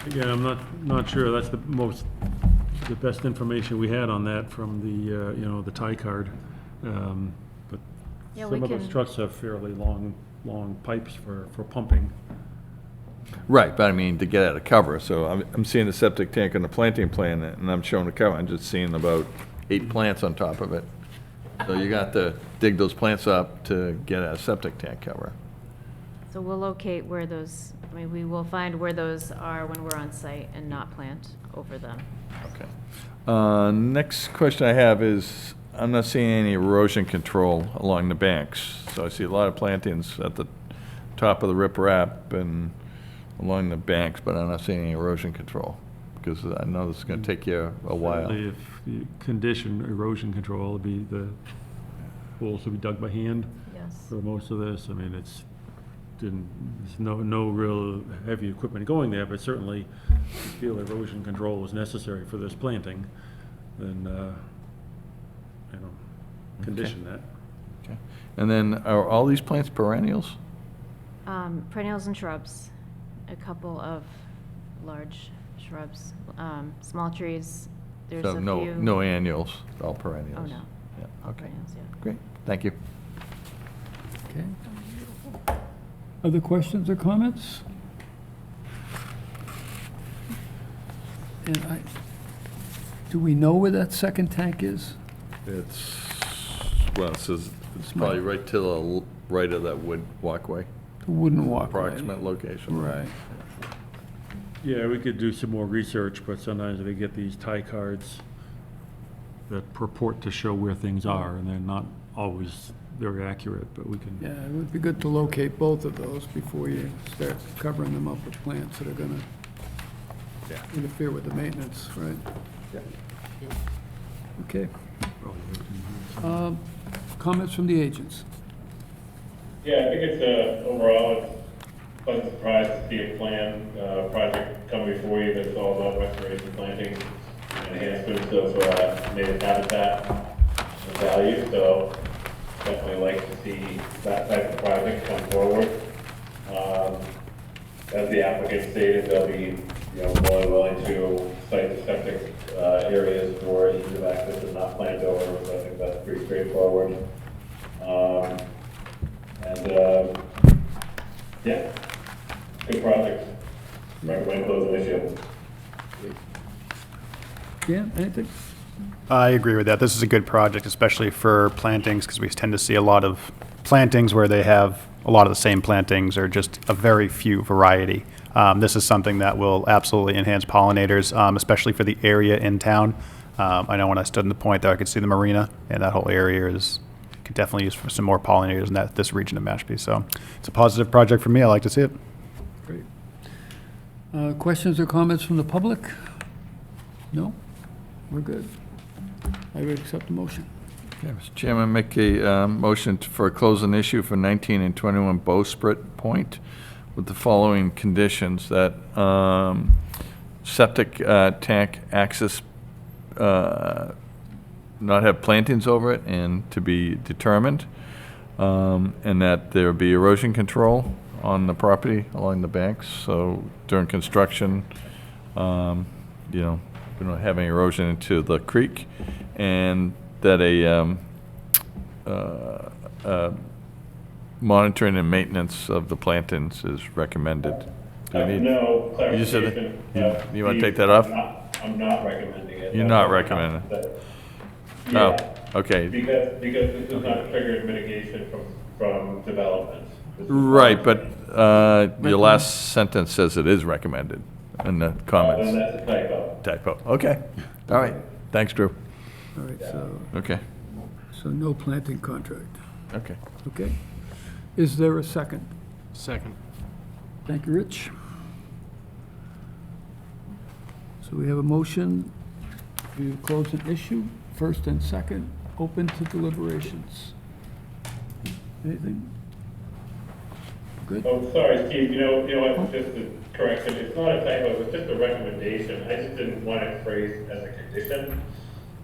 again, I'm not sure, that's the best information we had on that from the, the tie card. But Yeah, some we of those can- trucks have fairly long pipes for pumping. Right, but I mean, to get at a cover, so I'm seeing the septic tank on the planting plan, and I'm showing the cover, I'm just seeing about 8 plants on top of it. So you got to dig those plants up to get a septic tank cover. So we'll locate where those, we will find where those are when we're on site and not plant over them. Okay. Next question I have is, I'm not seeing any erosion control along the banks. So I see a lot of plantings at the top of the riprap and along the banks, but I'm not seeing any erosion control, because I know this is gonna take you a while. Certainly, if you condition erosion control, it'd be the holes will be dug by hand. Yes. For most of this, I mean, there's no real heavy equipment going there, but certainly if you feel erosion control is necessary for this planting, then, condition that. Okay. And then, are all these plants perennials? Perennials and shrubs, a couple of large shrubs, small trees, there's a So few. no annuals, all perennials? Oh, no. Yeah, All okay. perennials, yeah. Great, thank you. Okay. Other questions or comments? And do we know where that second tank is? Well, it says, it's probably right to the right of that wood walkway. The wooden walkway. Approximate location. Right. Yeah, we could do some more research, but sometimes we get these tie cards that purport to show where things are, and they're not always very accurate, but we can. Yeah, it would be good to locate both of those before you start covering them up with plants that are gonna interfere with the maintenance, right? Okay. Comments from the agents? Yeah, I think it's, overall, it's a pleasant surprise to see a plan, project come before you that's all about restoration, planting, enhancements of native habitat and value, so definitely like to see that type of project come forward. As the applicant stated, they'll be, more than willing to site the septic areas for ease of access and not plant over, so I think that's pretty straightforward. Yeah, good project. Recommend closing this year. Dan, anything? I agree with that. This is a good project, especially for plantings, because we tend to see a lot of plantings where they have a lot of the same plantings or just a very few variety. This is something that will absolutely enhance pollinators, especially for the area in town. I know when I stood in the point there, I could see the marina, and that whole area could definitely use for some more pollinators in this region of Mashpee. So it's a positive project for me. I like to see it. Great. Questions or comments from the public? No? We're good. I would accept the motion. Okay, Mr. Chairman, make a motion for a closing issue for 19 and 21 Bowsprit Point with the following conditions: that septic tank access not have plantings over it and to be determined, and that there be erosion control on the property along the banks, so during construction, we don't have any erosion into the creek, and that a monitoring and maintenance of the plantings is recommended. Do we need- No You said that- clarification. You want to take that off? I'm not recommending it. You're not recommending it? Yeah, Okay. Because this is not triggered mitigation from development. This is Right, but monitoring. your last sentence says it is recommended in the comments. Then that's a typo. Typo, okay. All right, thanks, Drew. All right, so, Okay, so no planting contract. okay. Okay. Is there a second? Second. Thank you, Rich. So we have a motion to close an issue, first and second, open to deliberations. Anything? Good? Oh, sorry, Steve, you know what, just a correction, it's not a typo, it's just a recommendation, I just didn't want it phrased as a condition.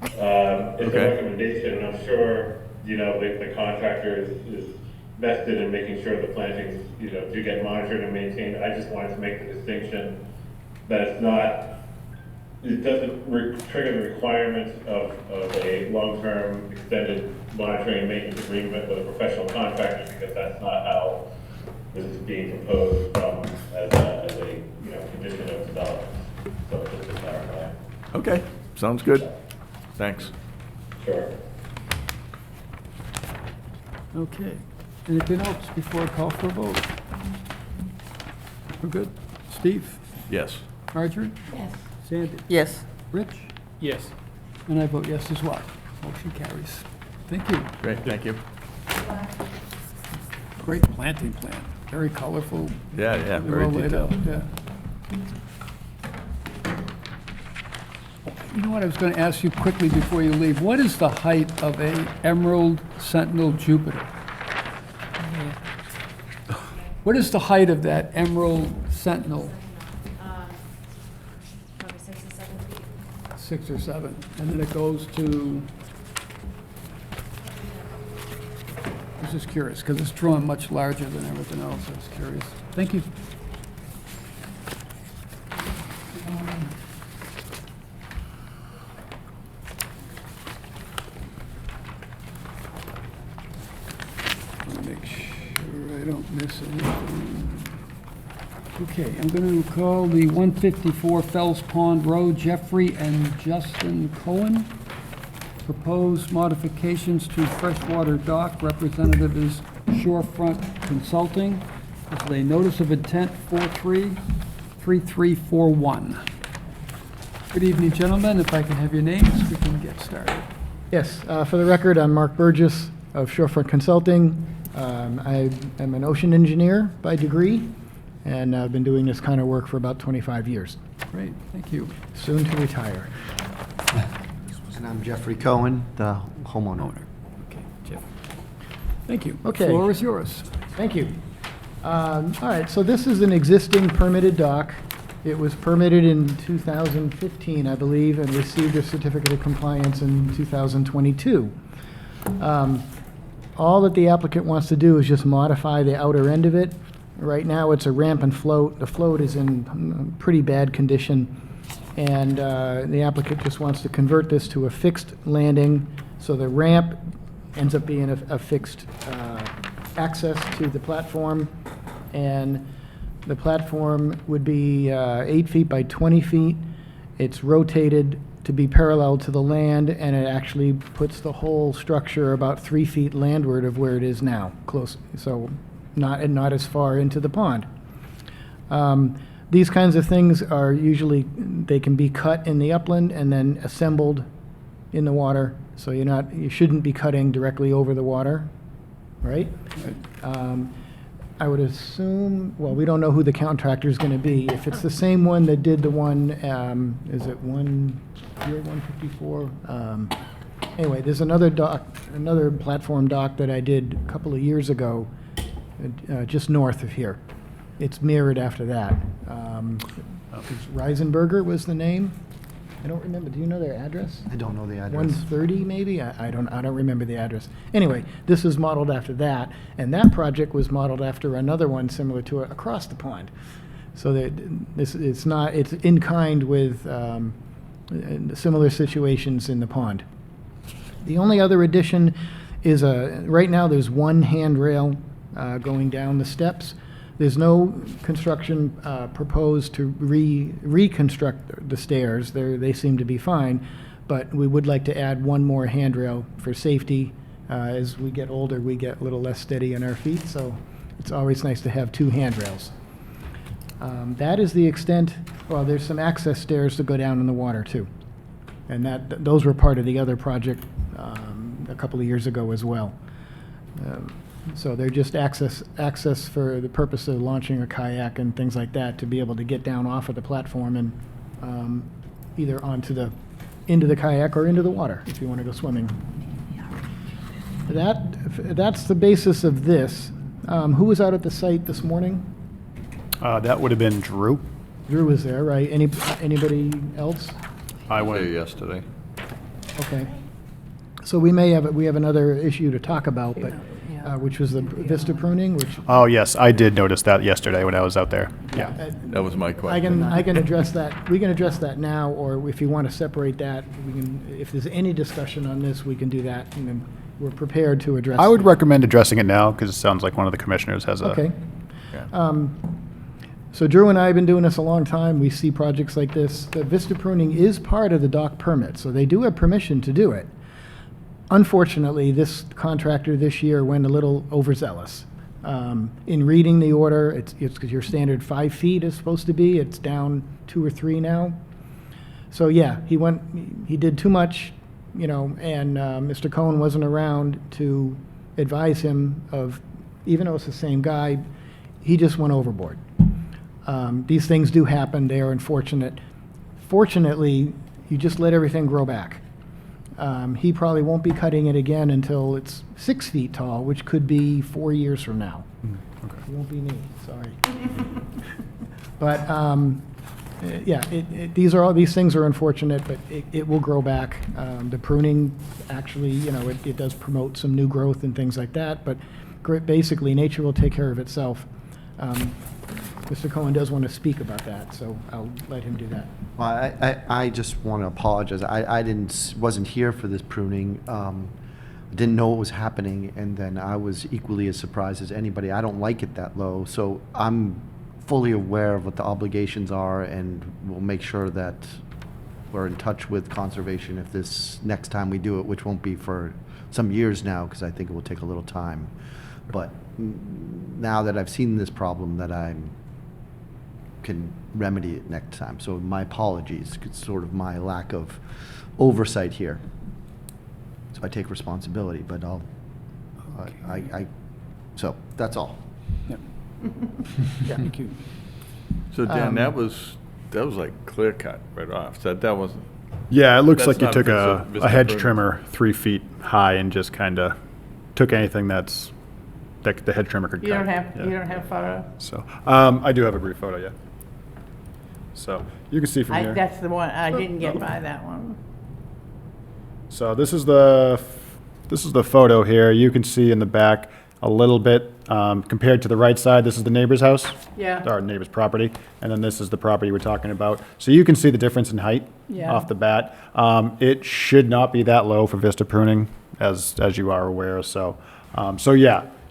It's a Okay. recommendation, and I'm sure, the contractor is vested in making sure the plantings, do get monitored and maintained. I just wanted to make the distinction that it doesn't trigger the requirements of a long-term extended monitoring and maintenance agreement with a professional contractor, because that's not how this is being proposed as a condition of development. So just to clarify. Okay, sounds good. Thanks. Sure. Okay. Anything else before I call for a vote? We're good? Steve? Yes. Marjorie? Yes. Sandy? Yes. Rich? Yes. And I vote yes as well. Motion carries. Thank you. Great, thank you. Great planting plan. Very colorful. Yeah, They're very all laid out, detailed. yeah. You know what, I was going to ask you quickly before you leave. What is the height of a Emerald Sentinel Jupiter? What is the height of that Emerald Sentinel? Probably 6 or 7 feet. 6 or 7, and then it goes to, I was just curious, because it's drawn much larger than everything else, I was curious. Thank you. Let me make sure I don't miss anything. Okay, I'm going to call the 154 Fells Pond Road, Jeffrey and Justin Cohen. Proposed modifications to freshwater dock. Representative is Shorefront Consulting. This is a notice of intent 433341. Good evening, gentlemen. If I can have your names, we can get started. Yes, for the record, I'm Mark Burgess of Shorefront Consulting. I am an ocean engineer by degree, and I've been doing this kind of work for about 25 years. Great, thank you. Soon to retire. And I'm Jeffrey Cohen, the homeowner. Okay, Jeff. Thank you. Okay. Floor is yours. Thank you. All right, so this is an existing permitted dock. It was permitted in 2015, I believe, and received a certificate of compliance in 2022. All that the applicant wants to do is just modify the outer end of it. Right now, it's a ramp and float. The float is in pretty bad condition, and the applicant just wants to convert this to a fixed landing, so the ramp ends up being a fixed access to the platform, and the platform would be 8 feet by 20 feet. It's rotated to be parallel to the land, and it actually puts the whole structure about 3 feet landward of where it is now, close, so not as far into the pond. These kinds of things are usually, they can be cut in the upland and then assembled in the water, so you shouldn't be cutting directly over the water, right? I would assume, well, we don't know who the contractor is going to be. If it's the same one that did the one, is it 154? Anyway, there's another platform dock that I did a couple of years ago, just north of here. It's mirrored after that. Reisenberger was the name. I don't remember. Do you know their address? I don't know the address. 130 maybe? I don't remember the address. Anyway, this is modeled after that, and that project was modeled after another one similar to it across the pond. So that it's in kind with similar situations in the pond. The only other addition is right now there's one handrail going down the steps. There's no construction proposed to reconstruct the stairs. They seem to be fine, but we would like to add one more handrail for safety. As we get older, we get a little less steady on our feet, so it's always nice to have 2 handrails. That is the extent. Well, there's some access stairs to go down in the water too, and those were part of the other project a couple of years ago as well. So they're just access for the purpose of launching a kayak and things like that, to be able to get down off of the platform and either into the kayak or into the water if you want to go swimming. That's the basis of this. Who was out at the site this morning? That would have been Drew. Drew was there, right? Anybody else? I There went. yesterday. Okay. So we have another issue to talk about, but, which was the vista pruning, which. Oh, yes, I did notice that yesterday when I was out there. Yeah. That was my question. I can address that. We can address that now, or if you want to separate that, we can, if there's any discussion on this, we can do that, and then we're prepared to address. I would recommend addressing it now, because it sounds like one of the commissioners has a. Okay. So Drew and I have been doing this a long time. We see projects like this. The vista pruning is part of the dock permit, so they do have permission to do it. Unfortunately, this contractor this year went a little overzealous. In reading the order, it's your standard 5 feet is supposed to be. It's down 2 or 3 now. So yeah, he did too much, and Mr. Cohen wasn't around to advise him of, even though it's the same guy, he just went overboard. These things do happen. They are unfortunate. Fortunately, you just let everything grow back. He probably won't be cutting it again until it's 6 feet tall, which could be 4 years from now. It won't be me, sorry. But, yeah, these things are unfortunate, but it will grow back. The pruning, actually, it does promote some new growth and things like that, but basically, nature will take care of itself. Mr. Cohen does want to speak about that, so I'll let him do that. Well, I just want to apologize. I wasn't here for this pruning. Didn't know what was happening, and then I was equally as surprised as anybody. I don't like it that low, so I'm fully aware of what the obligations are, and we'll make sure that we're in touch with conservation if this next time we do it, which won't be for some years now, because I think it will take a little time. But now that I've seen this problem, that I can remedy it next time. So my apologies. It's sort of my lack of oversight here. So I take responsibility, but so that's all. Yep. Yeah, thank you. So Dan, that was like clear cut right off. So that wasn't. Yeah, it looks that's like you not took vista a hedge pruning. trimmer 3 feet high and just kind of took anything that the hedge trimmer could cut. You don't have, Yeah. you don't have photo? So, I do have a brief photo, yeah. So, you can see from here. That's the one, I didn't get by that one. So this is the photo here. You can see in the back a little bit, compared to the right side, this is the neighbor's house. Yeah. Our neighbor's property, and then this is the property we're talking about. So you can see the difference in height Yeah. off the bat. It should not be that low for vista pruning, as you are aware, so,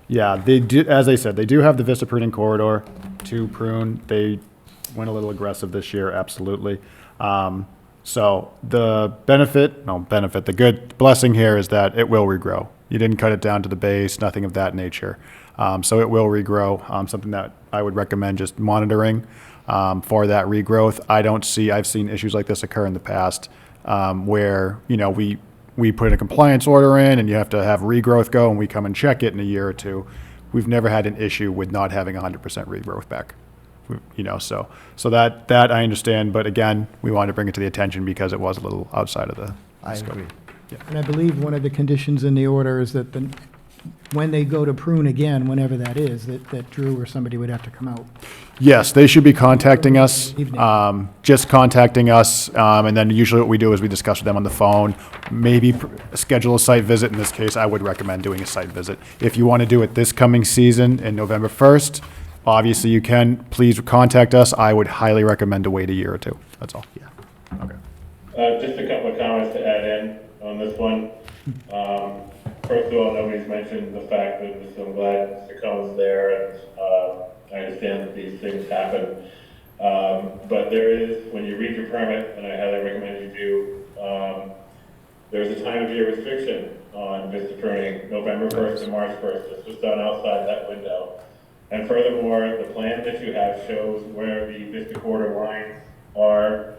yeah, they do, as I said, they do have the vista pruning corridor to prune. They went a little aggressive this year, absolutely. So the the good blessing here is that it will regrow. You didn't cut it down to the base, nothing of that nature. So it will regrow, something that I would recommend just monitoring for that regrowth. I've seen issues like this occur in the past where, we put a compliance order in and you have to have regrowth go and we come and check it in a year or two. We've never had an issue with not having 100% regrowth back. So that I understand, but again, we wanted to bring it to the attention because it was a little outside of the scope. agree. Yeah. And I believe one of the conditions in the order is that when they go to prune again, whenever that is, that Drew or somebody would have to come out. Yes, they should be contacting us, Evening. just contacting us, and then usually what we do is we discuss with them on the phone, maybe schedule a site visit. In this case, I would recommend doing a site visit. If you want to do it this coming season in November 1st, obviously you can, please contact us. I would highly recommend to wait a year or two, that's all. Yeah. Okay. Just a couple of comments to add in on this one. First of all, nobody's mentioned the fact that I'm glad Mr. Cohen's there, and I understand that these things happen. But there is, when you read your permit, and I highly recommend you do, there's a time of year restriction on vista pruning, November 1st to March 1st. This was done outside that window. And furthermore, the plan that you have shows where the vista corridor lines are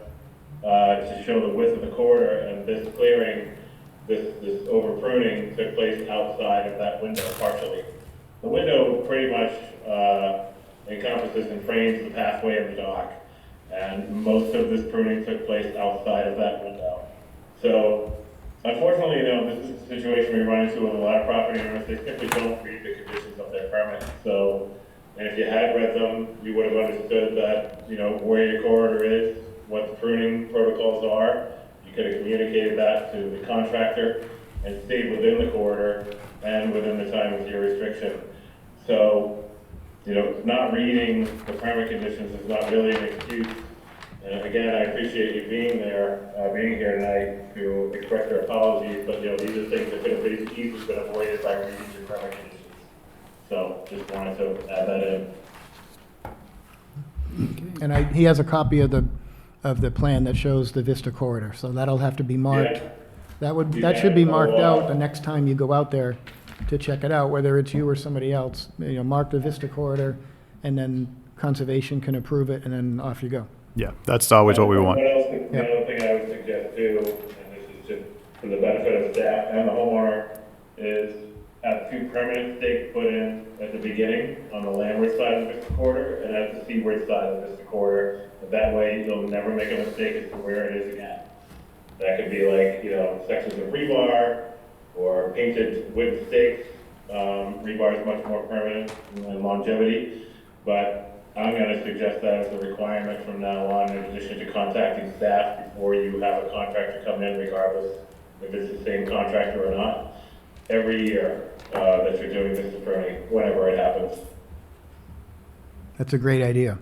to show the width of the corridor, and this clearing, this over pruning took place outside of that window partially. The window pretty much encompasses and frames the pathway of the dock, and most of this pruning took place outside of that window. So, unfortunately, this is a situation we run into with a lot of property owners. They simply don't read the conditions of their permit. So, and if you had read them, you would have understood that, where your corridor is, what the pruning protocols are. You could have communicated that to the contractor and stayed within the corridor and within the time of year restriction. So, not reading the permit conditions is not really an excuse. And again, I appreciate you being here tonight to express your apologies, but these are things that could have been easily been avoided by reading your permit conditions. So, just wanted to add that in. And he has a copy of the plan that shows the Vista corridor, so that'll have to be marked. Yeah. That should be marked out the next time you go out there to check it out, whether it's you or somebody else. Mark the Vista corridor, and then conservation can approve it, and then off you go. Yeah, that's always what we want. Another thing I would suggest too, and this is just for the benefit of staff and the homeowner, is have 2 permanent stakes put in at the beginning on the landward side of the Vista corridor and at the seaward side of the Vista corridor. But that way, you'll never make a mistake as to where it is again. That could be like, sections of rebar or painted wooden stakes. Rebar is much more permanent and longevity, but I'm going to suggest that as a requirement from now on, in addition to contacting staff before you have a contractor come in, regardless if it's the same contractor or not, every year that you're doing this pruning, whenever it happens. That's a great idea.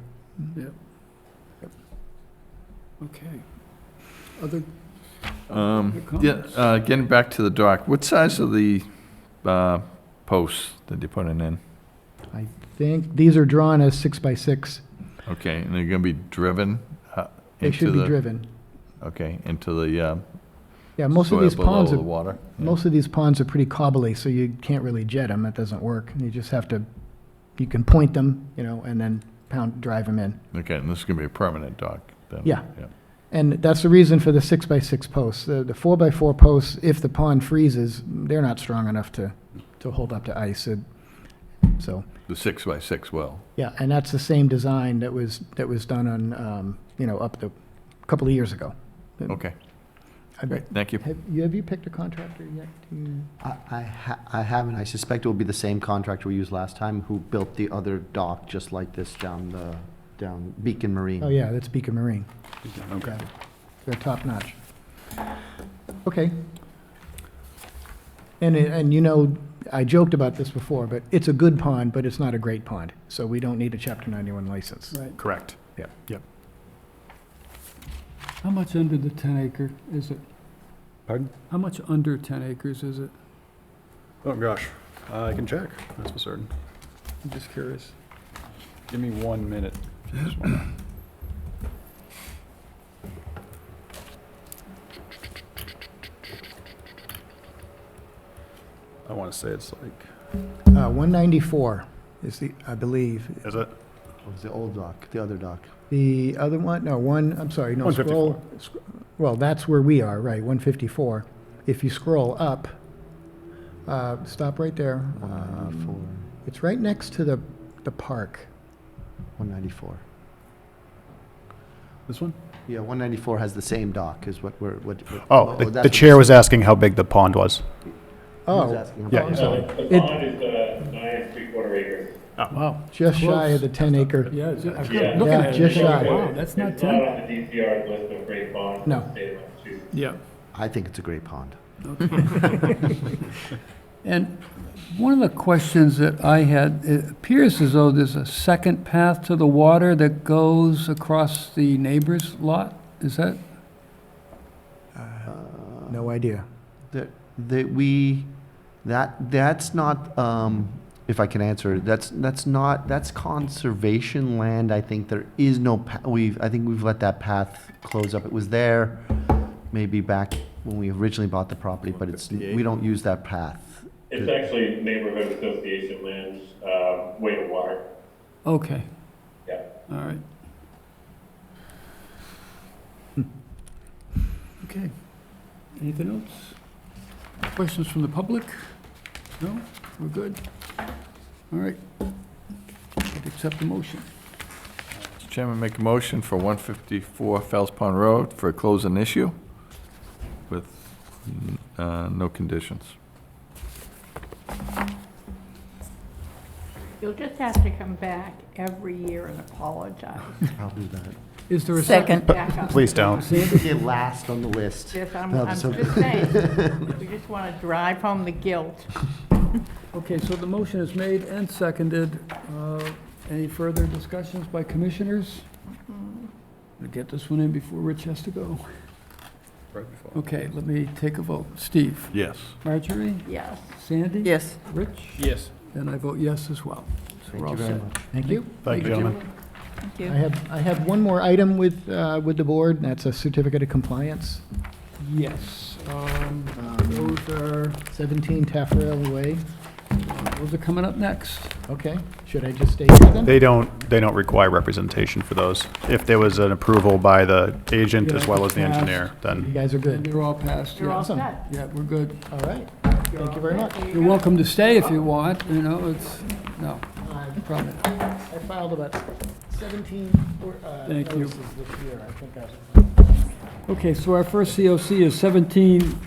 Yep. Okay. Other Getting back to the dock, what size are the posts that you're putting in? I think these are drawn as 6 by 6. Okay, and they're going to be driven They should be driven. Okay, into the Yeah, most of soil these below ponds the are, water? most of these ponds are pretty cobbly, so you can't really jet them. It doesn't work. You just have to, you can point them, and then drive them in. Okay, and this is going to be a permanent dock then? Yeah. And that's the reason for the 6 by 6 posts. The 4 by 4 posts, if the pond freezes, they're not strong enough to hold up to ice. So. The 6 by 6 will? Yeah, and that's the same design that was done on, up a couple of years ago. Okay. Great, thank you. Have you picked a contractor yet? I haven't. I suspect it will be the same contractor we used last time who built the other dock just like this down Beacon Marine. Oh, yeah, that's Beacon Marine. Okay. Yeah, they're top notch. Okay. And I joked about this before, but it's a good pond, but it's not a great pond. So we don't need a Chapter 91 license. Right. Correct. Yeah. Yep. How much under the 10 acre is it? Pardon? How much under 10 acres is it? Oh, gosh. I can check. That's for certain. I'm just curious. Give me 1 minute. Just one. I want to say it's like... 194 is I believe. Is it? What was the old dock, the other dock? The other one, no, I'm sorry, no, 154. Well, that's where we are, right, 154. If you scroll up, stop right there. 194. It's right next to the park. 194. This one? Yeah, 194 has the same dock as what we're... Oh, that's the what chair was asking how big the pond was. Oh, Yeah, I'm sorry. The pond is 9¾ acres. Wow. Just shy of the 10 acre. Yeah, I'm Yeah. looking at it. just shy. Wow, that's not It's not 10. on the DCR's list of great ponds in No. the state of Massachusetts. Yeah. I think it's a great pond. And one of the questions that I had, it appears as though there's a second path to the water that goes across the neighbor's lot. Is that? No idea. That's not, if I can answer, that's conservation land. I think there is no, I think we've let that path close up. It was there maybe back when we originally bought the property, but it's, we don't use that path. It's actually neighborhood association land, way to water. Okay, Yeah. all right. Okay. Anything else? Questions from the public? No? We're good? All right. I'd accept the motion. Mr. Chairman, make a motion for 154 Fells Pond Road for a closing issue with no conditions. You'll just have to come back every year and apologize. I'll do that. Is there a Second. Back up. Please don't. Get last on the list. Yes, I'm No, just so- saying, we just want to drive home the guilt. Okay, so the motion is made and seconded. Any further discussions by commissioners? We'll get this one in before Rich has to go. Right before. Okay, let me take a vote. Steve? Yes. Marjorie? Yes. Sandy? Yes. Rich? Yes. And I vote yes as well. So we're all set. Thank you. Thank you, gentlemen. Thank you. I have one more item with the board, and that's a certificate of compliance. Yes. Those are 17 Taffrail Way. Those are coming up next. Okay, should I just state them? They don't require representation for those. If there was an approval by the agent as well as the engineer, You then guys are And good. they're all passed. You're yeah. all Awesome. set. Yeah, we're good. All right, thank you very much. You're welcome to stay if you want, you know, it's, no, probably not. I filed about 17 Thank you. notices this year, I think Okay, so our first COC is 17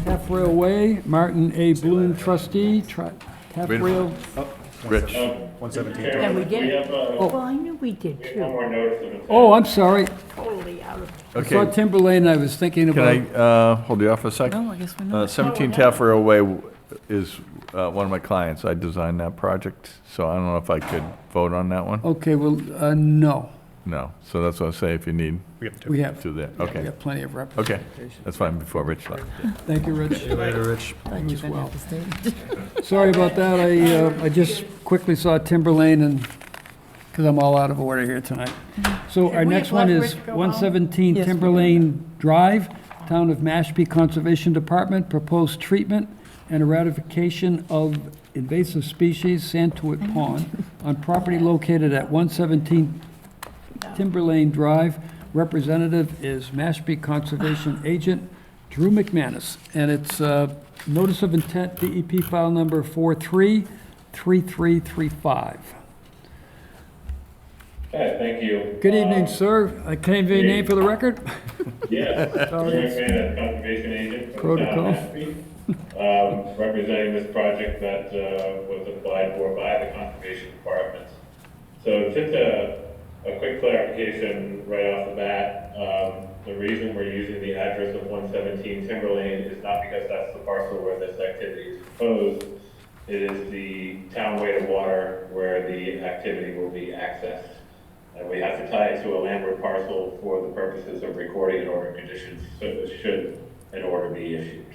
Taffrail Way, Martin A. Bloom trustee, Taffrail. Rich. 117. And we get it. Oh. Well, I knew we did We have one too. more notice of intent. Oh, I'm sorry. Totally out of. I saw Okay, Timber Lane, I was thinking can about, I hold you off for a second? No, I guess we're not. 17 Taffrail Way is one of my clients. I designed that project, so I don't know if I could vote on that one. okay, well, no, No, so that's what I say, if you need we have to. we have, to that, we okay. have plenty of Okay, representation. that's fine, before Rich left. Thank you, Rich. Later, Rich. Thought you you as were gonna well. have to stay. Sorry about that, I just quickly saw Timber Lane and, because I'm all out of order here tonight. So Should our we next let one is Rich go home? 117 Yes, we Timber can. Lane Drive, Town of Mashpee Conservation Department, proposed treatment and eradication of invasive species, Santuit Pond, on property located at 117 Timber Lane Drive. Representative is Mashpee Conservation Agent Drew McManus, and it's notice of intent, DEP file number 433335. Okay, thank you. Good evening, sir. Can I have your name for the record? Yes, Sorry. Drew McMahon, conservation agent from the town Protocol. of Mashpee, representing this project that was applied for by the Conservation Department. So just a quick clarification right off the bat. The reason we're using the address of 117 Timber Lane is not because that's the parcel where this activity is proposed. It is the town way to water where the activity will be accessed. And we have to tie it to a landward parcel for the purposes of recording an order of conditions, so should an order be issued.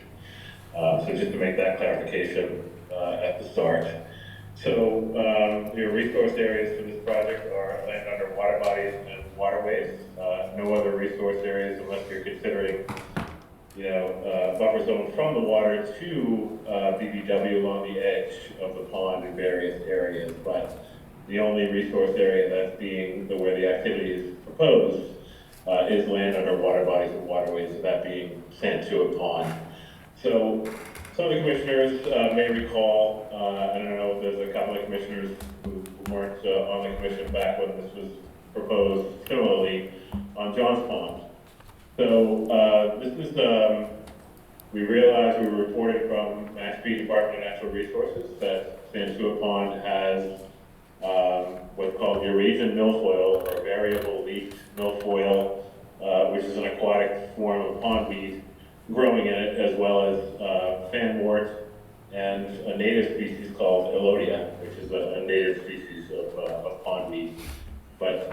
So just to make that clarification at the start. So your resource areas for this project are land under water bodies and waterways. No other resource areas unless you're considering, buffer zone from the water to BBW along the edge of the pond in various areas. But the only resource area that's being where the activity is proposed is land under water bodies and waterways, so that being Santuit Pond. So some of the commissioners may recall, I don't know if there's a couple of commissioners who weren't on the commission back when this was proposed, similarly on Johns Pond. So this is, we realized, we were reported from Mashpee Department of Natural Resources that Santuit Pond has what's called Eurasian milfoil, or variable leaf milfoil, which is an aquatic form of pondweed growing in it, as well as fanwort and a native species called Elodia, which is a native species of pondweed. But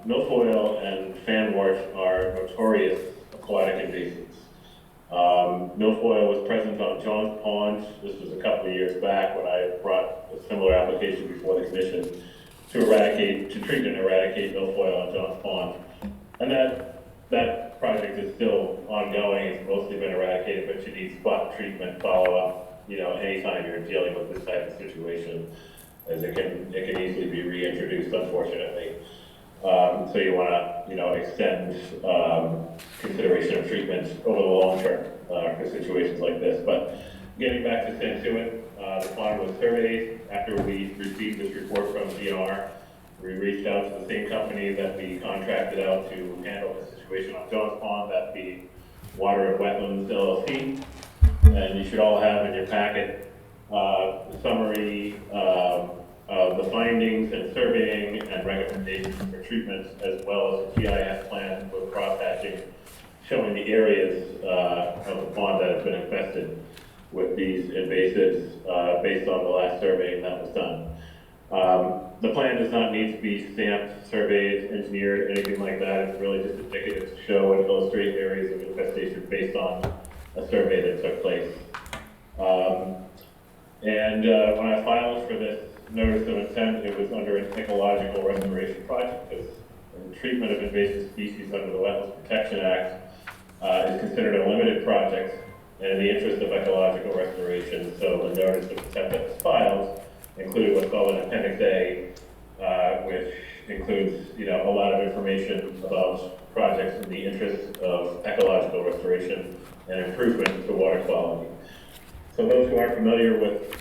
milfoil and fanwort are notorious aquatic invasives. Milfoil was present on Johns Pond. This was a couple of years back when I brought a similar application before the commission to treat and eradicate milfoil on Johns Pond. And that project is still ongoing, it's mostly been eradicated, but you need spot treatment follow-up, anytime you're dealing with this type of situation, as it can easily be reintroduced, unfortunately. So you want to, extend consideration of treatment over the long term for situations like this. But getting back to Santuit, the pond was surveyed after we received this report from DNR. We reached out to the same company that we contracted out to handle the situation on Jones Pond, that being Water and Wetlands LLC. And you should all have in your packet the summary of the findings and surveying and recommendations for treatment, as well as a GIS plan with cross-hatching showing the areas of the pond that have been infested with these invasives based on the last surveying that was done. The plan does not need to be stamped, surveyed, engineered, anything like that. It's really just indicative to show and illustrate areas of infestation based on a survey that took place. When I filed for this notice of intent, it was under an ecological restoration project, because the treatment of invasive species under the Wetlands Protection Act is considered a limited project and in the interest of ecological restoration. So the notice of intent that was filed included what's called an Appendix A, which includes, a lot of information about projects in the interest of ecological restoration and improvement to water quality. So those who aren't familiar with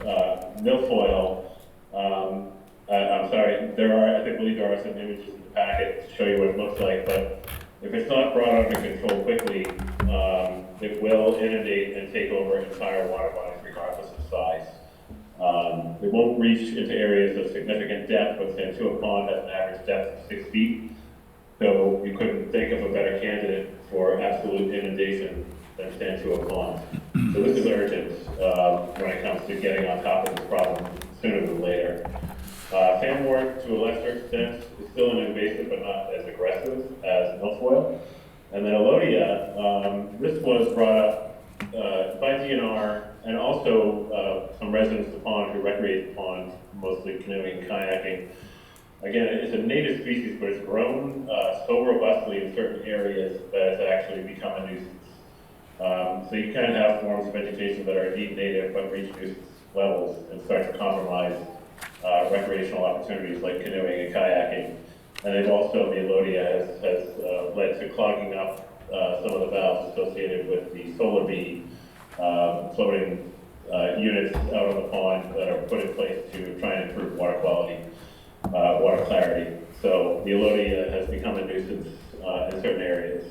milfoil, I'm sorry, I believe there are some images in the packet to show you what it looks like, but if it's not brought under control quickly, it will inundate and take over entire water bodies regardless of size. It won't reach into areas of significant depth, but Santuit Pond has an average depth of 6 feet. So you couldn't think of a better candidate for absolute inundation than Santuit Pond. So this is urgent when it comes to getting on top of this problem sooner than later. Fanwort, to a lesser extent, is still an invasive, but not as aggressive as milfoil. And then Elodia, this was brought up by DNR and also some residents of the pond who recreate the pond, mostly canoeing and kayaking. Again, it's a native species, but it's grown so robustly in certain areas that it's actually become a nuisance. So you can have forms of vegetation that are indeed native but reach nuisance levels and start to compromise recreational opportunities like canoeing and kayaking. And they've also, the Elodia has led to clogging up some of the valves associated with the solar bee floating units out on the pond that are put in place to try and improve water quality, water clarity. So the Elodia has become a nuisance in certain areas.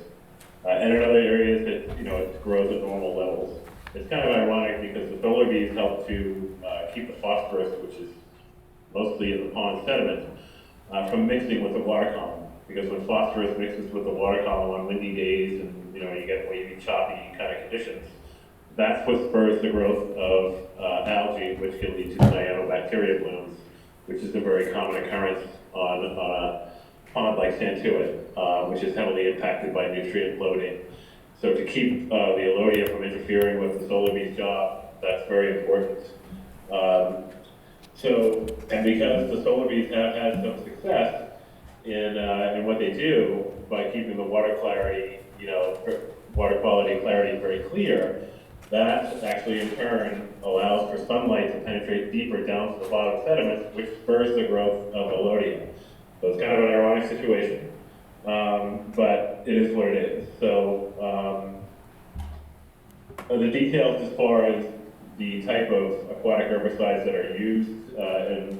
And in other areas it grows at normal levels. It's kind of ironic because the solar bees help to keep the phosphorus, which is mostly in the pond sediment, from mixing with the water column. Because when phosphorus mixes with the water column on windy days and you get wavy, choppy kind of conditions, that's what spurs the growth of algae, which can lead to cyanobacteria blooms, which is a very common occurrence on a pond like Santuit, which is heavily impacted by nutrient loading. So to keep the Elodia from interfering with the solar bee's job, that's very important. And because the solar bees have had some success in what they do by keeping the water clarity, water quality clarity very clear, that actually in turn allows for sunlight to penetrate deeper down to the bottom sediments, which spurs the growth of Elodia. So it's kind of an ironic situation, but it is what it is. So the details as far as the type of aquatic herbicides that are used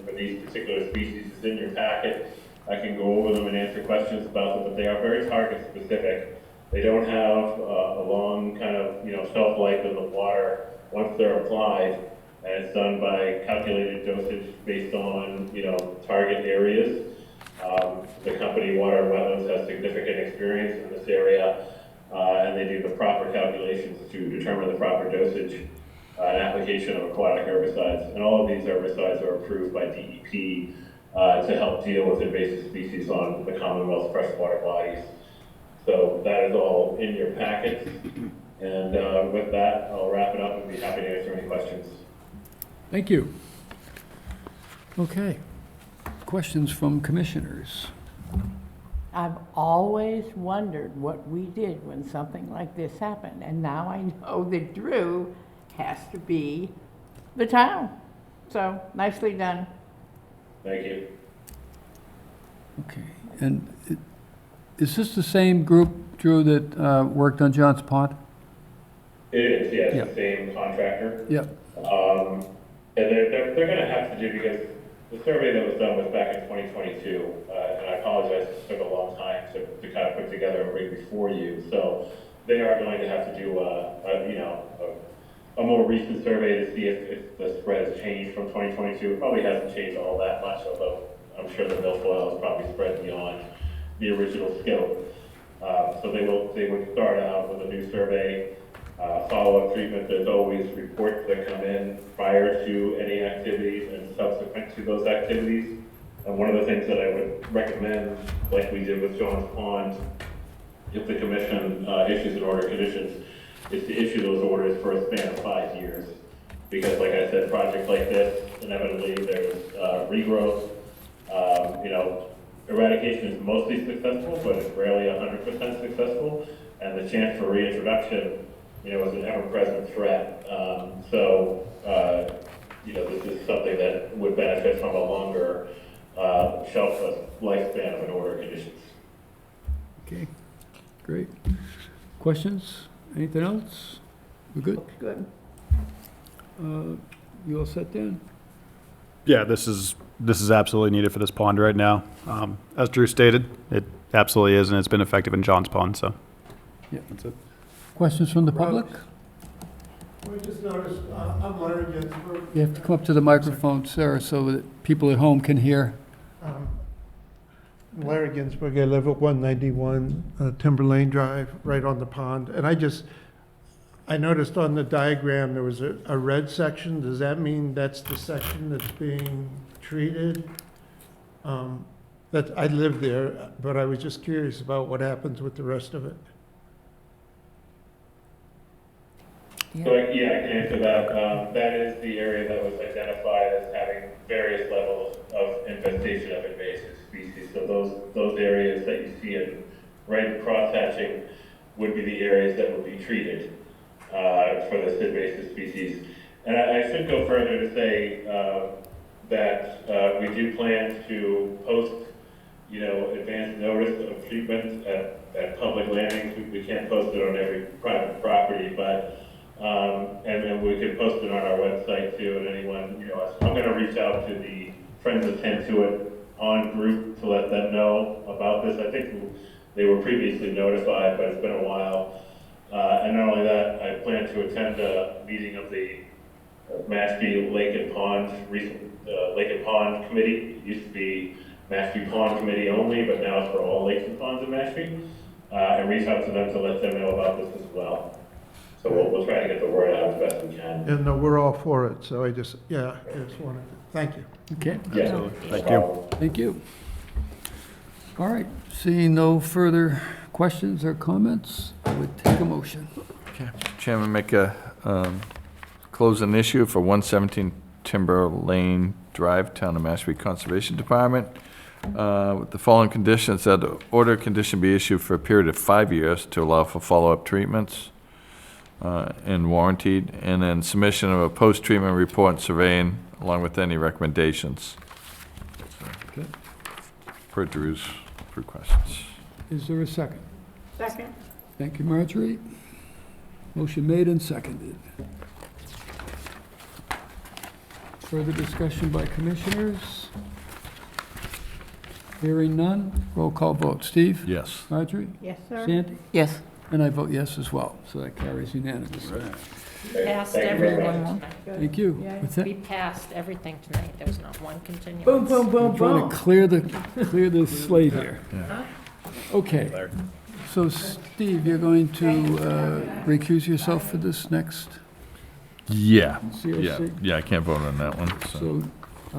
for these particular species is in your packet. I can go over them and answer questions about them, but they are very target specific. They don't have a long kind of shelf life in the water once they're applied, and it's done by calculated dosage based on target areas. The company Water and Wetlands has significant experience in this area, and they do the proper calculations to determine the proper dosage and application of aquatic herbicides. And all of these herbicides are approved by DEP to help deal with invasive species on the Commonwealth's freshwater bodies. So that is all in your packets. And with that, I'll wrap it up and be happy to answer any questions. Thank you. Okay. Questions from commissioners? I've always wondered what we did when something like this happened, and now I know that Drew has to be the town. So, nicely done. Thank you. Okay, and is this the same group, Drew, that worked on John's Pond? It is, yes, Yeah. the same contractor. Yep. And they're gonna have to do, because the survey that was done was back in 2022, and I apologize, it took a long time to kind of put together a rig before you. So they are going to have to do, a more recent survey to see if the spread has changed from 2022. It probably hasn't changed all that much, although I'm sure the milfoil is probably spread beyond the original scope. So they would start out with a new survey, follow-up treatment. There's always reports that come in prior to any activities and subsequent to those activities. And one of the things that I would recommend, like we did with John's Pond, if the commission issues an order of conditions, is to issue those orders for a span of 5 years. Because like I said, projects like this, inevitably there's regrowth. Eradication is mostly successful, but it's rarely 100% successful. And the chance for reintroduction, is an ever-present threat. This is something that would benefit from a longer shelf lifespan of an order of conditions. Okay, great. Questions? Anything else? We're good? Good. You all set, Dan? Yeah, this is absolutely needed for this pond right now. As Drew stated, it absolutely is, and it's been effective in John's Pond, so. Yeah. That's it. Questions from the public? We just noticed, I'm Larry Ginsburg. You have to come up to the microphone, Sarah, so that people at home can hear. Larry Ginsburg, I live at 191 Timber Lane Drive, right on the pond. And I noticed on the diagram there was a red section. Does that mean that's the section that's being treated? I live there, but I was just curious about what happens with the rest of it. So, I can answer that. That is the area that was identified as having various levels of infestation of invasive species. So those areas that you see in red cross-hatching would be the areas that would be treated for this invasive species. And I should go further to say that we do plan to post, advance notice of treatment at public landings. We can't post it on every private property, but and we can post it on our website too, and anyone, I'm gonna reach out to the Friends of Tantuit Pond group to let them know about this. I think they were previously notified, but it's been a while. And not only that, I plan to attend a meeting of the Mashpee Lake and Pond, Lake and Pond Committee. It used to be Mashpee Pond Committee only, but now it's for all lakes and ponds in Mashpee. And reach out to them to let them know about this as well. So we'll try to get the word out as best we can. And we're all for it, so I just wanted to, thank you. Okay. Yeah. Thank you. Thank you. All right, seeing no further questions or comments, I would take a motion. Okay. Chairman, make a, close an issue for 117 Timber Lane Drive, Town of Mashpee Conservation Department, with the following conditions: that the order condition be issued for a period of 5 years to allow for follow-up treatments, and warranted, and then submission of a post-treatment report and surveying along with any recommendations. Okay. Per Drew's requests. Is there a second? Second. Thank you, Marjorie. Motion made and seconded. Further discussion by commissioners? Hearing none, roll call vote. Steve? Yes. Marjorie? Yes, sir. Sandy? Yes. And I vote yes as well, so that carries unanimously. Passed Thank you very everything much. tonight. Thank you. What's that? We passed everything tonight. There was not one continuance. Boom, boom, boom, I'm trying boom. to clear the slate here. Okay, so Steve, you're going to recuse yourself for this next? Yeah, COC? yeah, I can't vote on that one, so. So,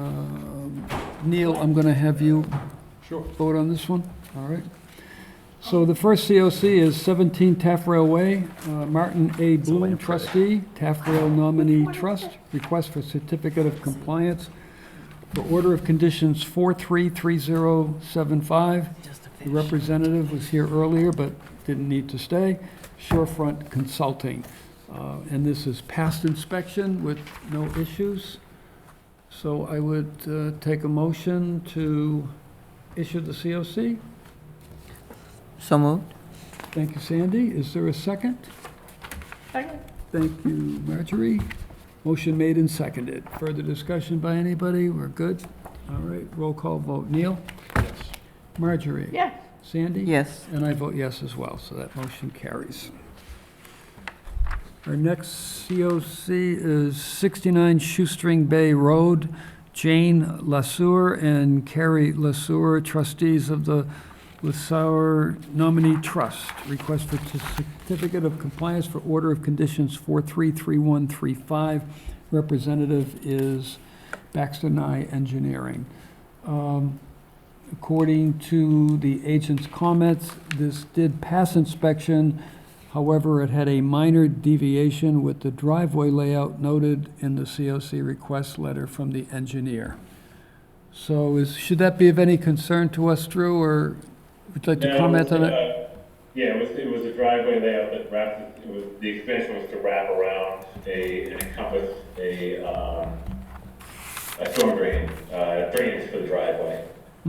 Neil, I'm going to have you vote on this one, all right? So the first COC is 17 Taffrail Way, Martin A. Bloom, trustee, Taffrail Nominee Trust, request for certificate of compliance for order of conditions 433075, The representative was here earlier, but didn't need to stay. Shorefront Consulting. And this is past inspection with no issues. So I would take a motion to issue the COC. So moved. Thank you, Sandy. Is there a second? Second. Thank you, Marjorie. Motion made and seconded. Further discussion by anybody? We're good? All right, roll call vote. Neil? Yes. Marjorie? Yes. Sandy? Yes. And I vote yes as well, so that motion carries. Our next COC is 69 Shoestring Bay Road. Jane Lassour and Carrie Lassour, trustees of the Lassour Nominee Trust. Request for certificate of compliance for order of conditions 433135. Representative is Baxter Nye Engineering. According to the agent's comments, this did pass inspection. However, it had a minor deviation with the driveway layout noted in the COC request letter from the engineer. So should that be of any concern to us, Drew, or would you like to comment on it? Yeah, it was a driveway layout that wrapped, the expansion was to wrap around and encompass a storm drain, drainage for the driveway.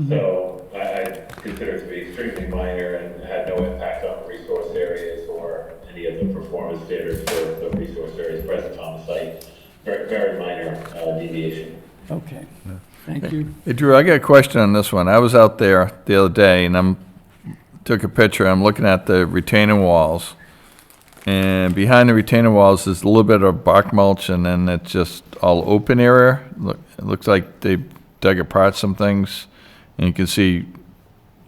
So I consider it to be extremely minor and had no impact on the resource areas or any of the performance standards for the resource areas present on the site. Very, very minor deviation. Okay, thank you. Hey, Drew, I got a question on this one. I was out there the other day and took a picture. I'm looking at the retaining walls. And behind the retaining walls is a little bit of bark mulch, and then it's just all open area. It looks like they dug apart some things. And you can see,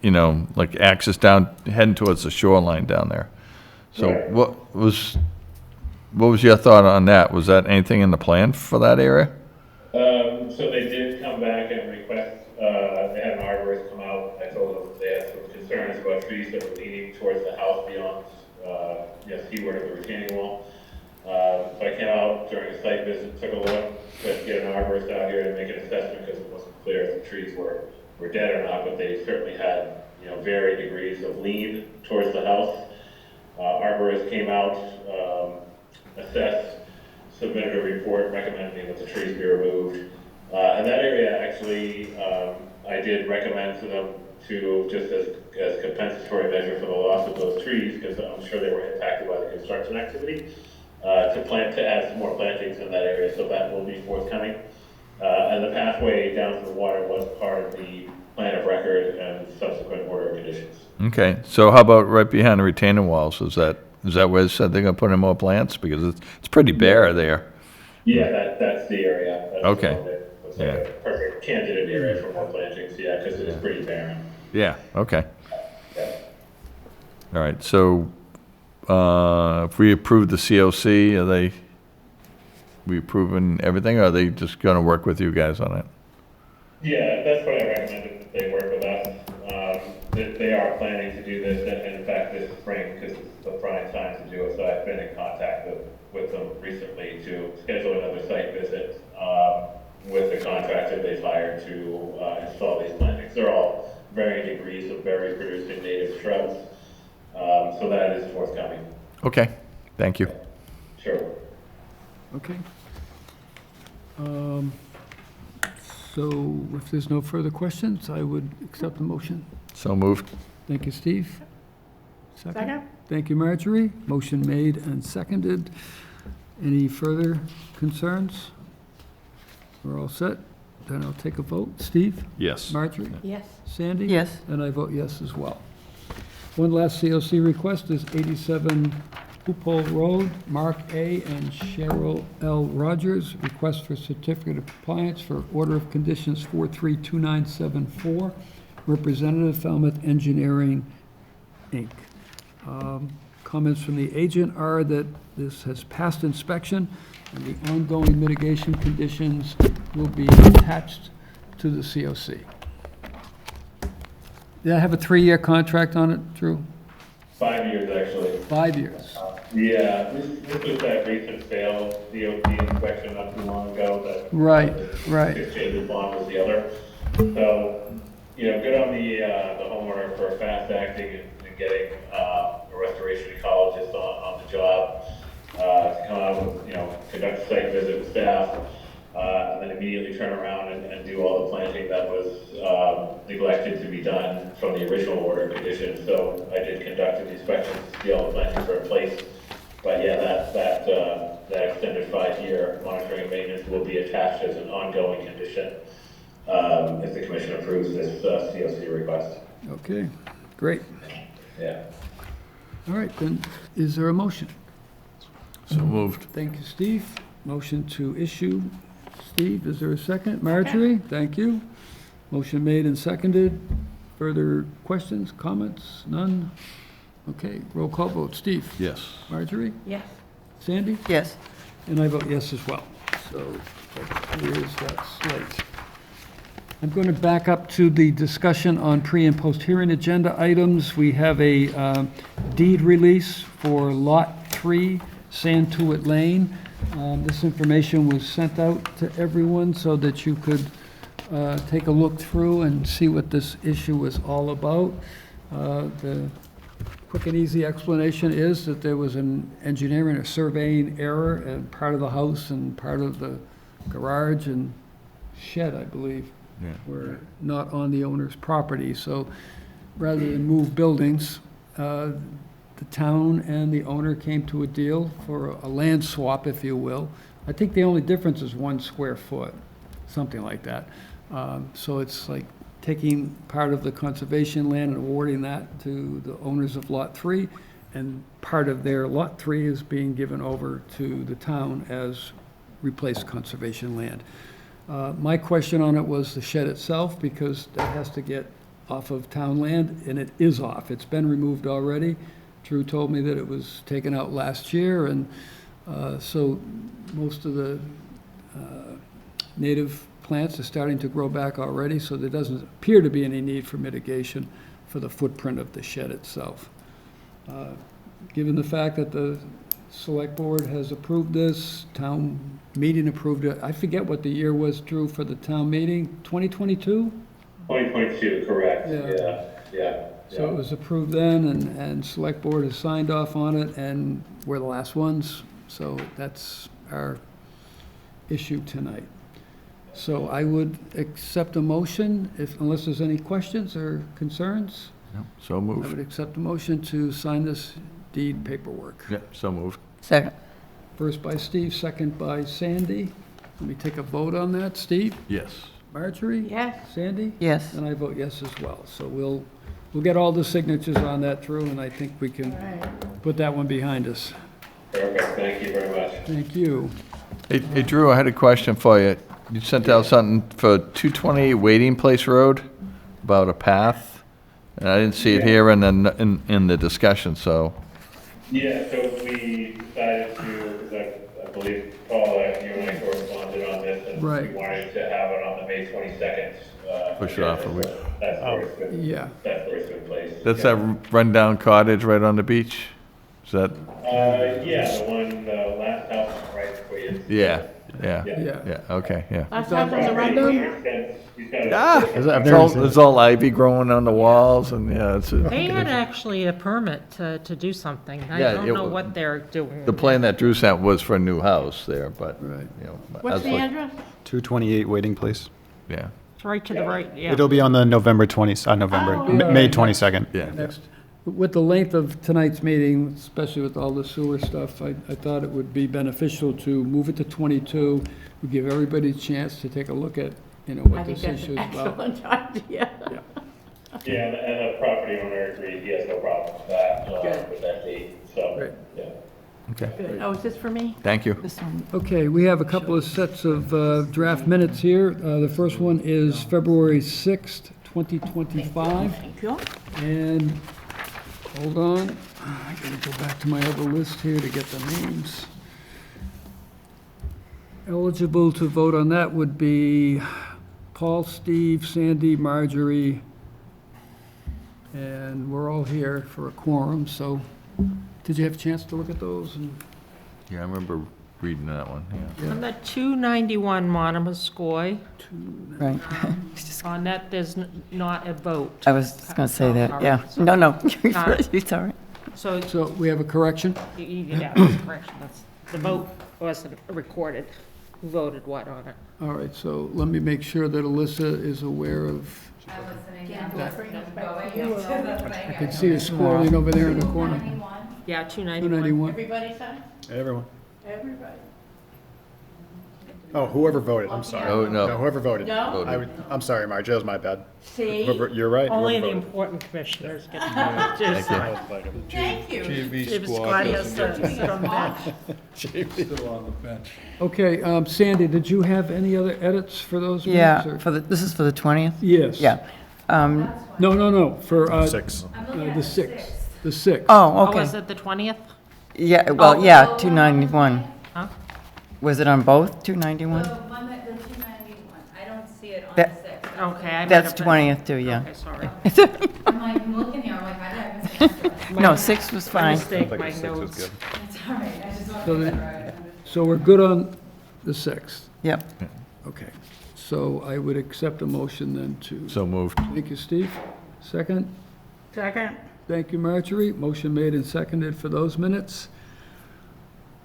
like access down, heading towards the shoreline down there. So Right. what was your thought on that? Was that anything in the plan for that area? So they did come back and request, they had an arborist come out. I told them they had some concerns about trees that were leaning towards the house beyond, seaward of the retaining wall. So I came out during a site visit, took a look, tried to get an arborist out here to make an assessment because it wasn't clear if the trees were dead or not, but they certainly had, varying degrees of lean towards the house. Arborist came out, assessed, submitted a report recommending that the trees be removed. In that area, actually, I did recommend to them to, just as compensatory measure for the loss of those trees, because I'm sure they were impacted by the construction activity, to add some more plantings in that area, so that will be forthcoming. And the pathway down to the water was part of the plan of record and subsequent order of conditions. Okay, so how about right behind the retaining walls? Is that where they said they're gonna put in more plants? Because it's pretty bare there. Yeah, that's the area. That's Okay. the one that looks like a perfect candidate area for more plantings, yeah, because it is pretty barren. Yeah, okay. Yeah. All right, so, if we approve the COC, we approving everything, or are they just gonna work with you guys on it? Yeah, that's what I recommended, that they work with us. They are planning to do this, and in fact, this spring, because it's the prime time to do it, so I've been in contact with them recently to schedule another site visit with the contractor they've hired to install these plantings. They're all varying degrees of berry producing native shrubs, so that is forthcoming. Okay, thank you. Sure. Okay. So if there's no further questions, I would accept the motion. So moved. Thank you, Steve. Second. Thank you, Marjorie. Motion made and seconded. Any further concerns? We're all set. Then I'll take a vote. Steve? Yes. Marjorie? Yes. Sandy? Yes. And I vote yes as well. One last COC request is 87 Hoopole Road, Mark A. and Cheryl L. Rogers. Request for certificate of compliance for order of conditions 432974. Representative Falmouth Engineering, Inc. Comments from the agent are that this has passed inspection and the ongoing mitigation conditions will be attached to the COC. Did I have a 3-year contract on it, Drew? 5 years, actually. 5 years. Yeah, this was that recent failed DOT inspection not too long ago that. Right. Exchange bond was the other. So good on the homeowner for fast acting and getting a restoration ecologist on the job to come out with, conduct a site visit with staff, and then immediately turn around and do all the planting that was neglected to be done from the original order of conditions. So I did conduct an inspection to see all the plantings were in place. But yeah, that extended 5-year monitoring and maintenance will be attached as an ongoing condition if the commission approves this COC request. Okay, great. Yeah. All right, then, is there a motion? So moved. Thank you, Steve. Motion to issue. Steve, is there a second? Marjorie, thank you. Motion made and seconded. Further questions, comments? None? Okay, roll call vote. Steve? Yes. Marjorie? Yes. Sandy? Yes. And I vote yes as well. So that clears that slate. I'm going to back up to the discussion on pre- and post-hearing agenda items. We have a deed release for Lot 3, Santuit Lane. This information was sent out to everyone so that you could take a look through and see what this issue was all about. The quick and easy explanation is that there was an engineering or surveying error in part of the house and part of the garage and shed, I believe, were not on the owner's property. So rather than move buildings, the town and the owner came to a deal for a land swap, if you will. I think the only difference is 1 square foot, something like that. So it's like taking part of the conservation land and awarding that to the owners of Lot 3, and part of their Lot 3 is being given over to the town as replaced conservation land. My question on it was the shed itself, because that has to get off of town land, and it is off. It's been removed already. Drew told me that it was taken out last year, and so most of the native plants are starting to grow back already, so there doesn't appear to be any need for mitigation for the footprint of the shed itself. Given the fact that the select board has approved this, town meeting approved it, I forget what the year was, Drew, for the town meeting, 2022? 2022, correct. Yeah. So it was approved then, and select board has signed off on it, and we're the last ones, so that's our issue tonight. So I would accept a motion, unless there's any questions or concerns. No, so I moved. would accept a motion to sign this deed paperwork. Yeah, so moved. Second. First by Steve, second by Sandy. Let me take a vote on that. Steve? Yes. Marjorie? Yes. Sandy? Yes. And I vote yes as well. So we'll get all the signatures on that, Drew, and I think we can put that one behind us. Perfect. Thank you very much. Thank you. Hey, Drew, I had a question for you. You sent out something for 228 Waiting Place Road about a path, and I didn't see it here in the discussion, so. Yeah, so we decided to, because I believe, Paul, you and I corresponded on this, and Right. we wanted to have it on the May 22nd. Push it off a week. That's where it's been, Yeah. that's where it's been placed. That's that rundown cottage right on the beach? Is that? Yeah, the one, last house right before you. Yeah. Yeah. Okay, yeah. Last time on the rundown? There's all ivy growing on the walls, and yeah, it's. They had actually a permit to do something. I Yeah, don't it know wa- what they're doing. The plan that Drew sent was for a new house there, but, Right. you know. I What's was the like- address? 228 Waiting Place. Yeah. It's right to the right, yeah. It'll be on the November 20, May 22nd. Yeah. Next. With the length of tonight's meeting, especially with all the sewer stuff, I thought it would be beneficial to move it to 22, to give everybody a chance to take a look at, I what think this that's issue an is about. excellent idea. Yeah, and the property owner agreed, he has no problem with that, Good. with that date, so, Great. yeah. Okay. Good. Oh, is this for me? Thank you. This one. Okay, we have a couple of sets of draft minutes here. The first one is February 6th, 2025. Thank you. And, hold on, I gotta go back to my other list here to get the names. Eligible to vote on that would be Paul, Steve, Sandy, Marjorie, and we're all here for a quorum, so did you have a chance to look at those? And Yeah, I remember reading that one, yeah. On the 291 Monomoskoye, Right. on that, there's not a vote. I was just going to say that, yeah. Sorry. No, Sorry. it's all right. So, So we have a correction? yeah, that's correction, that's, the vote wasn't recorded. Who voted what on it? All right, so let me make sure that Alyssa is aware of, I can see her scrolling over there in the corner. Yeah, 291. 291. Everybody signed? Everyone. Everybody. Oh, whoever voted, I'm sorry. Oh, no. Whoever voted. No? I'm sorry, Marge, that was my bad. See? You're right. Only whoever the voted. important commissioners get to just Thank you. David Scott has to come back. Still on the bench. Okay, Sandy, did you have any other edits for those minutes? Yeah, or- this is for the 20th? Yes. Yeah. No, for, Six. the 6th. The 6th. Oh, Oh, okay. was it the 20th? Yeah, well, yeah, 291. Huh? Was it on both, 291? The 291, I don't see it on That- the 6th. Okay, I might That's have been- 20th too, yeah. Okay, sorry. I'm like, I'm looking here, I'm like, I didn't. No, 6 was My fine. mistake, Like my a six was notes. good. It's all right, I just want So to make then- sure. So we're good on the 6th? Yep. Okay. So I would accept a motion then to. So moved. Thank you, Steve. Second? Second. Thank you, Marjorie. Motion made and seconded for those minutes.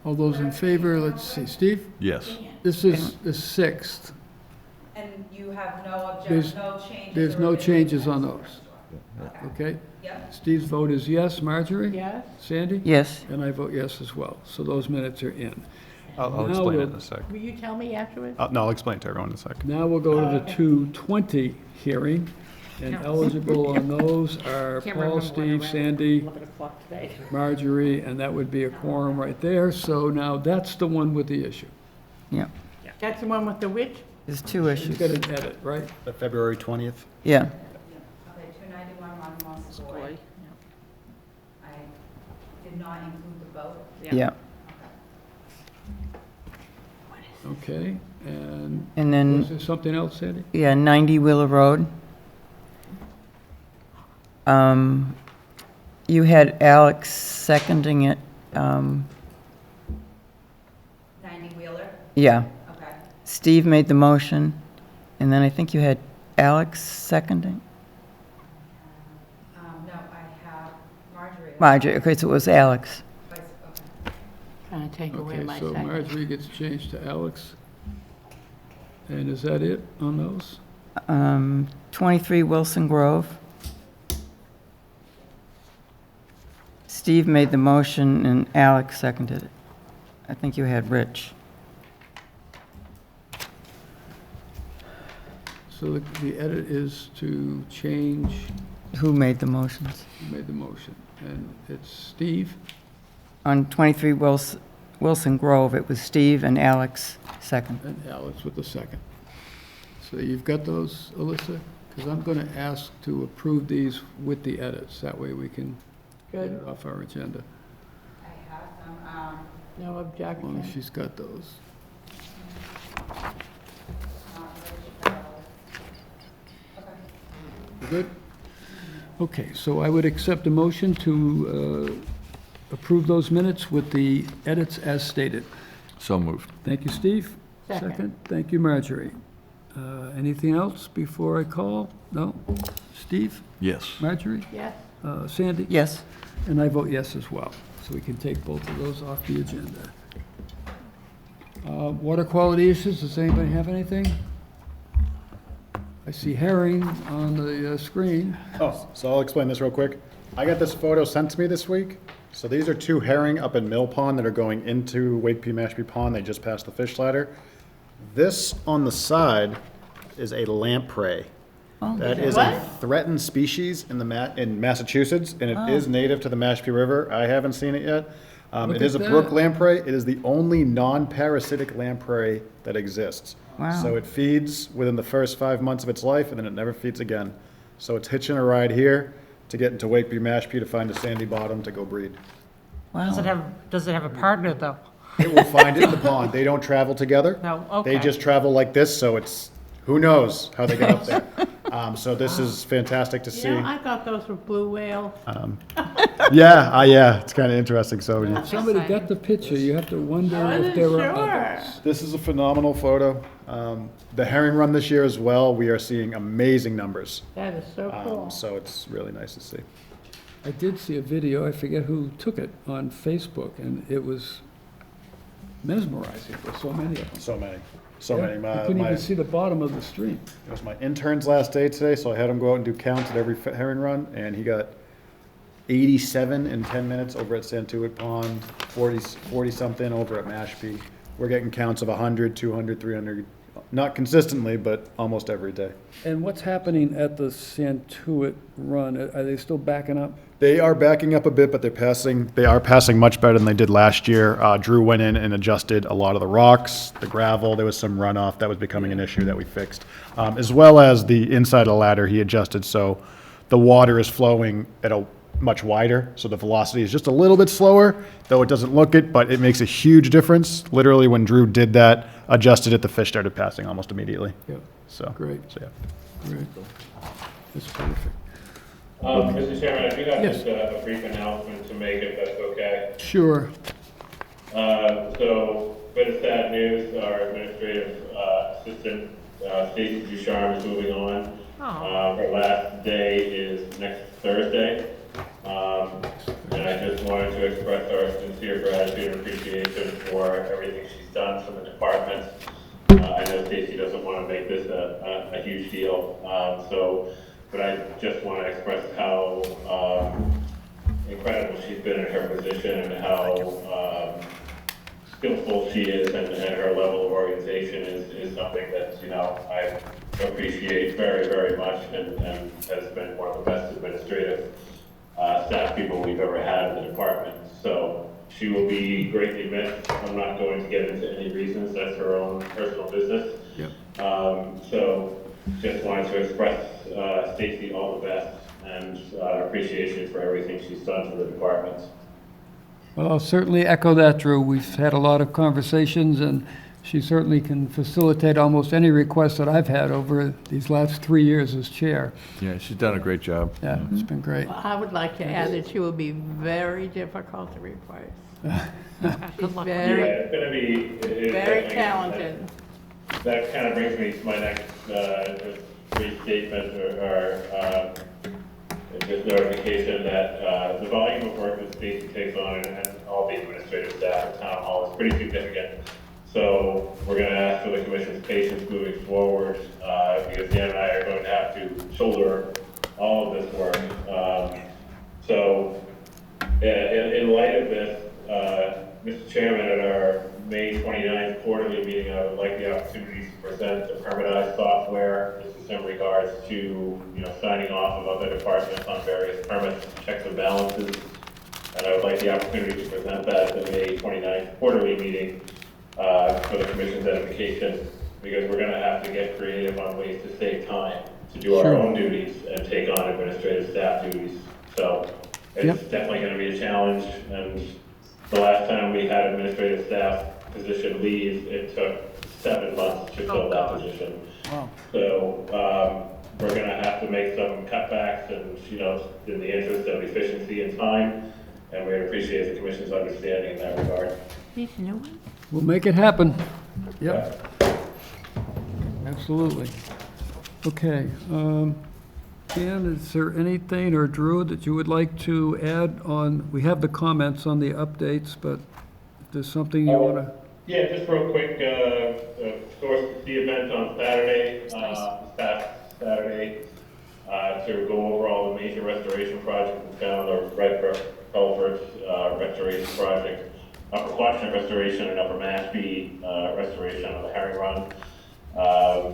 All those in favor, let's see, Steve? Yes. This is the 6th. And you have no There's- no changes? There's or no revisions? changes on those, okay? Yep. Steve's vote is yes. Marjorie? Yes. Sandy? Yes. And I vote yes as well. So those minutes are in. I'll Now explain it we'll- in a sec. Will you tell me afterwards? No, I'll explain to everyone in a sec. Now we'll go to the 220 hearing, and eligible on those are Can't Paul, remember when I Steve, ran Sandy, 11 o'clock today. Marjorie, and that would be a quorum right there. So now that's the one with the issue. Yeah. That's the one with the which? There's two You've issues. got an edit, right? The February 20th? Yeah. Okay, 291 Monomoskoye. I did not include the vote. Yeah. Okay, and And then, was there something else, Sandy? yeah, 90 Wheeler Road. You had Alex seconding it. 90 Wheeler? Yeah. Okay. Steve made the motion, and then I think you had Alex seconding? No, I have Marjorie. Marjorie, okay, so it was Alex. Okay. Trying to take away Okay, my so second. Marjorie gets changed to Alex. And is that it on those? 23 Wilson Grove. Steve made the motion and Alex seconded it. I think you had Rich. So the edit is to change, Who made the motions? who made the motion? And it's Steve? On 23 Wilson Grove, it was Steve and Alex second. And Alex with the second. So you've got those, Alyssa? Because I'm going to ask to approve these with the edits. That way we can get Good. it off our agenda, I have them, No as long as objection. she's got those. Good? Okay, so I would accept a motion to approve those minutes with the edits as stated. So moved. Thank you, Steve. Second. Thank you, Marjorie. Anything else before I call? No? Steve? Yes. Marjorie? Yes. Sandy? Yes. And I vote yes as well, so we can take both of those off the agenda. Water quality issues, does anybody have anything? I see herring on the screen. Oh, so I'll explain this real quick. I got this photo sent to me this week. So these are two herring up in Mill Pond that are going into Wakeby Mashpee Pond. They just passed the fish ladder. This on the side is a lamprey. That is a threatened species in in Massachusetts, and it is native to the Mashpee River. I haven't seen it yet. It is a at brook that. lamprey. It is the only non-parasitic lamprey that exists. Wow. So it feeds within the first 5 months of its life, and then it never feeds again. So it's hitching a ride here to get into Wakeby Mashpee to find a sandy bottom to go breed. Does it have a partner, though? It will find it in the pond. They don't travel together. No, They okay. just travel like this, so it's, who knows how they get up there. So this is fantastic to see. You know, I thought those were blue whales. Yeah, it's kind of interesting. So If somebody got the picture, you have to wonder if there were others. this is a phenomenal photo. The herring run this year as well, we are seeing amazing numbers. That is so cool. So it's really nice to see. I did see a video, I forget who took it, on Facebook, and it was mesmerizing. There's so many of them. So many. I couldn't even see the bottom of the stream. It was my intern's last day today, so I had him go out and do counts at every herring run, and he got 87 in 10 minutes over at Santuit Pond, 40-something over at Mashpee. We're getting counts of 100, 200, 300, not consistently, but almost every day. And what's happening at the Santuit run? Are they still backing up? They are backing up a bit, but they are passing much better than they did last year. Drew went in and adjusted a lot of the rocks, the gravel. There was some runoff that was becoming an issue that we fixed. As well as the inside of the ladder he adjusted, so the water is flowing at a much wider, so the velocity is just a little bit slower, though it doesn't look it, but it makes a huge difference. Literally, when Drew did that, adjusted it, the fish started passing almost immediately. Yep. So Great. So, yeah. Great. That's perfect. Mr. Chairman, I do have Yes. just a brief announcement to make, if that's okay. Sure. So, bit of sad news, our administrative assistant, Stacy Ducharme, is moving on. Her last day is next Thursday. And I just wanted to express our sincere gratitude and appreciation for everything she's done for the department. I know Stacy doesn't want to make this a huge deal, but I just want to express how incredible she's been in her position and how skillful she is, and her level of organization is something that, I appreciate very, very much, and has been one of the best administrative staff people we've ever had in the department. So she will be greatly missed. I'm not going to get into any reasons. That's her own personal business. Yep. So just wanted to express Stacy all the best and appreciation for everything she's done for the department. Well, I'll certainly echo that, Drew. We've had a lot of conversations, and she certainly can facilitate almost any request that I've had over these last 3 years as chair. Yeah, she's done a great job. Yeah, it's been great. Well, I would like to add that she will be very difficult to replace. She's Yeah, very, it's going to be very definitely- talented. That kind of brings me to my next just brief statement or just notification that the volume of work that Stacy takes on and all the administrative staff at Town Hall is pretty significant. So we're going to ask for the commission's patience moving forward because Dan and I are going to have to shoulder all of this work. So in light of this, Mr. Chairman, at our May 29th quarterly meeting, I would like the opportunity to present the permitized software. This is in regards to, signing off of other departments on various permits, checks and balances. And I would like the opportunity to present that at the May 29th quarterly meeting for the commission's edification, because we're going to have to get creative on ways to save time to do our own duties and take on administrative staff duties. So it's definitely going to be a challenge, and the last time we had administrative staff position leave, it took 7 months to fill that position. Wow. So we're going to have to make some cutbacks, and in the interest of efficiency and time, and we appreciate the commission's understanding in that regard. These new ones? We'll make it happen. Yep. Absolutely. Okay. Dan, is there anything, or Drew, that you would like to add on? We have the comments on the updates, but if there's something you want to... Yeah, just real quick, of course, the event on Saturday, this past Saturday, to go over all the major restoration projects in town, the Red Culvert restoration project, Upper Quadrant restoration, and Upper Mashpee restoration of the Herring Run.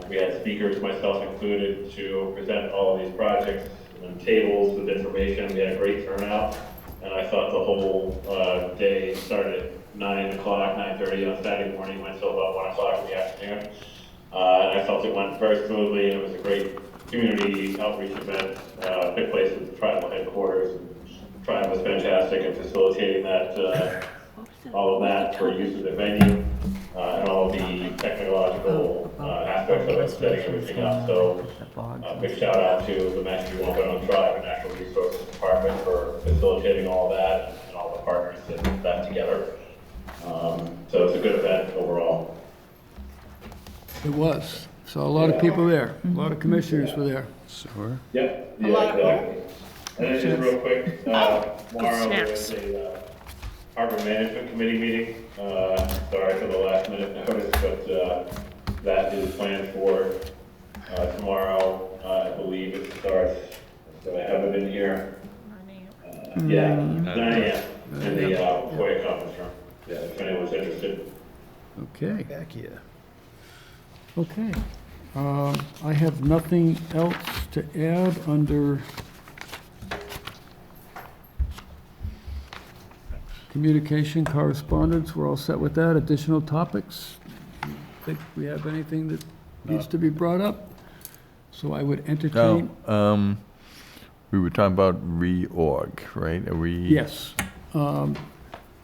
We had speakers, myself included, to present all of these projects and tables with information. We had a great turnout, and I thought the whole day started at 9 o'clock, 9:30 on Saturday morning, went till about 1 o'clock in the afternoon. And I felt it went very smoothly, and it was a great community outreach event. Took place at the tribal headquarters. Tribe was fantastic in facilitating that, all of that for use of the venue. and all the technological aspects of it, setting everything up. So, big shout out to the Mashpee Wampanoag Tribe and Natural Resources Department for facilitating all that and all the partners that put that together. So it's a good event overall. It was. So a lot of people there, a lot of commissioners were there. Sure. Yep, yeah, exactly. And then just real quick, tomorrow snacks. there's a Harbor Management Committee meeting. Sorry for the last minute notice, but that is planned for tomorrow. I believe it starts, so I have it in here. Yeah, 9 a.m. in the Hoya conference room. Yeah, if anyone's interested. Okay. Back here. Okay. I have nothing else to add under communication, correspondence. We're all set with that. Additional topics? Think we have anything that needs to be brought up? So I would entertain. No, we were talking about reorg, right? Are we? Yes.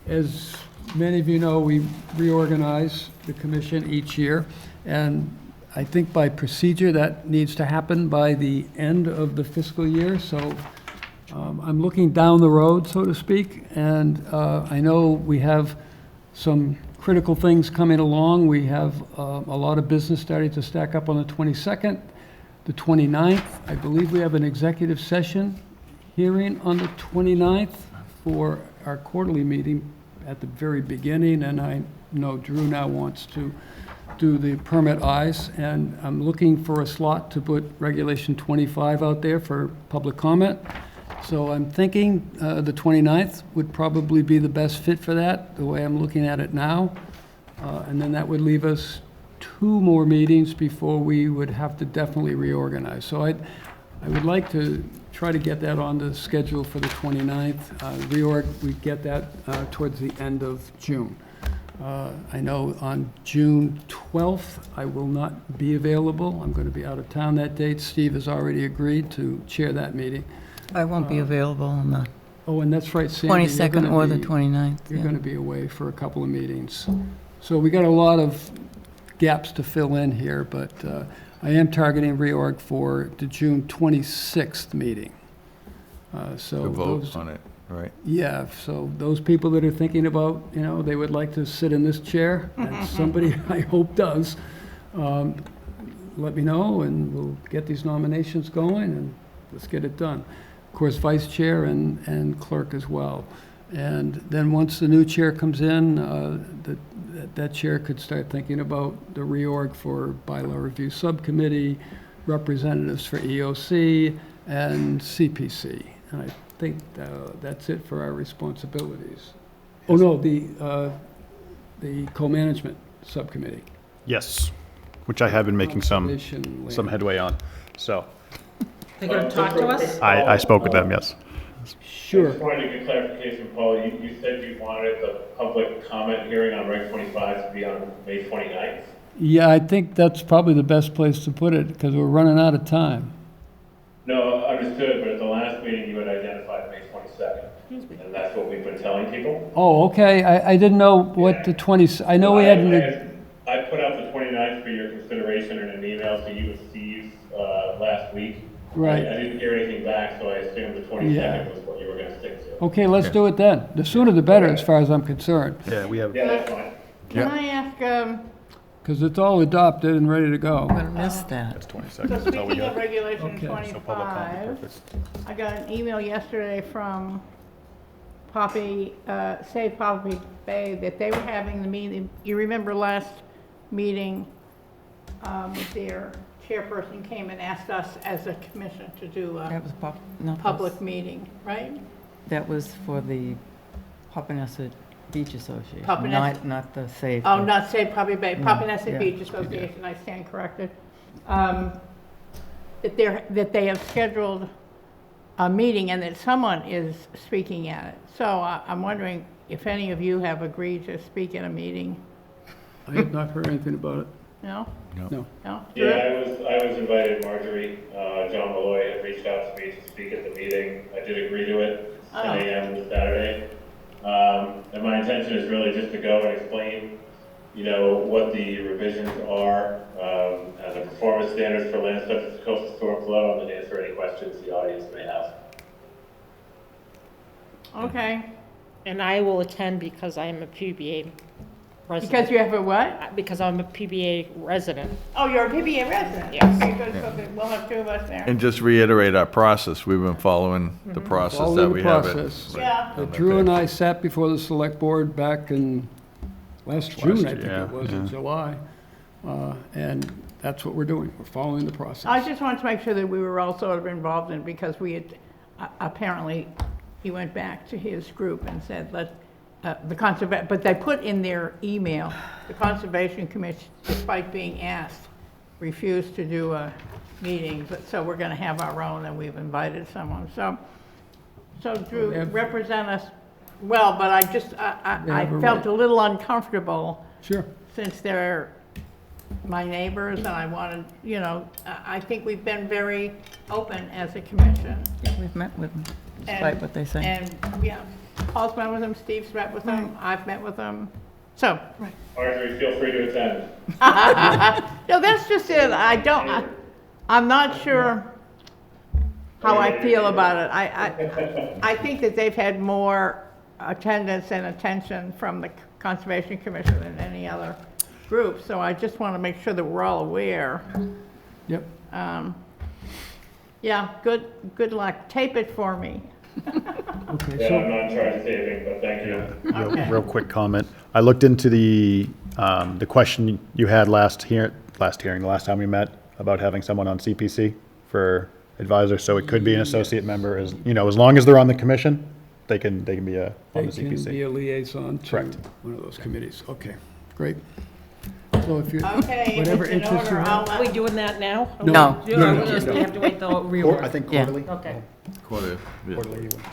As many of you know, we reorganize the commission each year, and I think by procedure, that needs to happen by the end of the fiscal year. So I'm looking down the road, so to speak, and I know we have some critical things coming along. We have a lot of business starting to stack up on the 22nd, the 29th. I believe we have an executive session hearing on the 29th for our quarterly meeting at the very beginning, and I know Drew now wants to do the permit Is, and I'm looking for a slot to put Regulation 25 out there for public comment. So I'm thinking the 29th would probably be the best fit for that, the way I'm looking at it now. And then that would leave us 2 more meetings before we would have to definitely reorganize. So I would like to try to get that on the schedule for the 29th. Reorg, we get that towards the end of June. I know on June 12th, I will not be available. I'm going to be out of town that date. Steve has already agreed to chair that meeting. I won't be available on the Oh, and that's right, Sandy. 22nd or the 29th. You're yeah. going to be away for a couple of meetings. So we got a lot of gaps to fill in here, but I am targeting reorg for the June 26th meeting. So To vote those- on it, right? Yeah, so those people that are thinking about, you know, they would like to sit in this chair, and somebody I hope does, let me know, and we'll get these nominations going, and let's get it done. Of course, vice chair and clerk as well. And then once the new chair comes in, that chair could start thinking about the reorg for bylaw review subcommittee, representatives for EOC, and CPC. And I think that's it for our responsibilities. Oh, no, the co-management subcommittee. Yes, which I have been making some headway on, so. They're going to talk to us? I spoke with them, yes. Sure. I just wanted to get clarification, Paul. You said you wanted the public comment hearing on Reg 25 to be on May 29th? Yeah, I think that's probably the best place to put it, because we're running out of time. No, understood, but at the last meeting, you had identified May 22nd. And that's what we've been telling people. Oh, okay, I didn't know what the 20, I know we had an... I put out the 29th for your consideration in an email to you and Steve last week. Right. I didn't hear anything back, so I assumed the 22nd was what you were going to stick to. Okay, let's do it then. The sooner the better, as far as I'm concerned. Yeah, we have. Yeah, that's fine. Can I ask, Because it's all adopted and ready to go. I'm going to miss that. That's so 22nd, that's all we speaking of got. Regulation Okay. So public comment 25, purpose. I got an email yesterday from Poppy, Save Poppy Bay, that they were having the meeting. You remember last meeting, their chairperson came and asked us as a commission to do a That was not public this. meeting, right? That was for the Papaneset Beach Association, Papaneset- not the Save. Oh, not Save Poppy Bay, Papaneset yeah. Beach Association, I stand corrected. That they have scheduled a meeting and that someone is speaking at it. So I'm wondering if any of you have agreed to speak at a meeting? I have not heard anything about it. No? No. No? Yeah, I was invited. Marjorie, John Malloy had reached out to me to speak at the meeting. I did agree to it, 10 a.m. this Saturday. And my intention is really just to go and explain you know, what the revisions are, and the performance standards for land subject to coastal storm flow, and then answer any questions the audience may have. Okay. And I will attend because I am a PBA resident. Because you have a what? Because I'm a PBA resident. Oh, you're a PBA resident? Yes. Okay, good, so we'll have two of us there. And just reiterate our process, we've been following the process that Following we the have it. process. Yeah. on the Drew and page. I sat before the select board back in last June, I think year, it was, yeah. in July. And that's what we're doing. We're following the process. I just wanted to make sure that we were all sort of involved in, because we had, apparently, he went back to his group and said, but they put in their email, the Conservation Commission, despite being asked, refused to do a meeting, but, so we're gonna have our own, and we've invited someone, so Drew, We have- represent us well, but I just, I have a felt right. a little uncomfortable, Sure. since they're my neighbors, and I wanted, you know, I think we've been very open as a commission. Yeah, we've met with them, despite what they say. And, yeah, Paul's met with them, Steve's met with them, I've met with them, so. Marjorie, feel free to attend. No, that's just it, I'm not sure how I feel about it. I think that they've had more attendance and attention from the Conservation Commission than any other group, so I just want to make sure that we're all aware. Yep. Yeah, good luck. Tape it for me. Okay, Yeah, so, I'm not in charge of taping, but thank you. Okay. Real quick comment. I looked into the question you had the last time we met, about having someone on CPC for advisor, so it could be an associate member, as long as they're on the commission, they can be on the they can be CPC. a liaison to Correct. one of those committees. Okay, great. So if you, Okay, if whatever it's in interest you order, have. Are we doing that now? No. No. Just we have to wait till Or, reorg. I think Yeah. quarterly. Okay. Quarter, yeah. Quarterly, you went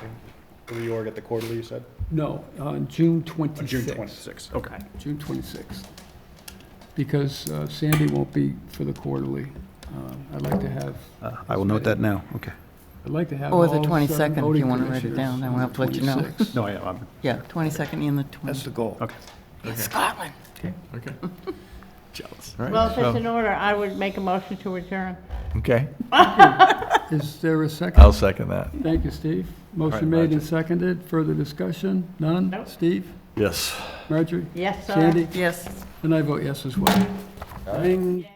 to. Reorg at the quarterly, you said? No, on June 26th. June 26th, okay. June 26th. Because Sandy won't be for the quarterly. I'd like to have. I will note that now, okay. I'd like to have Or all the 22nd, 7 if you voting want to write it commissioners down, then on we'll have to let you know. 26th. No, I'm, Yeah, 22nd and the That's the 20th. goal. okay. Scotland. Okay. Jealous. All right, Well, if it's so- in order, I would make a motion to adjourn. Okay, Is there a second? I'll second that. Thank you, Steve. All right, Motion made and Marjorie. seconded. Further discussion? None? Nope. Steve? Yes. Marjorie? Yes, sir. Sandy? Yes. And I vote yes as well. Bang.